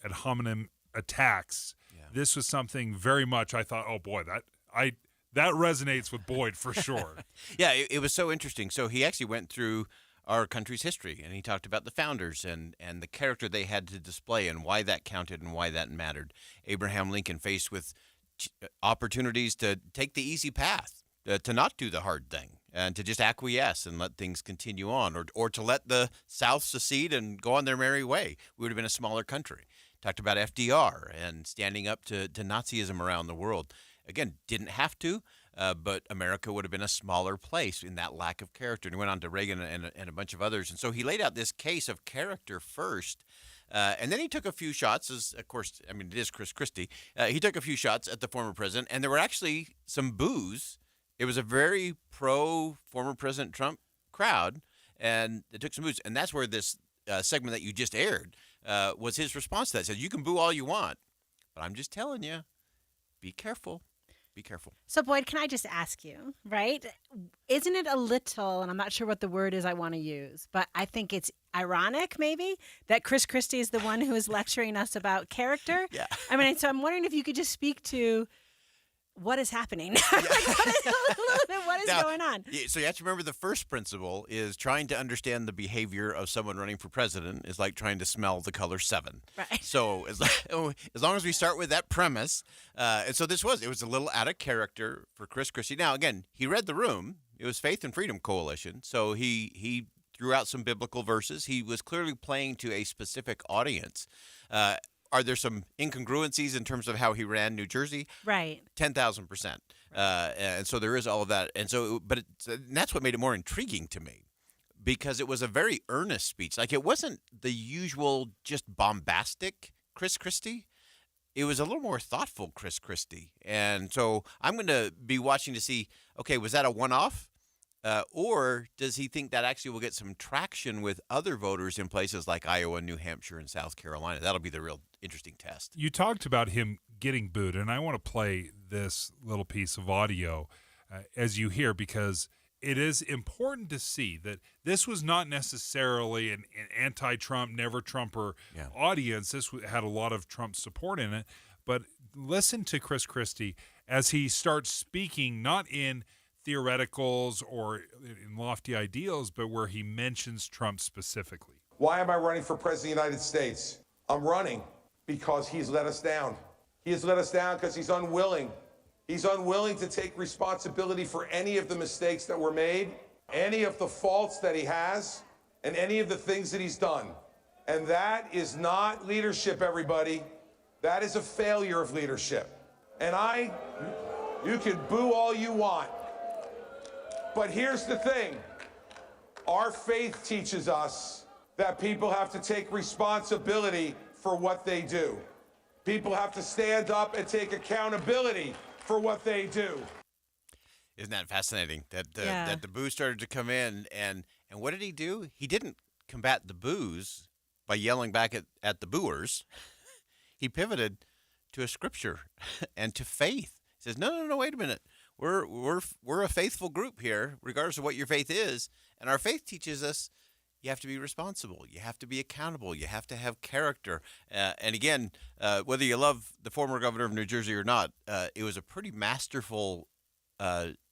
ad hominem attacks, this was something very much I thought, oh boy, that resonates with Boyd for sure. Yeah, it was so interesting. So he actually went through our country's history, and he talked about the founders and the character they had to display and why that counted and why that mattered. Abraham Lincoln faced with opportunities to take the easy path, to not do the hard thing, and to just acquiesce and let things continue on, or to let the South secede and go on their merry way. We would have been a smaller country. Talked about FDR and standing up to Nazism around the world. Again, didn't have to, but America would have been a smaller place in that lack of character. And he went on to Reagan and a bunch of others. And so he laid out this case of character first. And then he took a few shots, it is Chris Christie. He took a few shots at the former president, and there were actually some boos. It was a very pro-former President Trump crowd, and they took some boos. And that's where this segment that you just aired was his response to that. He said, you can boo all you want, but I'm just telling you, be careful. Be careful. So, Boyd, can I just ask you, right? Isn't it a little, and I'm not sure what the word is I want to use, but I think it's ironic, maybe, that Chris Christie is the one who is lecturing us about character? Yeah. So I'm wondering if you could just speak to what is happening? What is going on? So you have to remember the first principle is trying to understand the behavior of someone running for president is like trying to smell the color 7. Right. So as long as we start with that premise, and so it was a little out of character for Chris Christie. Now, again, he read the room. It was Faith and Freedom Coalition, so he threw out some biblical verses. He was clearly playing to a specific audience. Are there some incongruencies in terms of how he ran New Jersey? Right. 10,000%. And so there is all of that. And so, and that's what made it more intriguing to me, because it was a very earnest speech. Like, it wasn't the usual just bombastic Chris Christie. It was a little more thoughtful Chris Christie. And so I'm going to be watching to see, okay, was that a one-off? Or does he think that actually will get some traction with other voters in places like Iowa, New Hampshire, and South Carolina? That'll be the real interesting test. You talked about him getting booed, and I want to play this little piece of audio as you hear, because it is important to see that this was not necessarily an anti-Trump, never-Trumper audience. This had a lot of Trump support in it. But listen to Chris Christie as he starts speaking, not in theoreticals or in lofty ideals, but where he mentions Trump specifically. Why am I running for president of the United States? I'm running because he's let us down. He has let us down because he's unwilling. He's unwilling to take responsibility for any of the mistakes that were made, any of the faults that he has, and any of the things that he's done. And that is not leadership, everybody. That is a failure of leadership. And you can boo all you want. But here's the thing. Our faith teaches us that people have to take responsibility for what they do. People have to stand up and take accountability for what they do. Isn't that fascinating? That the boos started to come in, and what did he do? He didn't combat the boos by yelling back at the booers. He pivoted to a scripture and to faith. He says, no, wait a minute. We're a faithful group here, regardless of what your faith is, and our faith teaches us you have to be responsible. You have to be accountable. You have to have character. And again, whether you love the former governor of New Jersey or not, it was a pretty masterful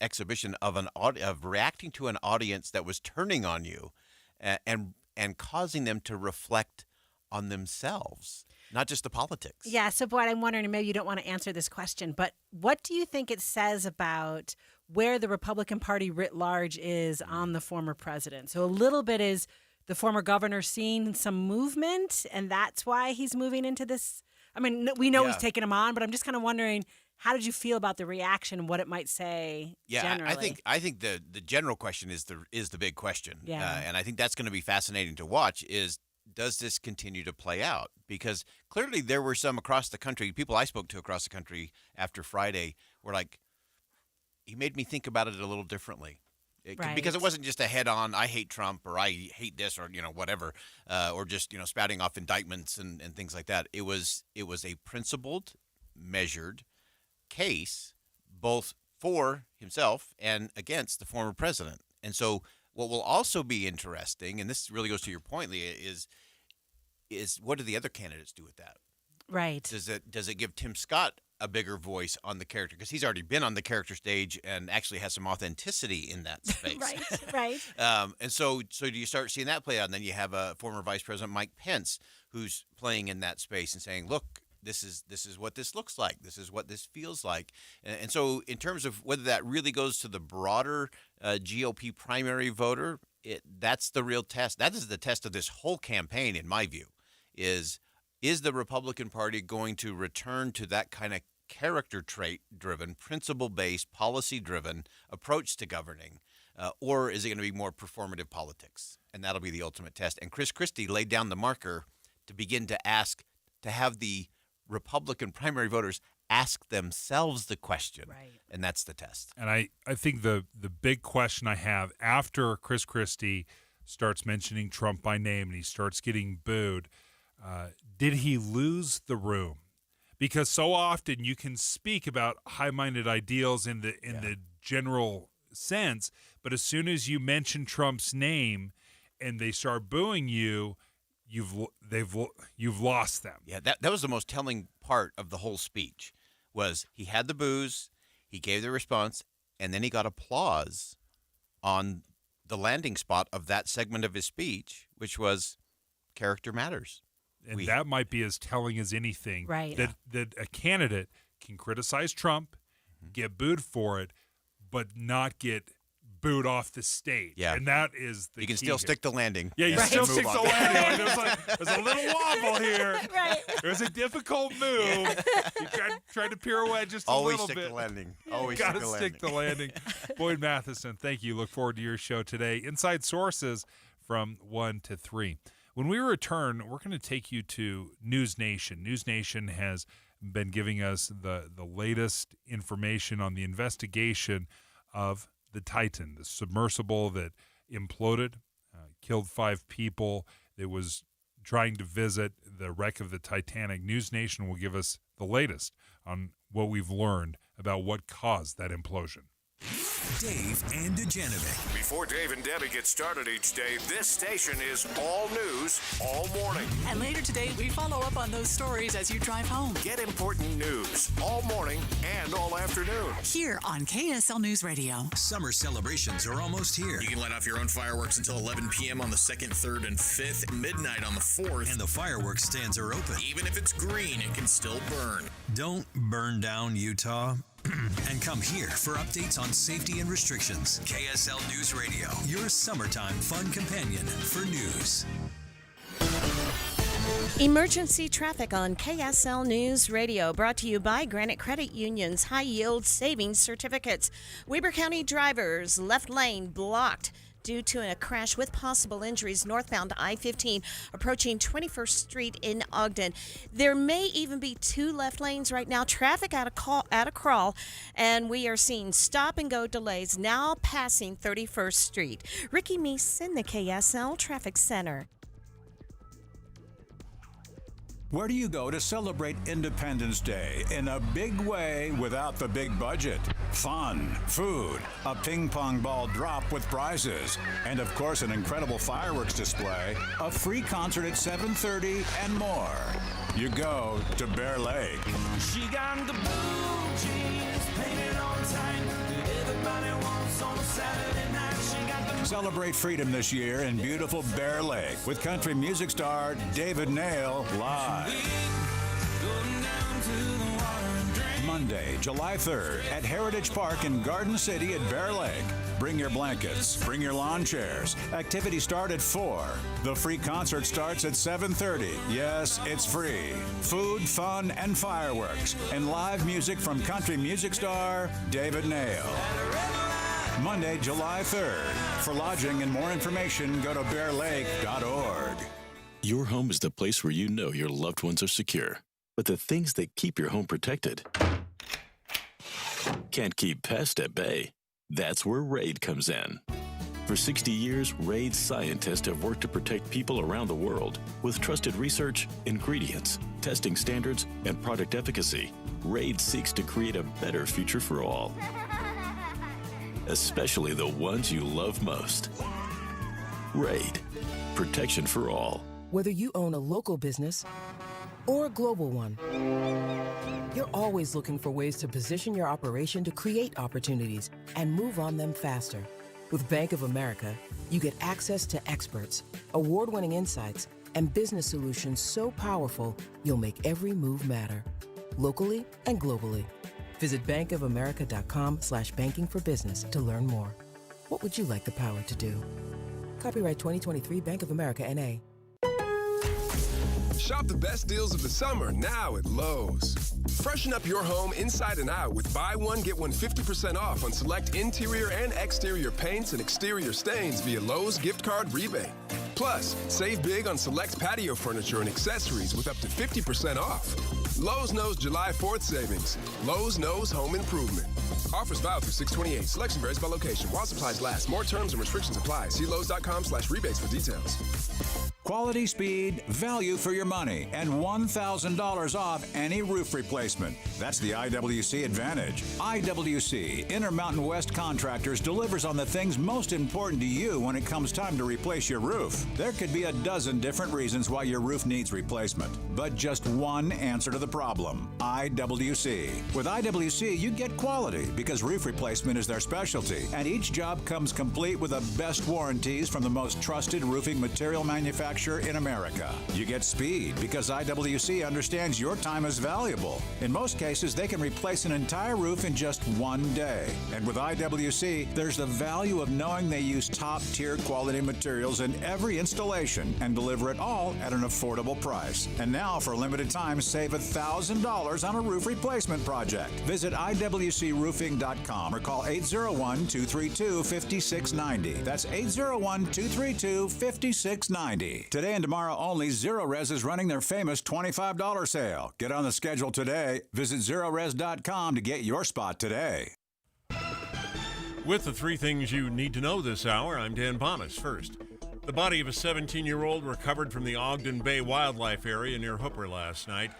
exhibition of reacting to an audience that was turning on you, and causing them to reflect on themselves, not just the politics. Yeah. So, Boyd, I'm wondering, maybe you don't want to answer this question, but what do you think it says about where the Republican Party writ large is on the former president? So a little bit is the former governor seeing some movement, and that's why he's moving into this. I mean, we know he's taking him on, but I'm just kind of wondering, how did you feel about the reaction and what it might say generally? I think the general question is the big question. Yeah. And I think that's going to be fascinating to watch is, does this continue to play out? Because clearly there were some across the country, people I spoke to across the country after Friday were like, he made me think about it a little differently. Because it wasn't just a head-on, I hate Trump or I hate this or, whatever, or just, spouting off indictments and things like that. It was a principled, measured case, both for himself and against the former president. And so what will also be interesting, and this really goes to your point, Leah, is what do the other candidates do with that? Right. Does it give Tim Scott a bigger voice on the character? Because he's already been on the character stage and actually has some authenticity in that space. Right. And so do you start seeing that play out? And then you have a former Vice President Mike Pence who's playing in that space and saying, look, this is what this looks like. This is what this feels like. And so in terms of whether that really goes to the broader GOP primary voter, that's the real test. That is the test of this whole campaign, in my view, is the Republican Party going to return to that kind of character trait-driven, principle-based, policy-driven approach to governing, or is it going to be more performative politics? And that'll be the ultimate test. And Chris Christie laid down the marker to begin to have the Republican primary voters ask themselves the question, and that's the test. And I think the big question I have after Chris Christie starts mentioning Trump by name and he starts getting booed, did he lose the room? Because so often you can speak about high-minded ideals in the general sense, but as soon as you mention Trump's name and they start booing you, you've lost them. Yeah, that was the most telling part of the whole speech. Was he had the boos, he gave the response, and then he got applause on the landing spot of that segment of his speech, which was character matters. And that might be as telling as anything. Right. That a candidate can criticize Trump, get booed for it, but not get booed off the stage. Yeah. And that is the You can key still here. stick the landing. Yeah, you and still move stick the on. landing. There's a little wobble here. Right. There's a difficult move. You try to pirouette just a Always little stick bit. the landing. Always Gotta stick the landing. stick the landing. Boyd Matheson, thank you. Look forward to your show today. Inside Sources from 1 to 3. When we return, we're going to take you to News Nation. News Nation has been giving us the latest information on the investigation of the Titan, the submersible that imploded, killed 5 people. It was trying to visit the wreck of the Titanic. News Nation will give us the latest on what we've learned about what caused that implosion. Dave and Dujanovic. Before Dave and Debbie get started each day, this station is all news all morning. And later today, we follow up on those stories as you drive home. Get important news all morning and all afternoon. Here on KSL News Radio. Summer celebrations are almost here. You can let off your own fireworks until 11 p.m. on the 2nd, 3rd, and 5th, midnight on the 4th. And the fireworks stands are open. Even if it's green, it can still burn. Don't burn down Utah. And come here for updates on safety and restrictions. KSL News Radio, your summertime fun companion for news. Emergency traffic on KSL News Radio, brought to you by Granite Credit Union's High Yield Savings Certificates. Weber County drivers, left lane blocked due to a crash with possible injuries northbound I-15 approaching 21st Street in Ogden. There may even be 2 left lanes right now. Traffic at a crawl, and we are seeing stop-and-go delays now passing 31st Street. Ricky Meese in the KSL Traffic Center. Where do you go to celebrate Independence Day in a big way without the big budget? Fun, food, a ping pong ball drop with prizes, and of course an incredible fireworks display, a free concert at 7:30, and more. You go to Bear Lake. She got the blue jeans painted on tight that everybody wants on a Saturday night. She got the Celebrate freedom this year in beautiful Bear Lake with country music star David Nail live. Monday, July 3rd at Heritage Park in Garden City at Bear Lake. Bring your blankets, bring your lawn chairs. Activities start at 4. The free concert starts at 7:30. Yes, it's free. Food, fun, and fireworks. And live music from country music star David Nail. Monday, July 3rd. For lodging and more information, go to bearlake.org. Your home is the place where you know your loved ones are secure. But the things that keep your home protected can't keep pests at bay. That's where RAID comes in. For 60 years, RAID scientists have worked to protect people around the world. With trusted research, ingredients, testing standards, and product efficacy, RAID seeks to create a better future for all, especially the ones you love most. RAID, protection for all. Whether you own a local business or a global one, you're always looking for ways to position your operation to create opportunities and move on them faster. With Bank of America, you get access to experts, award-winning insights, and business solutions so powerful, you'll make every move matter, locally and globally. Visit bankofamerica.com/banking for business to learn more. What would you like the power to do? Copyright 2023 Bank of America, N.A. Shop the best deals of the summer now at Lowe's. Freshen up your home inside and out with buy one, get one 50% off on select interior and exterior paints and exterior stains via Lowe's gift card rebate. Plus, save big on select patio furniture and accessories with up to 50% off. Lowe's knows July 4th savings. Lowe's knows home improvement. Offers valid through 6/28. Selection varies by location. While supplies last. More terms and restrictions apply. See Lowe's.com/rebates for details. Quality, speed, value for your money, and $1,000 off any roof replacement. That's the IWC advantage. IWC, Intermountain West Contractors, delivers on the things most important to you when it comes time to replace your roof. There could be a dozen different reasons why your roof needs replacement, but just one answer to the problem: IWC. With IWC, you get quality because roof replacement is their specialty, and each job comes complete with the best warranties from the most trusted roofing material manufacturer in America. You get speed because IWC understands your time is valuable. In most cases, they can replace an entire roof in just one day. And with IWC, there's the value of knowing they use top-tier quality materials in every installation and deliver it all at an affordable price. And now, for a limited time, save $1,000 on a roof replacement project. Visit IWCroofing.com or call 801-232-5690. That's 801-232-5690. Today and tomorrow only, Zero Res is running their famous $25 sale. Get on the schedule today. Visit ZeroRes.com to get your spot today. With the three things you need to know this hour, I'm Dan Bonas. First, the body of a 17-year-old recovered from the Ogden Bay Wildlife Area near Hooper last night.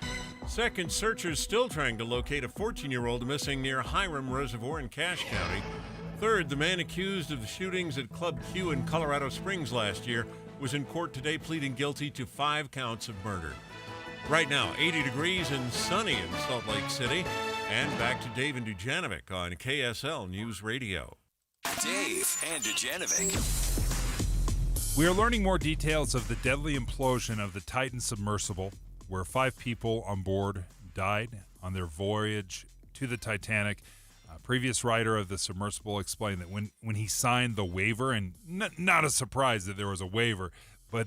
Second, searchers still trying to locate a 14-year-old missing near Hiram Reservoir in Cache County. Third, the man accused of the shootings at Club Q in Colorado Springs last year was in court today pleading guilty to 5 counts of murder. Right now, 80 degrees and sunny in Salt Lake City. And back to Dave and Dujanovic on KSL News Radio. Dave and Dujanovic. We are learning more details of the deadly implosion of the Titan submersible, where 5 people on board died on their voyage to the Titanic. Previous writer of the submersible explained that when he signed the waiver, and not a surprise that there was a waiver, but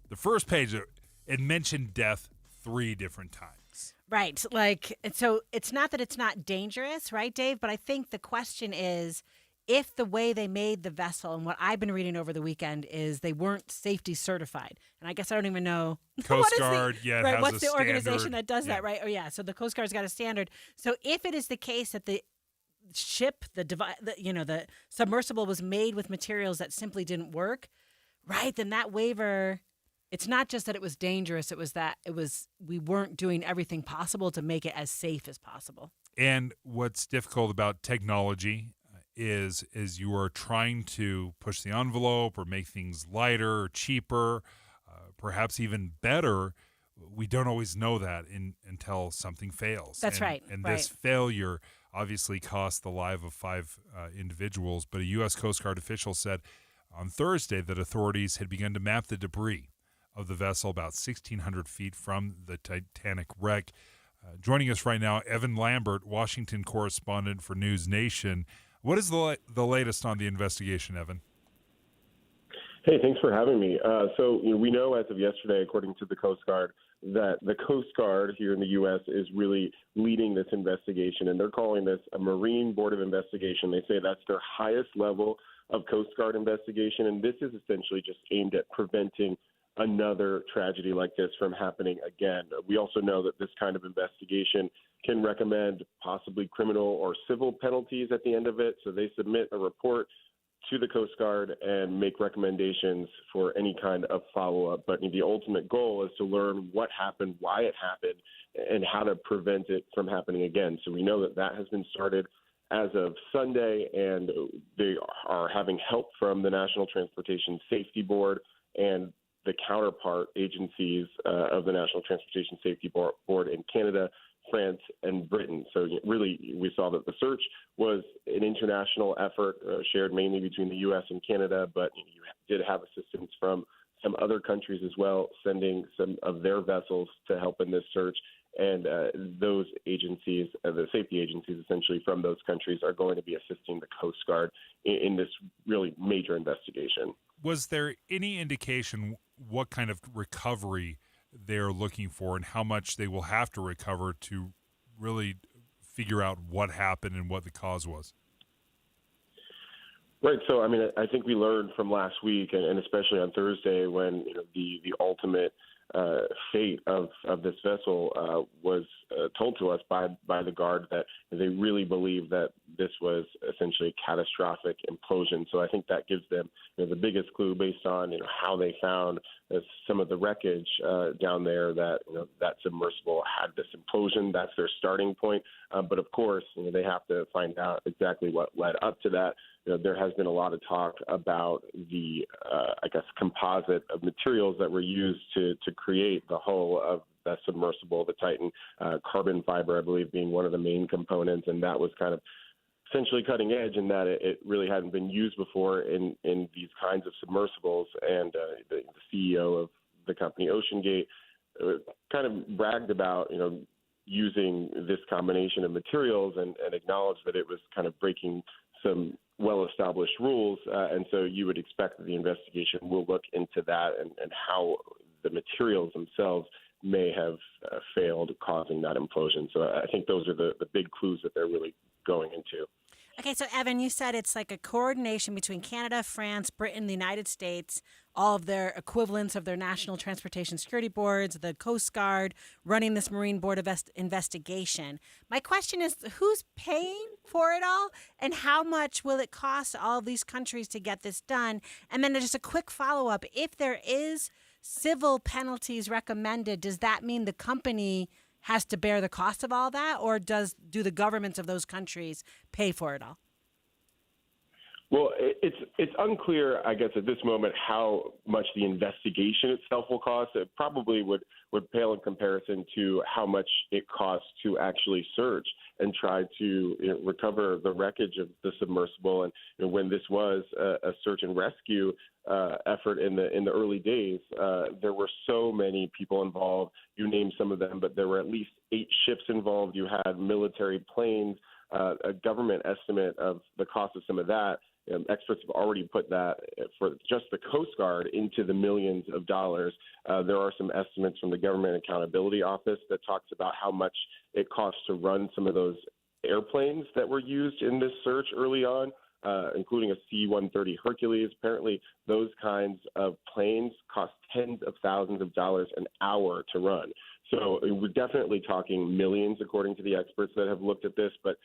the first page, it mentioned death 3 different times. Right. So it's not that it's not dangerous, right, Dave? But I think the question is, if the way they made the vessel, and what I've been reading over the weekend is they weren't safety certified. And I guess I don't even know. Coast Guard, right, what's the organization standard. that does that, right? Oh, yeah. So the Coast Guard's got a standard. So if it is the case that the ship, the submersible was made with materials that simply didn't work, right, then that waiver, it's not just that it was dangerous, it was that we weren't doing everything possible to make it as safe as possible. And what's difficult about technology is you are trying to push the envelope or make things lighter or cheaper, perhaps even better. We don't always know that until something fails. That's right. And this failure obviously cost the life of 5 individuals. But a U.S. Coast Guard official said on Thursday that authorities had begun to map the debris of the vessel about 1,600 feet from the Titanic wreck. Joining us right now, Evan Lambert, Washington correspondent for News Nation. What is the latest on the investigation, Evan? Hey, thanks for having me. So we know as of yesterday, according to the Coast Guard, that the Coast Guard here in the U.S. is really leading this investigation, and they're calling this a Marine Board of Investigation. They say that's their highest level of Coast Guard investigation, and this is essentially just aimed at preventing another tragedy like this from happening again. We also know that this kind of investigation can recommend possibly criminal or civil penalties at the end of it. So they submit a report to the Coast Guard and make recommendations for any kind of follow-up. But the ultimate goal is to learn what happened, why it happened, and how to prevent it from happening again. So we know that has been started as of Sunday, and they are having help from the National Transportation Safety Board and the counterpart agencies of the National Transportation Safety Board in Canada, France, and Britain. So really, we saw that the search was an international effort shared mainly between the U.S. and Canada, but you did have assistance from some other countries as well, sending some of their vessels to help in this search. And those agencies, the safety agencies essentially from those countries, are going to be assisting the Coast Guard in this really major investigation. Was there any indication what kind of recovery they're looking for and how much they will have to recover to really figure out what happened and what the cause was? Right. So, I think we learned from last week, and especially on Thursday, when the ultimate fate of this vessel was told to us by the Guard, that they really believe that this was essentially a catastrophic implosion. So I think that gives them the biggest clue based on how they found some of the wreckage down there, that that submersible had this implosion. That's their starting point. But of course, they have to find out exactly what led up to that. There has been a lot of talk about the, composite of materials that were used to create the hull of that submersible, the Titan. Carbon fiber, I believe, being one of the main components, and that was kind of essentially cutting edge in that it really hadn't been used before in these kinds of submersibles. And the CEO of the company, OceanGate, kind of bragged about, using this combination of materials and acknowledged that it was kind of breaking some well-established rules. And so you would expect that the investigation will look into that and how the materials themselves may have failed, causing that implosion. So I think those are the big clues that they're really going into. Okay, so Evan, you said it's like a coordination between Canada, France, Britain, the United States, all of their equivalents of their national transportation security boards, the Coast Guard, running this Marine Board of investigation. My question is, who's paying for it all, and how much will it cost all of these countries to get this done? And then just a quick follow-up, if there is civil penalties recommended, does that mean the company has to bear the cost of all that, or do the governments of those countries pay for it all? Well, it's unclear, I guess, at this moment how much the investigation itself will cost. It probably would pale in comparison to how much it costs to actually search and try to recover the wreckage of the submersible. And when this was a search and rescue effort in the early days, there were so many people involved. You named some of them, but there were at least 8 ships involved. You had military planes. A government estimate of the cost of some of that. Experts have already put that for just the Coast Guard into the millions of dollars. There are some estimates from the Government Accountability Office that talks about how much it costs to run some of those airplanes that were used in this search early on, including a C-130 Hercules. Apparently, those kinds of planes cost tens of thousands of dollars an hour to run. So we're definitely talking millions, according to the experts that have looked at this. But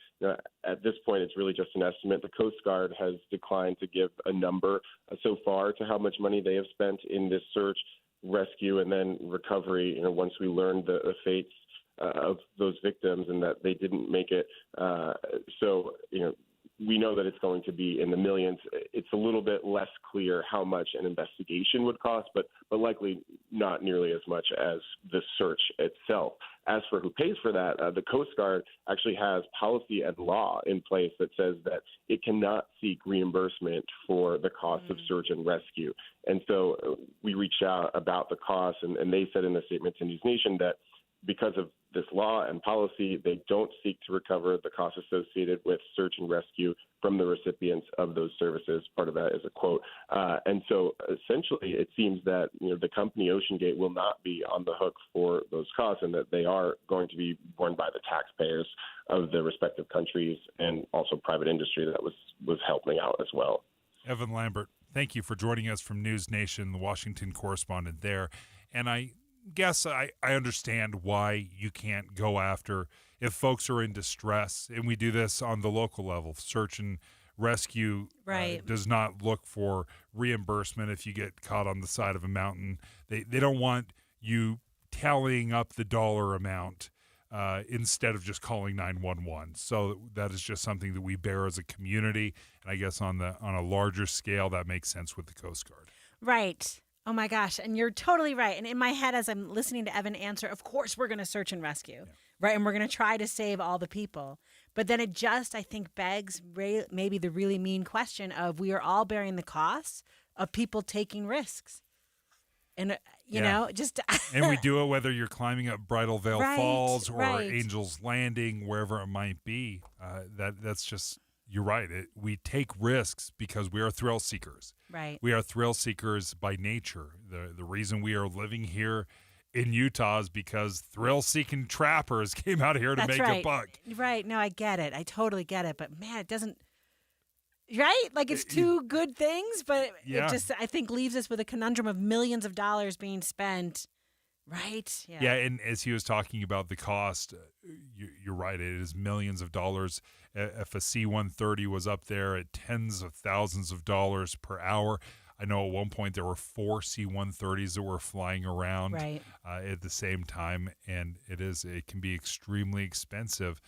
at this point, it's really just an estimate. The Coast Guard has declined to give a number so far to how much money they have spent in this search, rescue, and then recovery. Once we learned the fates of those victims and that they didn't make it. We know that it's going to be in the millions. It's a little bit less clear how much an investigation would cost, but likely not nearly as much as the search itself. As for who pays for that, the Coast Guard actually has policy and law in place that says that it cannot seek reimbursement for the cost of search and rescue. And so we reached out about the cost, and they said in a statement to News Nation that because of this law and policy, they don't seek to recover the costs associated with search and rescue from the recipients of those services. Part of that is a quote. And so essentially it seems that the company OceanGate will not be on the hook for those costs, and that they are going to be borne by the taxpayers of the respective countries and also private industry that was helping out as well. Evan Lambert, thank you for joining us from News Nation, the Washington correspondent there. And I guess I understand why you can't go after if folks are in distress, and we do this on the local level. Search and rescue does not look for reimbursement if you get caught on the side of a mountain. They don't want you tallying up the dollar amount instead of just calling 911. So that is just something that we bear as a community, and I guess on a larger scale that makes sense with the Coast Guard. Right. Oh my gosh. And you're totally right. And in my head, as I'm listening to Evan answer, of course we're going to search and rescue, right? And we're going to try to save all the people. But then it just, I think, begs maybe the really mean question of we are all bearing the costs of people taking risks. And, you know, just. And we do it whether you're climbing up Bridal Veil Falls or Angel's Landing, wherever it might be. That's just. You're right. We take risks because we are thrill seekers. Right. We are thrill seekers by nature. The reason we are living here in Utah is because thrill-seeking trappers came out here to make a buck. Right. No, I get it. I totally get it. But, man, it doesn't – right? Like it's two good things, but it just, I think, leaves us with a conundrum of millions of dollars being spent. Right. Yeah. And as he was talking about the cost, you're right. It is millions of dollars. If a C-130 was up there at tens of thousands of dollars per hour, I know at one point there were 4 C-130s that were flying around at the same time, and it can be extremely expensive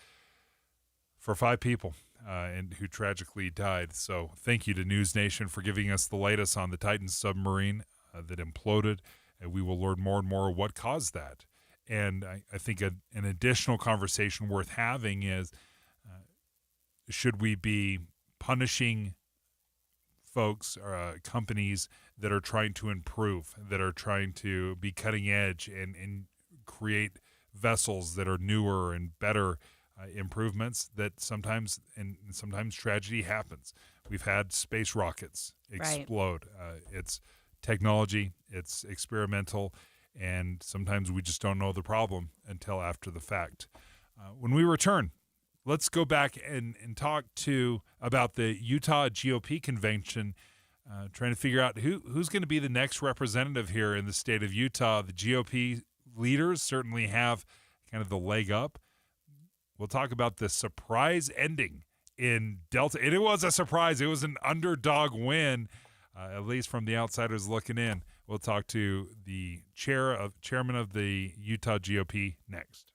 for 5 people and who tragically died. So thank you to News Nation for giving us the latest on the Titan submarine that imploded. And we will learn more and more what caused that. And I think an additional conversation worth having is, should we be punishing folks or companies that are trying to improve, that are trying to be cutting edge and create vessels that are newer and better improvements that sometimes tragedy happens. We've had space rockets explode. It's technology, it's experimental, and sometimes we just don't know the problem until after the fact. When we return, let's go back and talk about the Utah GOP convention, trying to figure out who's going to be the next representative here in the state of Utah. The GOP leaders certainly have kind of the leg up. We'll talk about the surprise ending in Delta. And it was a surprise. It was an underdog win, at least from the outsiders looking in. We'll talk to the chairman of the Utah GOP next.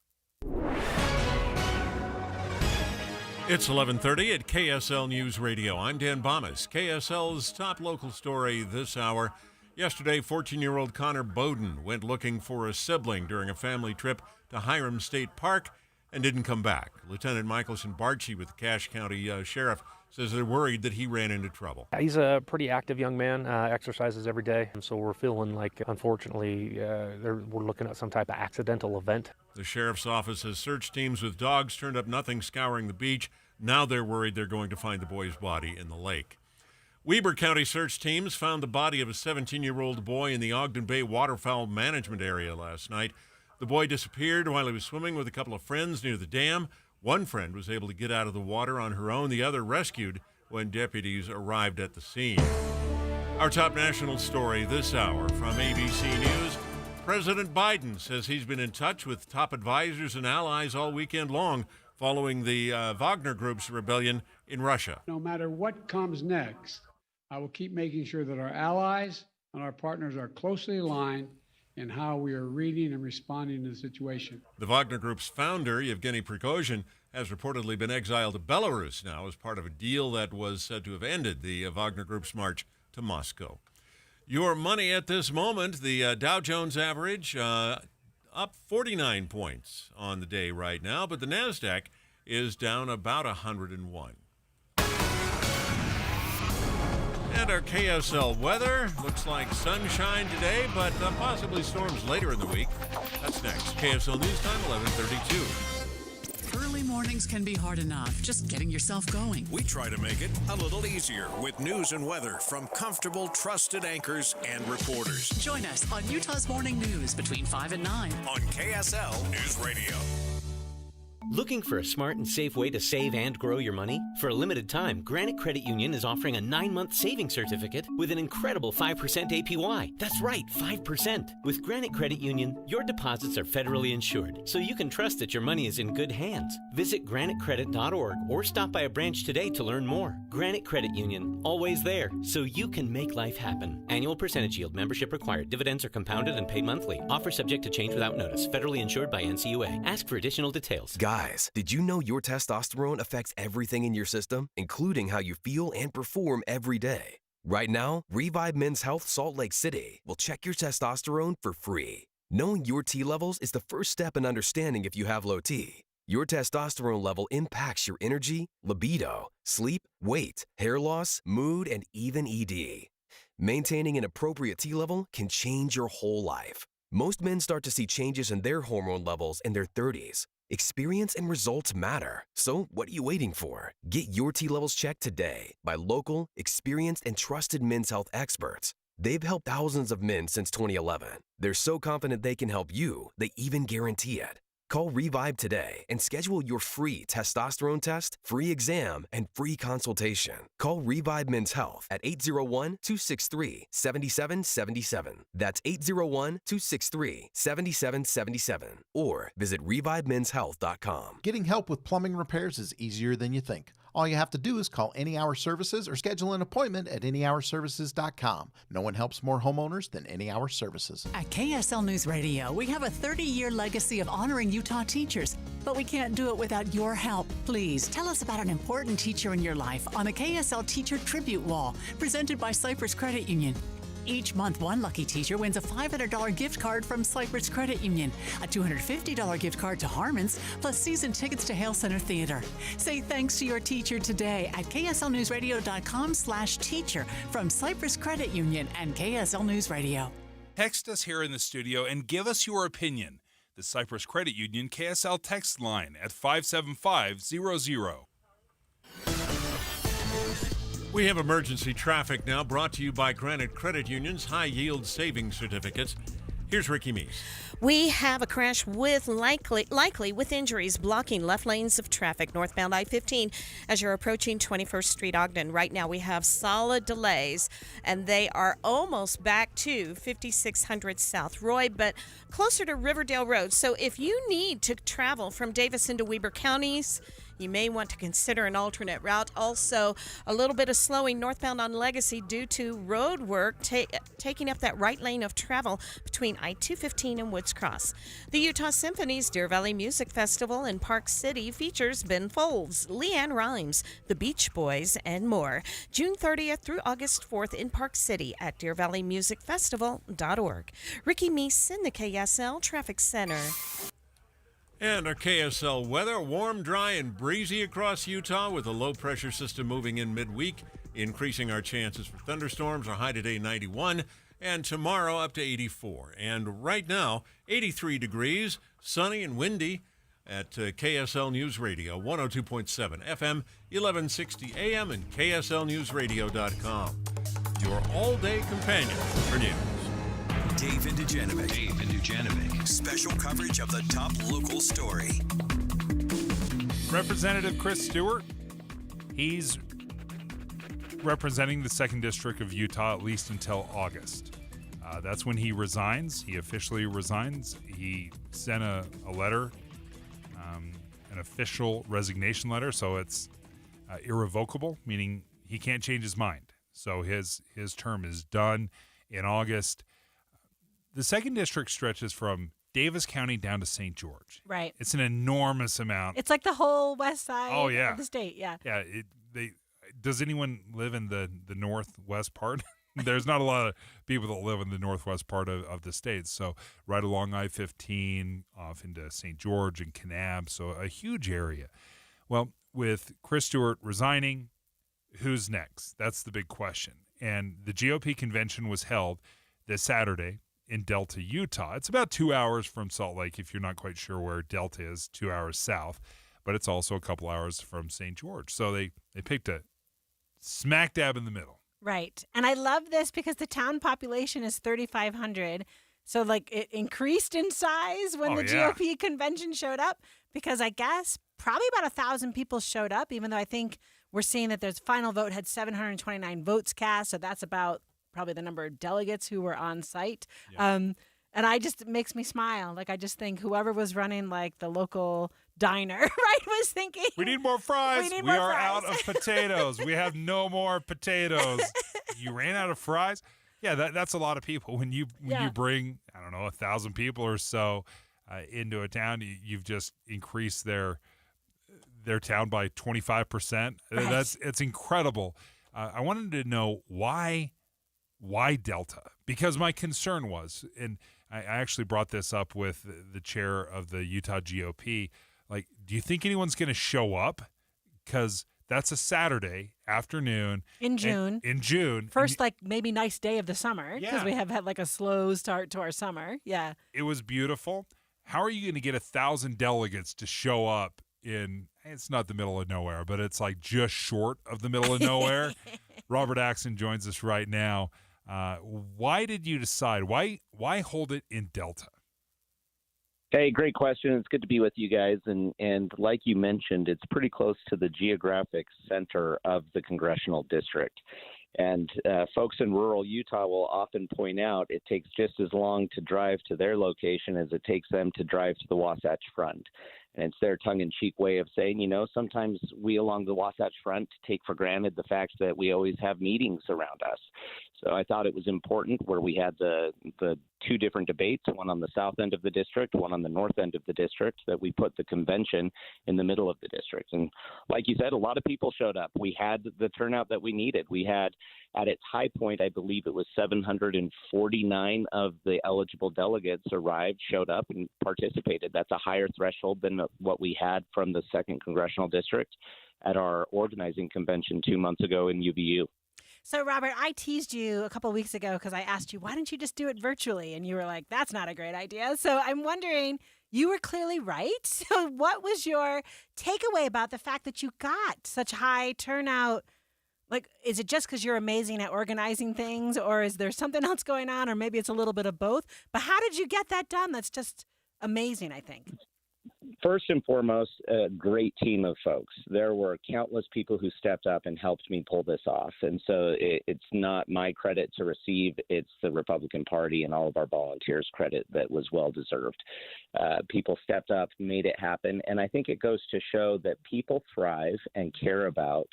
It's 11:30 at KSL News Radio. I'm Dan Bomas. KSL's top local story this hour. Yesterday, 14-year-old Connor Bowden went looking for a sibling during a family trip to Hiram State Park and didn't come back. Lieutenant Michelson Barchi with the Cache County Sheriff says they're worried that he ran into trouble. He's a pretty active young man, exercises every day, so we're feeling like, unfortunately, we're looking at some type of accidental event. The sheriff's office has search teams with dogs turned up nothing scouring the beach. Now they're worried they're going to find the boy's body in the lake. Weber County search teams found the body of a 17-year-old boy in the Ogden Bay waterfowl management area last night. The boy disappeared while he was swimming with a couple of friends near the dam. One friend was able to get out of the water on her own. The other rescued when deputies arrived at the scene. Our top national story this hour from ABC News. President Biden says he's been in touch with top advisors and allies all weekend long following the Wagner Group's rebellion in Russia. No matter what comes next, I will keep making sure that our allies and our partners are closely aligned in how we are reading and responding to the situation. The Wagner Group's founder, Yevgeny Prigozhin, has reportedly been exiled to Belarus now as part of a deal that was said to have ended the Wagner Group's march to Moscow. Your money at this moment, the Dow Jones average up 49 points on the day right now, but the NASDAQ is down about 101. And our KSL weather looks like sunshine today, but possibly storms later in the week. That's next. KSL News Time, 11:32. Early mornings can be hard enough, just getting yourself going. We try to make it a little easier with news and weather from comfortable, trusted anchors and reporters. Join us on Utah's Morning News between 5 and 9 on KSL News Radio. Looking for a smart and safe way to save and grow your money? For a limited time, Granite Credit Union is offering a 9-month savings certificate with an incredible 5% APY. That's right, 5%. With Granite Credit Union, your deposits are federally insured, so you can trust that your money is in good hands. Visit granitecredit.org or stop by a branch today to learn more. Granite Credit Union, always there, so you can make life happen. Annual percentage yield, membership required. Dividends are compounded and paid monthly. Offer subject to change without notice. Federally insured by NCUA. Ask for additional details. Guys, did you know your testosterone affects everything in your system, including how you feel and perform every day? Right now, Revive Men's Health Salt Lake City will check your testosterone for free. Knowing your T levels is the first step in understanding if you have low T. Your testosterone level impacts your energy, libido, sleep, weight, hair loss, mood, and even ED. Maintaining an appropriate T level can change your whole life. Most men start to see changes in their hormone levels in their 30s. Experience and results matter. So what are you waiting for? Get your T levels checked today by local, experienced, and trusted men's health experts. They've helped thousands of men since 2011. They're so confident they can help you, they even guarantee it. Call Revive today and schedule your free testosterone test, free exam, and free consultation. Call Revive Men's Health at 801-263-7777. That's 801-263-7777. Or visit ReviveMen'sHealth.com. Getting help with plumbing repairs is easier than you think. All you have to do is call Any Hour Services or schedule an appointment at anyhourservices.com. No one helps more homeowners than Any Hour Services. At KSL News Radio, we have a 30-year legacy of honoring Utah teachers, but we can't do it without your help. Please tell us about an important teacher in your life on the KSL Teacher Tribute Wall, presented by Cypress Credit Union. Each month, one lucky teacher wins a $500 gift card from Cypress Credit Union, a $250 gift card to Harmon's, plus season tickets to Hale Center Theater. Say thanks to your teacher today at kslnewsradio.com/teacher from Cypress Credit Union and KSL News Radio. Text us here in the studio and give us your opinion. The Cypress Credit Union KSL text line at 57500. We have emergency traffic now, brought to you by Granite Credit Union's high-yield savings certificates. Here's Ricky Meese. We have a crash with likely with injuries blocking left lanes of traffic northbound I-15 as you're approaching 21st Street, Ogden. Right now we have solid delays, and they are almost back to 5600 South Roy, but closer to Riverdale Road. So if you need to travel from Davis into Weber counties, you may want to consider an alternate route. Also, a little bit of slowing northbound on Legacy due to road work taking up that right lane of travel between I-215 and Woods Cross. The Utah Symphony's Deer Valley Music Festival in Park City features Ben Folds, Leanne Rimes, the Beach Boys, and more. June 30th through August 4th in Park City at DeerValleyMusicFestival.org. Ricky Meese in the KSL Traffic Center. And our KSL weather, warm, dry, and breezy across Utah with a low-pressure system moving in midweek, increasing our chances for thunderstorms. Our high today, 91, and tomorrow up to 84. And right now, 83 degrees, sunny and windy at KSL News Radio, 102.7 FM, 1160 AM, and KSLNewsRadio.com. Your all-day companion for news. Dave and Dujanovic. Special coverage of the top local story. Representative Chris Stewart, he's representing the 2nd District of Utah at least until August. That's when he resigns. He officially resigns. He sent a letter, an official resignation letter, so it's irrevocable, meaning he can't change his mind. So his term is done in August. The 2nd District stretches from Davis County down to St. George. Right. It's an enormous amount. It's like the whole west side of the state, yeah. Yeah. Does anyone live in the northwest part? There's not a lot of people that live in the northwest part of the state. So right along I-15, off into St. George and Kanab, so a huge area. Well, with Chris Stewart resigning, who's next? That's the big question. And the GOP convention was held this Saturday in Delta, Utah. It's about 2 hours from Salt Lake, if you're not quite sure where Delta is, 2 hours south, but it's also a couple hours from St. George. So they picked a smack dab in the middle. Right. And I love this because the town population is 3,500. So, like, it increased in size when the GOP convention showed up because I guess probably about 1,000 people showed up, even though I think we're seeing that there's final vote had 729 votes cast. So that's about probably the number of delegates who were on site. Yeah. And it makes me smile. Like, I just think whoever was running, like, the local diner, right, was thinking, we need more fries. We are out of potatoes. We have no more potatoes. You ran out of fries? Yeah, that's a lot of people. When you bring, I don't know, 1,000 people or so into a town, you've just increased their town by 25%. Right. It's incredible. I wanted to know why Delta? Because my concern was, and I actually brought this up with the chair of the Utah GOP, like, do you think anyone's going to show up? Because that's a Saturday afternoon. In June. In June. First, maybe nice day of the summer, because we have had, a slow start to our summer. Yeah. It was beautiful. How are you going to get 1,000 delegates to show up it's not the middle of nowhere, but it's like just short of the middle of nowhere? Robert Axon joins us right now. Why did you decide? Why hold it in Delta? Hey, great question. It's good to be with you guys. And like you mentioned, it's pretty close to the geographic center of the congressional district. And folks in rural Utah will often point out it takes just as long to drive to their location as it takes them to drive to the Wasatch Front. And it's their tongue-in-cheek way of saying, sometimes we along the Wasatch Front take for granted the fact that we always have meetings around us. So I thought it was important where we had the two different debates, one on the south end of the district, one on the north end of the district, that we put the convention in the middle of the district. And like you said, a lot of people showed up. We had the turnout that we needed. We had, at its high point, I believe it was 749 of the eligible delegates showed up and participated. That's a higher threshold than what we had from the 2nd Congressional District at our organizing convention 2 months ago in UVU. So, Robert, I teased you a couple of weeks ago because I asked you, why don't you just do it virtually? And you were like, that's not a great idea. So I'm wondering, you were clearly right. So what was your takeaway about the fact that you got such high turnout Like, is it just because you're amazing at organizing things, or is there something else going on, or maybe it's a little bit of both? But how did you get that done? That's just amazing, I think. First and foremost, a great team of folks. There were countless people who stepped up and helped me pull this off. And so it's not my credit to receive. It's the Republican Party and all of our volunteers' credit that was well-deserved. People stepped up, made it happen. And I think it goes to show that people thrive and care about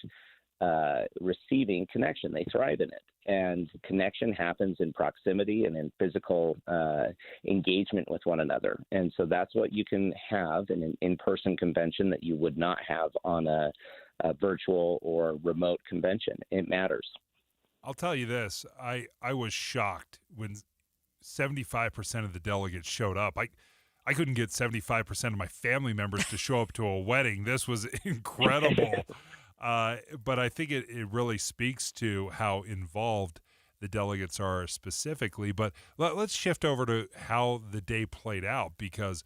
receiving connection. They thrive in it. And connection happens in proximity and in physical engagement with one another. And so that's what you can have in an in-person convention that you would not have on a virtual or remote convention. It matters. I'll tell you this. I was shocked when 75% of the delegates showed up. I couldn't get 75% of my family members to show up to a wedding. This was incredible. But I think it really speaks to how involved the delegates are specifically. But let's shift over to how the day played out, because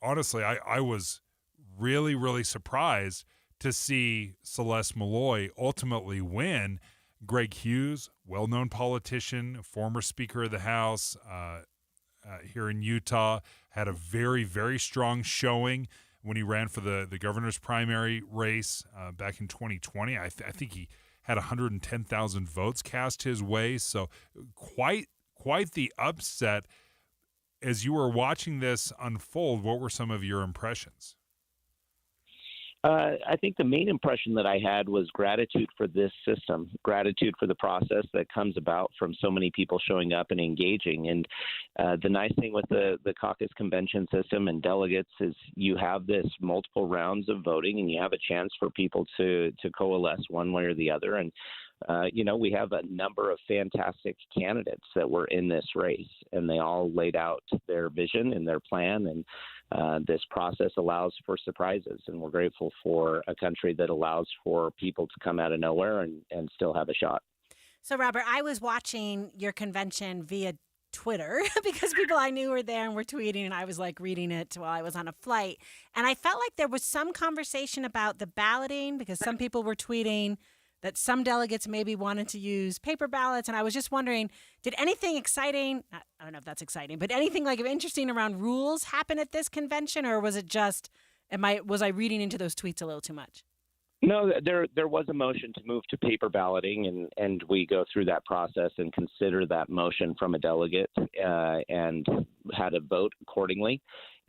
honestly, I was really, really surprised to see Celeste Malloy ultimately win. Greg Hughes, well-known politician, former Speaker of the House here in Utah, had a very, very strong showing when he ran for the governor's primary race back in 2020. I think he had 110,000 votes cast his way. So quite the upset. As you were watching this unfold, what were some of your impressions? I think the main impression that I had was gratitude for this system, gratitude for the process that comes about from so many people showing up and engaging. And the nice thing with the caucus convention system and delegates is you have this multiple rounds of voting, and you have a chance for people to coalesce one way or the other. And we have a number of fantastic candidates that were in this race, and they all laid out their vision and their plan. And this process allows for surprises, and we're grateful for a country that allows for people to come out of nowhere and still have a shot. So, Robert, I was watching your convention via Twitter because people I knew were there and were tweeting, and I was like reading it while I was on a flight. And I felt like there was some conversation about the balloting, because some people were tweeting that some delegates maybe wanted to use paper ballots. And I was just wondering, did anything exciting, I don't know if that's exciting, but anything like interesting around rules happen at this convention? Or was it just, was I reading into those tweets a little too much? No, there was a motion to move to paper balloting, and we go through that process and consider that motion from a delegate and had a vote accordingly.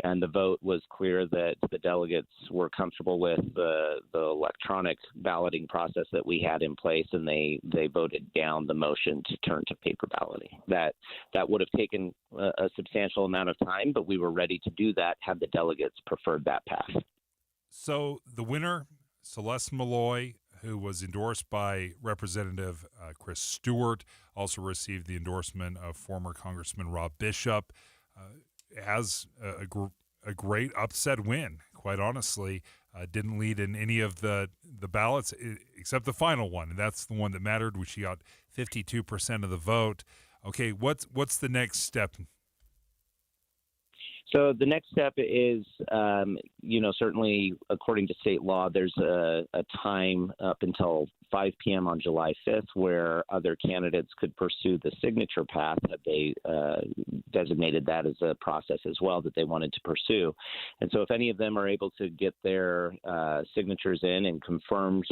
And the vote was clear that the delegates were comfortable with the electronic balloting process that we had in place, and they voted down the motion to turn to paper balloting. That would have taken a substantial amount of time, but we were ready to do that had the delegates preferred that path. So the winner, Celeste Malloy, who was endorsed by Representative Chris Stewart, also received the endorsement of former Congressman Rob Bishop, has a great upset win, quite honestly. Didn't lead in any of the ballots except the final one, and that's the one that mattered, which she got 52% of the vote. Okay, what's the next step? So the next step is, certainly according to state law, there's a time up until 5 p.m. on July 5th where other candidates could pursue the signature path that they designated that as a process as well that they wanted to pursue. And so if any of them are able to get their signatures in and confirmed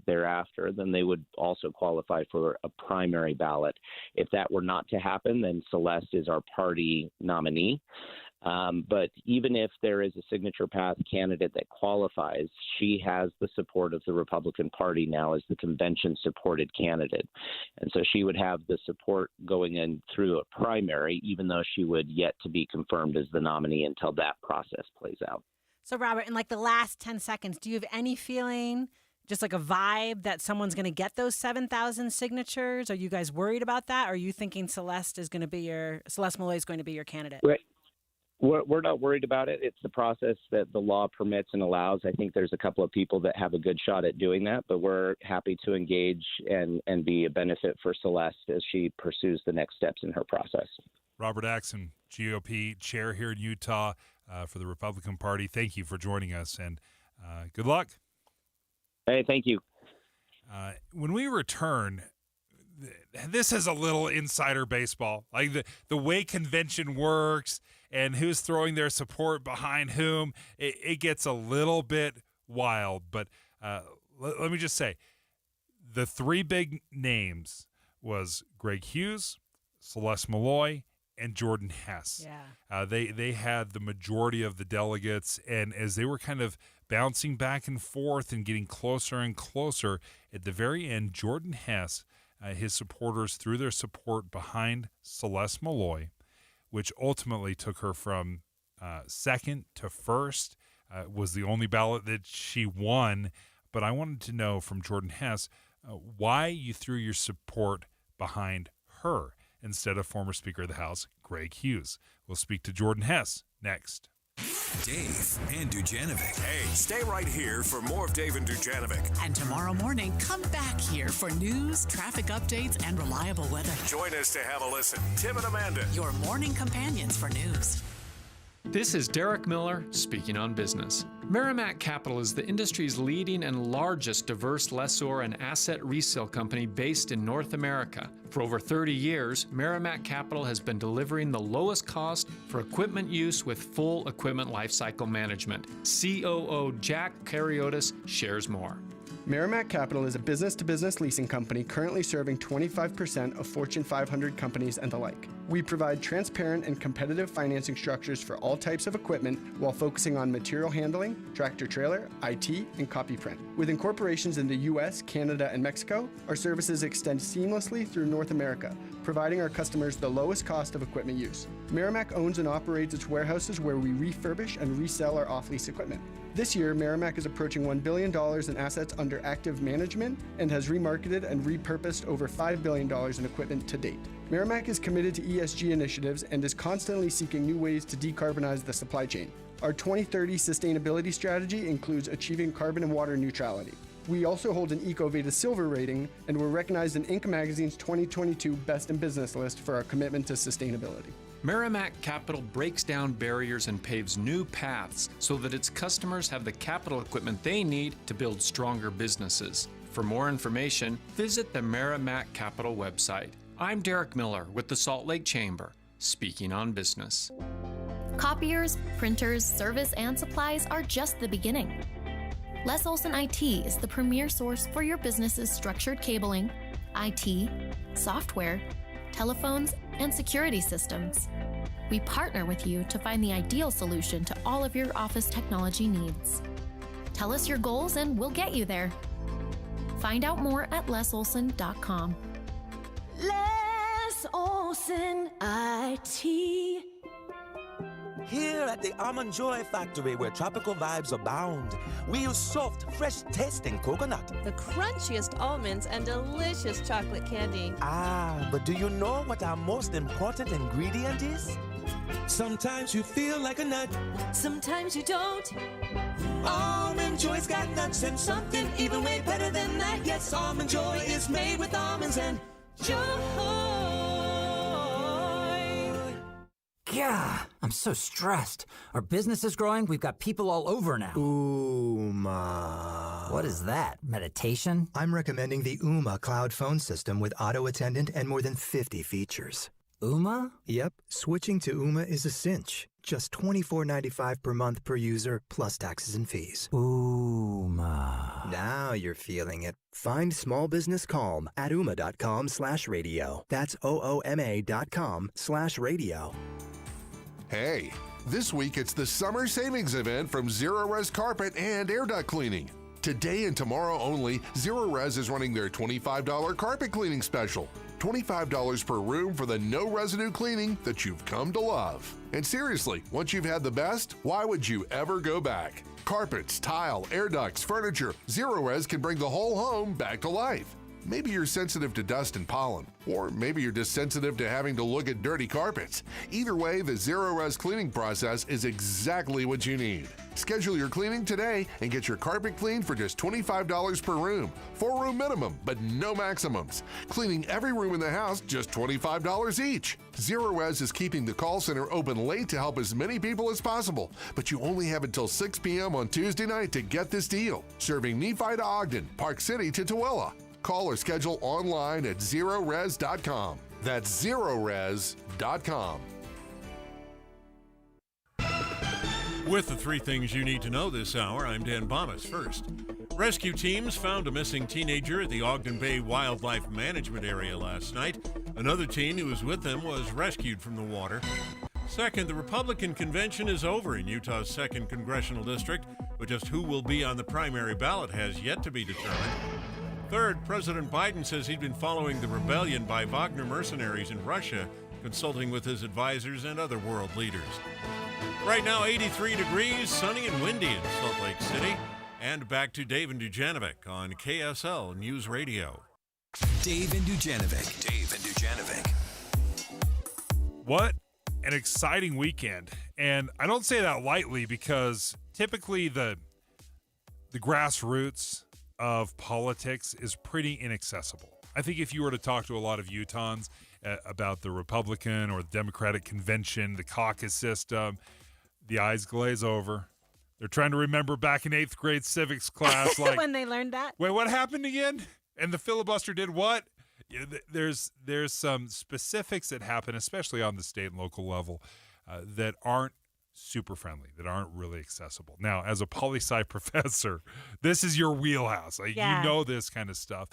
thereafter, then they would also qualify for a primary ballot. If that were not to happen, then Celeste is our party nominee. But even if there is a signature path candidate that qualifies, she has the support of the Republican Party now as the convention-supported candidate. And so she would have the support going in through a primary, even though she would yet to be confirmed as the nominee until that process plays out. So, Robert, in the last 10 seconds, do you have any feeling, just like a vibe, that someone's going to get those 7,000 signatures? Are you guys worried about that? Or are you thinking Celeste Malloy is going to be your candidate? Right. We're not worried about it. It's the process that the law permits and allows. I think there's a couple of people that have a good shot at doing that, but we're happy to engage and be a benefit for Celeste as she pursues the next steps in her process. Robert Axson, GOP chair here in Utah for the Republican Party. Thank you for joining us, and good luck. Hey, thank you. When we return, this is a little insider baseball, like the way convention works and who's throwing their support behind whom. It gets a little bit wild, but let me just say, the three big names was Greg Hughes, Celeste Malloy, and Jordan Hess. Yeah. They had the majority of the delegates, and as they were kind of bouncing back and forth and getting closer and closer, at the very end, Jordan Hess, his supporters threw their support behind Celeste Malloy, which ultimately took her from second to first, was the only ballot that she won. But I wanted to know from Jordan Hess why you threw your support behind her instead of former Speaker of the House, Greg Hughes. We'll speak to Jordan Hess next. Dave and Dujanovic. Hey, stay right here for more of Dave and Dujanovic. And tomorrow morning, come back here for news, traffic updates, and reliable weather. Join us to have a listen. Tim and Amanda. Your morning companions for news. This is Derek Miller speaking on business. Merrimack Capital is the industry's leading and largest diverse lessor and asset resale company based in North America. For over 30 years, Merrimack Capital has been delivering the lowest cost for equipment use with full equipment lifecycle management. COO Jack Kariotis shares more. Merrimack Capital is a business-to-business leasing company currently serving 25% of Fortune 500 companies and the like. We provide transparent and competitive financing structures for all types of equipment while focusing on material handling, tractor-trailer, IT, and copy print. With incorporations in the U.S., Canada, and Mexico, our services extend seamlessly through North America, providing our customers the lowest cost of equipment use. Merrimack owns and operates its warehouses where we refurbish and resell our off-lease equipment. This year, Merrimack is approaching $1 billion in assets under active management and has remarketed and repurposed over $5 billion in equipment to date. Merrimack is committed to ESG initiatives and is constantly seeking new ways to decarbonize the supply chain. Our 2030 sustainability strategy includes achieving carbon and water neutrality. We also hold an EcoVadis Silver rating and were recognized in Inc. Magazine's 2022 Best in Business list for our commitment to sustainability. Merrimack Capital breaks down barriers and paves new paths so that its customers have the capital equipment they need to build stronger businesses. For more information, visit the Merrimack Capital website. I'm Derek Miller with the Salt Lake Chamber, speaking on business. Copiers, printers, service, and supplies are just the beginning. Les Olson IT is the premier source for your business's structured cabling, IT, software, telephones, and security systems. We partner with you to find the ideal solution to all of your office technology needs. Tell us your goals and we'll get you there. Find out more at lesolson.com. Les Olson IT. Here at the Almond Joy Factory, where tropical vibes abound, we use soft, fresh tasting coconut. The crunchiest almonds and delicious chocolate candy. Ah, but do you know what our most important ingredient is? Sometimes you feel like a nut. Sometimes you don't. Almond Joy's got nuts and something even way better than that. Yes, Almond Joy is made with almonds and joy. Yeah, I'm so stressed. Our business is growing. We've got people all over now. Ooma. What is that? Meditation? I'm recommending the Ooma cloud phone system with auto attendant and more than 50 features. Ooma? Yep, switching to Ooma is a cinch. Just $24.95 per month per user, plus taxes and fees. Ooma. Now you're feeling it. Find small business calm at ooma.com/radio. That's OOMA.com/radio. Hey, this week it's the summer savings event from Zero Res Carpet and Air Duct Cleaning. Today and tomorrow only, Zero Res is running their $25 carpet cleaning special. $25 per room for the no residue cleaning that you've come to love. And seriously, once you've had the best, why would you ever go back? Carpets, tile, air ducts, furniture, Zero Res can bring the whole home back to life. Maybe you're sensitive to dust and pollen, or maybe you're just sensitive to having to look at dirty carpets. Either way, the Zero Res cleaning process is exactly what you need. Schedule your cleaning today and get your carpet cleaned for just $25 per room. 4-room minimum, but no maximums. Cleaning every room in the house, just $25 each. Zero Res is keeping the call center open late to help as many people as possible, but you only have until 6 p.m. on Tuesday night to get this deal. Serving Nephi to Ogden, Park City to Tooele. Call or schedule online at zerores.com. That's zerores.com. With the 3 things you need to know this hour, I'm Dan Bomas. First, rescue teams found a missing teenager at the Ogden Bay Wildlife Management Area last night. Another teen who was with them was rescued from the water. Second, the Republican convention is over in Utah's 2nd Congressional District, but just who will be on the primary ballot has yet to be determined. Third, President Biden says he'd been following the rebellion by Wagner mercenaries in Russia, consulting with his advisors and other world leaders. Right now, 83 degrees, sunny and windy in Salt Lake City. And back to Dave and Dujanovic on KSL News Radio. Dave and Dujanovic. Dave and Dujanovic. What an exciting weekend. And I don't say that lightly because typically the grassroots of politics is pretty inaccessible. I think if you were to talk to a lot of Utahns about the Republican or the Democratic convention, the caucus system, the eyes glaze over. They're trying to remember back in 8th grade civics class. Like, when they learned that. Wait, what happened again? And the filibuster did what? There's some specifics that happen, especially on the state and local level, that aren't super friendly, that aren't really accessible. Now, as a poli-sci professor, this is your wheelhouse. Like, you know this kind of stuff.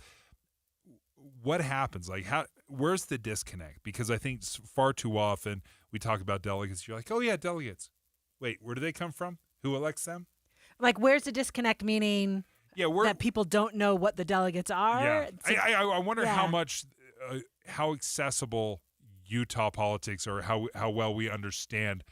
What happens? Like, where's the disconnect? Because I think far too often we talk about delegates. You're like, oh, yeah, delegates. Wait, where do they come from? Who elects them? Like, where's the disconnect, meaning that people don't know what the delegates are? Yeah. I wonder how much, how accessible Utah politics or how well we understand.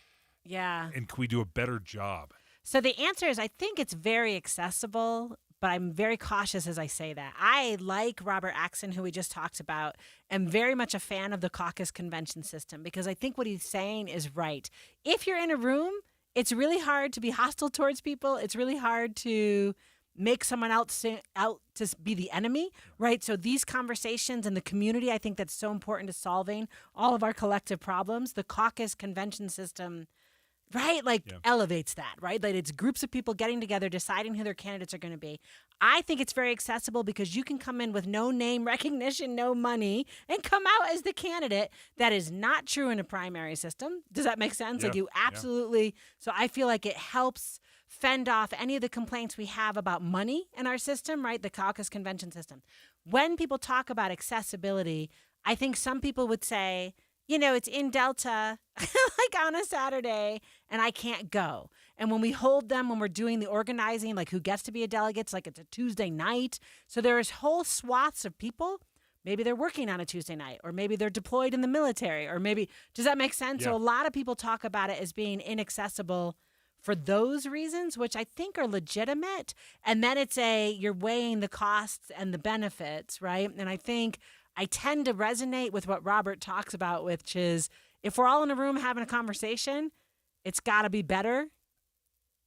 Yeah. And can we do a better job? So the answer is I think it's very accessible, but I'm very cautious as I say that. I like Robert Axon, who we just talked about, am very much a fan of the caucus convention system because I think what he's saying is right. If you're in a room, it's really hard to be hostile towards people. It's really hard to make someone else out to be the enemy, right? So these conversations and the community, I think that's so important to solving all of our collective problems. The caucus convention system, right? Elevates that, right? Like it's groups of people getting together, deciding who their candidates are going to be. I think it's very accessible because you can come in with no name recognition, no money, and come out as the candidate. That is not true in a primary system. Does that make sense? Yeah. Like you absolutely. So I feel like it helps fend off any of the complaints we have about money in our system, right? The caucus convention system. When people talk about accessibility, I think some people would say, you know, it's in Delta, like on a Saturday, and I can't go. And when we hold them, when we're doing the organizing, like who gets to be a delegate, it's like it's a Tuesday night. So there's whole swaths of people. Maybe they're working on a Tuesday night, or maybe they're deployed in the military, or maybe, does that make sense? Yeah. So a lot of people talk about it as being inaccessible for those reasons, which I think are legitimate. And then it's you're weighing the costs and the benefits, right? And I think I tend to resonate with what Robert talks about, which is if we're all in a room having a conversation, it's got to be better.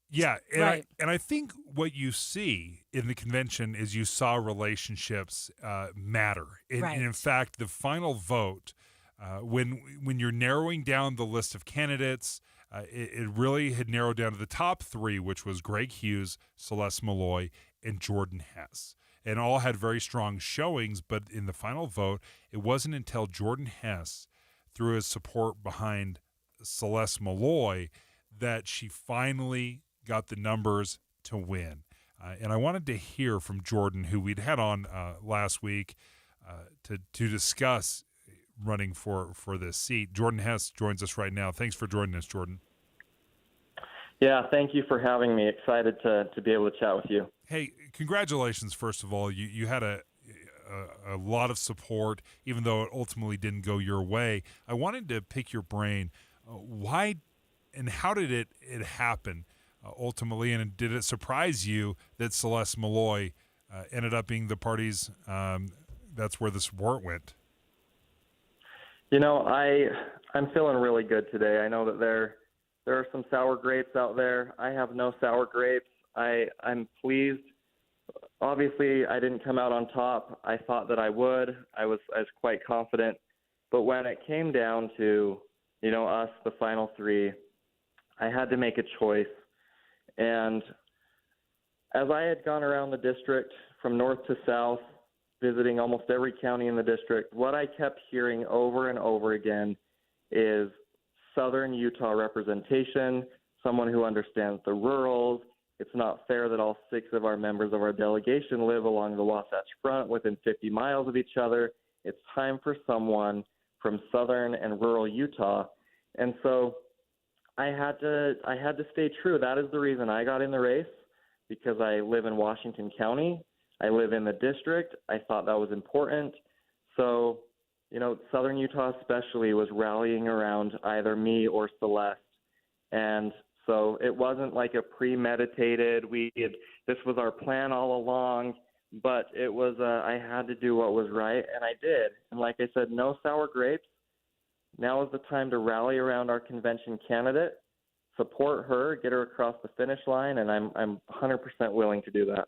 Yeah, and, right. I think what you see in the convention is you saw relationships matter. Right. And in fact, the final vote, when you're narrowing down the list of candidates, it really had narrowed down to the top 3, which was Greg Hughes, Celeste Malloy, and Jordan Hess. And all had very strong showings, but in the final vote, it wasn't until Jordan Hess threw his support behind Celeste Malloy that she finally got the numbers to win. And I wanted to hear from Jordan, who we'd had on last week to discuss running for this seat. Jordan Hess joins us right now. Thanks for joining us, Jordan. Yeah, thank you for having me. Excited to be able to chat with you. Hey, congratulations, first of all. You had a lot of support, even though it ultimately didn't go your way. I wanted to pick your brain. Why and how did it happen ultimately? And did it surprise you that Celeste Malloy ended up being the party's that's where the support went. You know, I'm feeling really good today. I know that there are some sour grapes out there. I have no sour grapes. I'm pleased. Obviously, I didn't come out on top. I thought that I would. I was quite confident. But when it came down to, you know, us, the final three, I had to make a choice. And as I had gone around the district from north to south, visiting almost every county in the district, what I kept hearing over and over again is Southern Utah representation, someone who understands the rurals. It's not fair that all 6 of our members of our delegation live along the Wasatch Front within 50 miles of each other. It's time for someone from southern and rural Utah. And so I had to stay true. That is the reason I got in the race, because I live in Washington County. I live in the district. I thought that was important. So, you know, Southern Utah especially was rallying around either me or Celeste. And so it wasn't like a premeditated, this was our plan all along, but it was, I had to do what was right, and I did. And like I said, no sour grapes. Now is the time to rally around our convention candidate, support her, get her across the finish line, and I'm 100% willing to do that.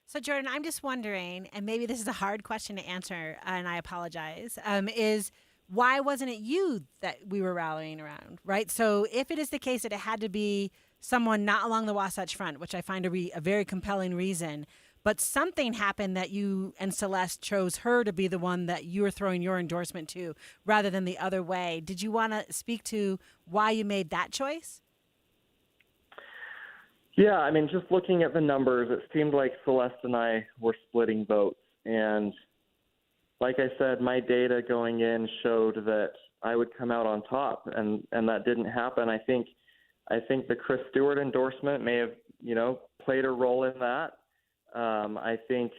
So, Jordan, I'm just wondering, and maybe this is a hard question to answer, and I apologize, is why wasn't it you that we were rallying around, right? So if it is the case that it had to be someone not along the Wasatch Front, which I find to be a very compelling reason, but something happened that you and Celeste chose her to be the one that you were throwing your endorsement to rather than the other way. Did you want to speak to why you made that choice? Yeah, I mean, just looking at the numbers, it seemed like Celeste and I were splitting votes. And like I said, my data going in showed that I would come out on top, and that didn't happen. I think the Chris Stewart endorsement may have, you know, played a role in that. I think,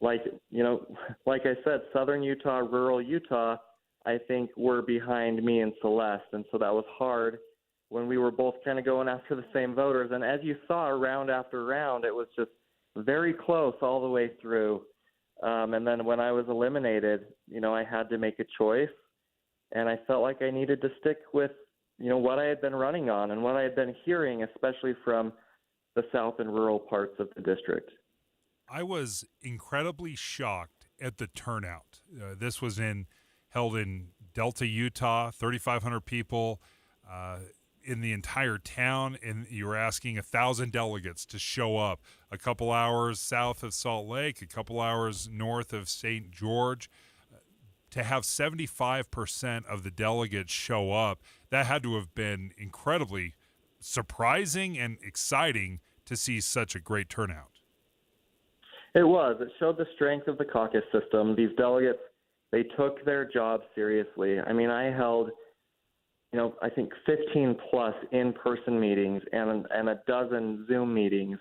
like I said, Southern Utah, rural Utah, I think were behind me and Celeste, and so that was hard when we were both kind of going after the same voters. And as you saw, round after round, it was just very close all the way through. And then when I was eliminated, you know, I had to make a choice, and I felt like I needed to stick with, you know, what I had been running on and what I had been hearing, especially from the south and rural parts of the district. I was incredibly shocked at the turnout. This was held in Delta, Utah, 3,500 people in the entire town, and you were asking 1,000 delegates to show up a couple hours south of Salt Lake, a couple hours north of St. George. To have 75% of the delegates show up, that had to have been incredibly surprising and exciting to see such a great turnout. It was. It showed the strength of the caucus system. These delegates, they took their job seriously. I mean, I held, you know, I think 15 plus in-person meetings and a dozen Zoom meetings.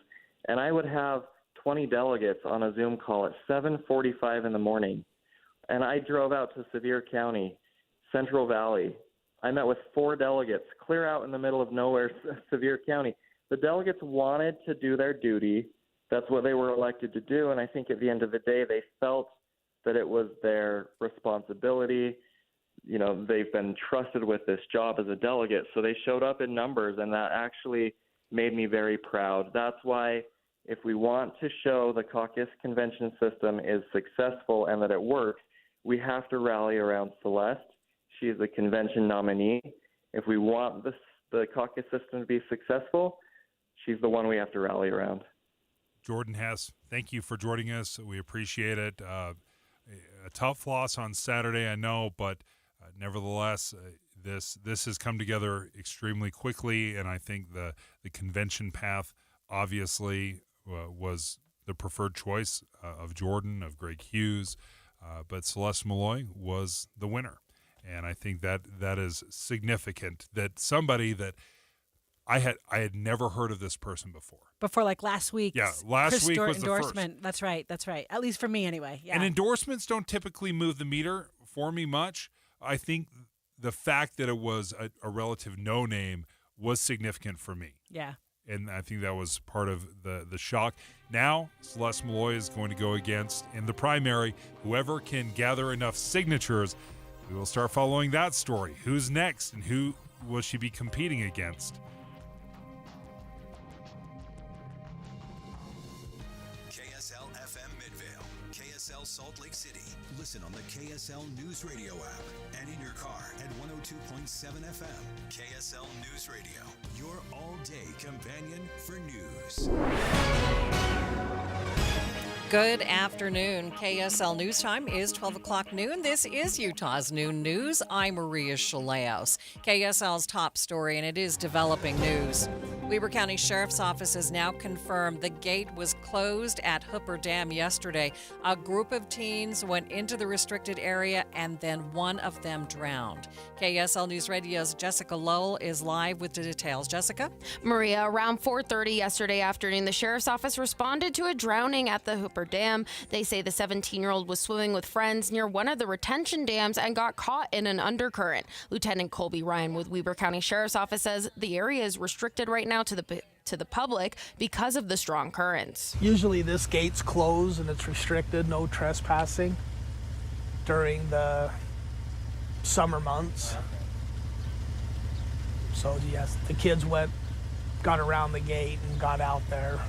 And I would have 20 delegates on a Zoom call at 7:45 in the morning. And I drove out to Sevier County, Central Valley. I met with 4 delegates, clear out in the middle of nowhere, Sevier County. The delegates wanted to do their duty. That's what they were elected to do. And I think at the end of the day, they felt that it was their responsibility. You know, they've been trusted with this job as a delegate. So they showed up in numbers, and that actually made me very proud. That's why if we want to show the caucus convention system is successful and that it works, we have to rally around Celeste. She is the convention nominee. If we want the caucus system to be successful, she's the one we have to rally around. Jordan Hess, thank you for joining us. We appreciate it. A tough loss on Saturday, I know, but nevertheless, this has come together extremely quickly, and I think the convention path obviously was the preferred choice of Jordan, of Greg Hughes, but Celeste Malloy was the winner. And I think that is significant, that somebody that I had never heard of this person before. Before, like last week. Yeah, last week was endorsement. the first. That's right. At least for me, anyway. Yeah. And endorsements don't typically move the meter for me much. I think the fact that it was a relative no name was significant for me. Yeah. and I think that was part of the shock. Now, Celeste Malloy is going to go against, in the primary, whoever can gather enough signatures. We will start following that story. Who's next, and who will she be competing against? KSL FM Midvale, KSL Salt Lake City. Listen on the KSL News Radio app and in your car at 102.7 FM. KSL News Radio, your all-day companion for news. Good afternoon. KSL News Time is 12 o'clock noon. This is Utah's Noon News. I'm Maria Shaleos. KSL's top story, and it is developing news. Weber County Sheriff's Office has now confirmed the gate was closed at Hooper Dam yesterday. A group of teens went into the restricted area, and then one of them drowned. KSL News Radio's Jessica Lowell is live with the details. Jessica? Maria, around 4:30 yesterday afternoon, the Sheriff's Office responded to a drowning at the Hooper Dam. They say the 17-year-old was swimming with friends near one of the retention dams and got caught in an undercurrent. Lieutenant Colby Ryan with Weber County Sheriff's Office says the area is restricted right now to the public because of the strong currents. Usually this gate's closed and it's restricted, no trespassing during the summer months. So yes, the kids got around the gate and got out there.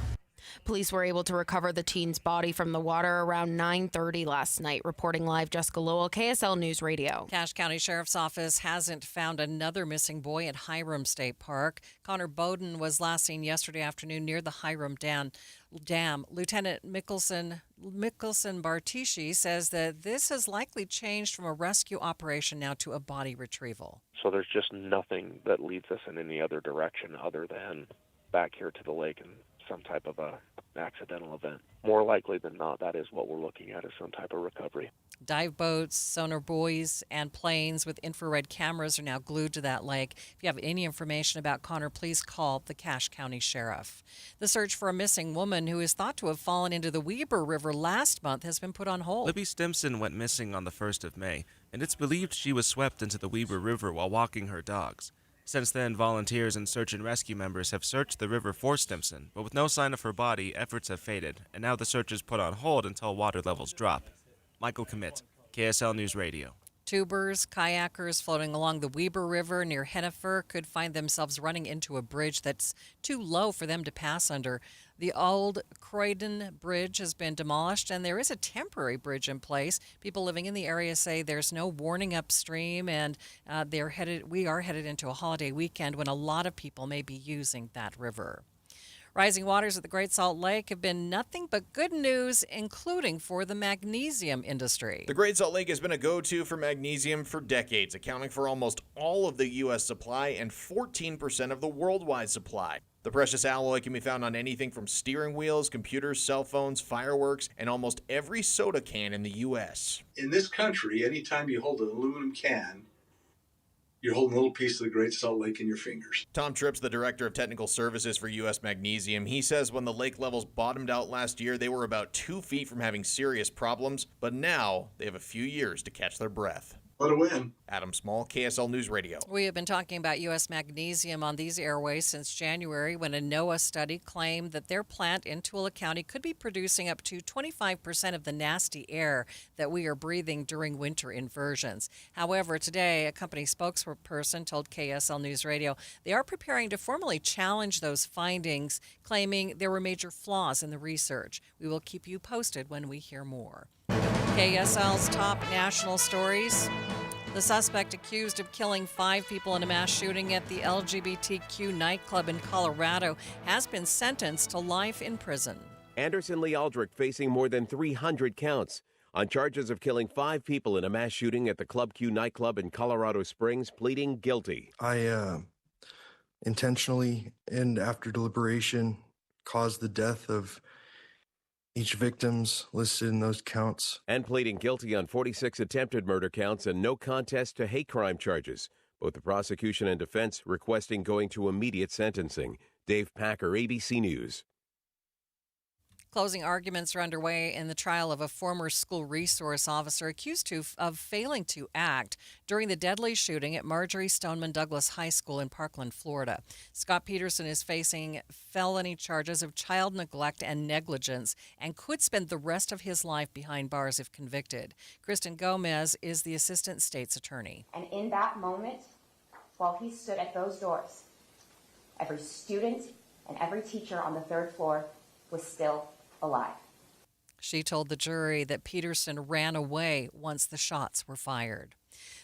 Police were able to recover the teen's body from the water around 9:30 last night. Reporting live, Jessica Lowell, KSL News Radio. Cache County Sheriff's Office hasn't found another missing boy at Hiram State Park. Connor Bowden was last seen yesterday afternoon near the Hiram Dam. Lieutenant Mickelson Bartishi says that this has likely changed from a rescue operation now to a body retrieval. So there's just nothing that leads us in any other direction other than back here to the lake and some type of a accidental event. More likely than not, that is what we're looking at, is some type of recovery. Dive boats, sonar buoys, and planes with infrared cameras are now glued to that lake. If you have any information about Connor, please call the Cache County Sheriff. The search for a missing woman who is thought to have fallen into the Weber River last month has been put on hold. Libby Stimson went missing on the 1st of May, and it's believed she was swept into the Weber River while walking her dogs. Since then, volunteers and search and rescue members have searched the river for Stimson, but with no sign of her body, efforts have faded, and now the search is put on hold until water levels drop. Michael Commit, KSL News Radio. Tubers, kayakers floating along the Weber River near Hennifer could find themselves running into a bridge that's too low for them to pass under. The old Croydon Bridge has been demolished, and there is a temporary bridge in place. People living in the area say there's no warning upstream, and we are headed into a holiday weekend when a lot of people may be using that river. Rising waters at the Great Salt Lake have been nothing but good news, including for the magnesium industry. The Great Salt Lake has been a go-to for magnesium for decades, accounting for almost all of the U.S. supply and 14% of the worldwide supply. The precious alloy can be found on anything from steering wheels, computers, cell phones, fireworks, and almost every soda can in the U.S. In this country, anytime you hold an aluminum can, you're holding a little piece of the Great Salt Lake in your fingers. Tom Tripp's the Director of Technical Services for U.S. Magnesium. He says when the lake levels bottomed out last year, they were about 2 feet from having serious problems, but now they have a few years to catch their breath. What a win. Adam Small, KSL News Radio. We have been talking about U.S. Magnesium on these airways since January, when a NOAA study claimed that their plant in Tooele County could be producing up to 25% of the nasty air that we are breathing during winter inversions. However, today, a company spokesperson told KSL News Radio they are preparing to formally challenge those findings, claiming there were major flaws in the research. We will keep you posted when we hear more. KSL's top national stories. The suspect accused of killing 5 people in a mass shooting at the LGBTQ nightclub in Colorado has been sentenced to life in prison. Anderson Lee Aldrich facing more than 300 counts on charges of killing 5 people in a mass shooting at the Club Q nightclub in Colorado Springs, pleading guilty. I intentionally and after deliberation caused the death of each victim's listed in those counts. And pleading guilty on 46 attempted murder counts and no contest to hate crime charges. Both the prosecution and defense requesting going to immediate sentencing. Dave Packer, ABC News. Closing arguments are underway in the trial of a former school resource officer accused of failing to act during the deadly shooting at Marjorie Stoneman Douglas High School in Parkland, Florida. Scott Peterson is facing felony charges of child neglect and negligence and could spend the rest of his life behind bars if convicted. Kristen Gomez is the assistant state's attorney. And in that moment, while he stood at those doors, every student and every teacher on the third floor was still alive. She told the jury that Peterson ran away once the shots were fired.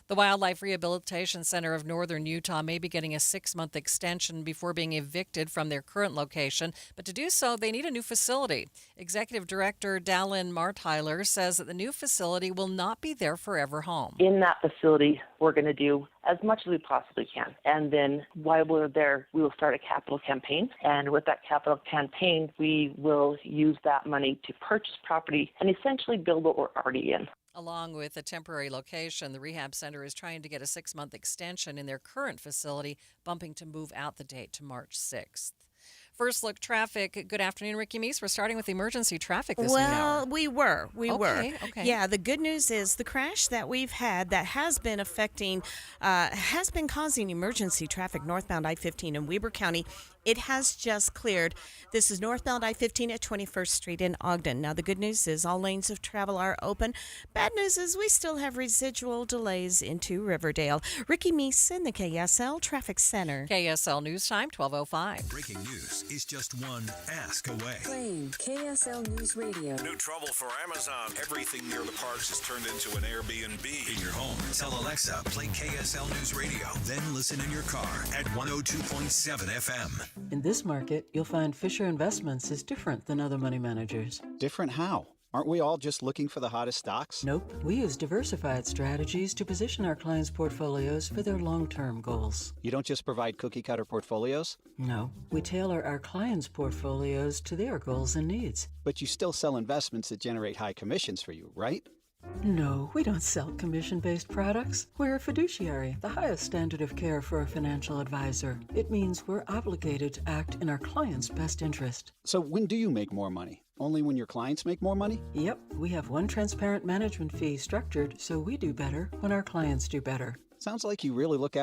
The Wildlife Rehabilitation Center of Northern Utah may be getting a 6-month extension before being evicted from their current location, but to do so, they need a new facility. Executive Director Dallin Martyler says that the new facility will not be their forever home. In that facility, we're going to do as much as we possibly can. And then while we're there, we will start a capital campaign. And with that capital campaign, we will use that money to purchase property and essentially build what we're already in. Along with a temporary location, the rehab center is trying to get a 6-month extension in their current facility, bumping to move out the date to March 6th. First Look Traffic. Good afternoon, Ricky Meese. We're starting with emergency traffic this hour. Well, we were. Okay. Yeah, the good news is the crash that we've had that has been causing emergency traffic northbound I-15 in Weber County. It has just cleared. This is northbound I-15 at 21st Street in Ogden. Now, the good news is all lanes of travel are open. Bad news is we still have residual delays into Riverdale. Ricky Meese in the KSL Traffic Center. KSL News Time, 12:05. Breaking news is just one ask away. Playing KSL News Radio. New trouble for Amazon. Everything near the parks is turned into an Airbnb. In your home, tell Alexa, play KSL News Radio. Then listen in your car at 102.7 FM. In this market, you'll find Fisher Investments is different than other money managers. Different how? Aren't we all just looking for the hottest stocks? Nope. We use diversified strategies to position our clients' portfolios for their long-term goals. You don't just provide cookie-cutter portfolios? No. We tailor our clients' portfolios to their goals and needs. But you still sell investments that generate high commissions for you, right? No, we don't sell commission-based products. We're a fiduciary, the highest standard of care for a financial advisor. It means we're obligated to act in our client's best interest. So when do you make more money? Only when your clients make more money? Yep, we have one transparent management fee structured so we do better when our clients do better. Sounds like you really look out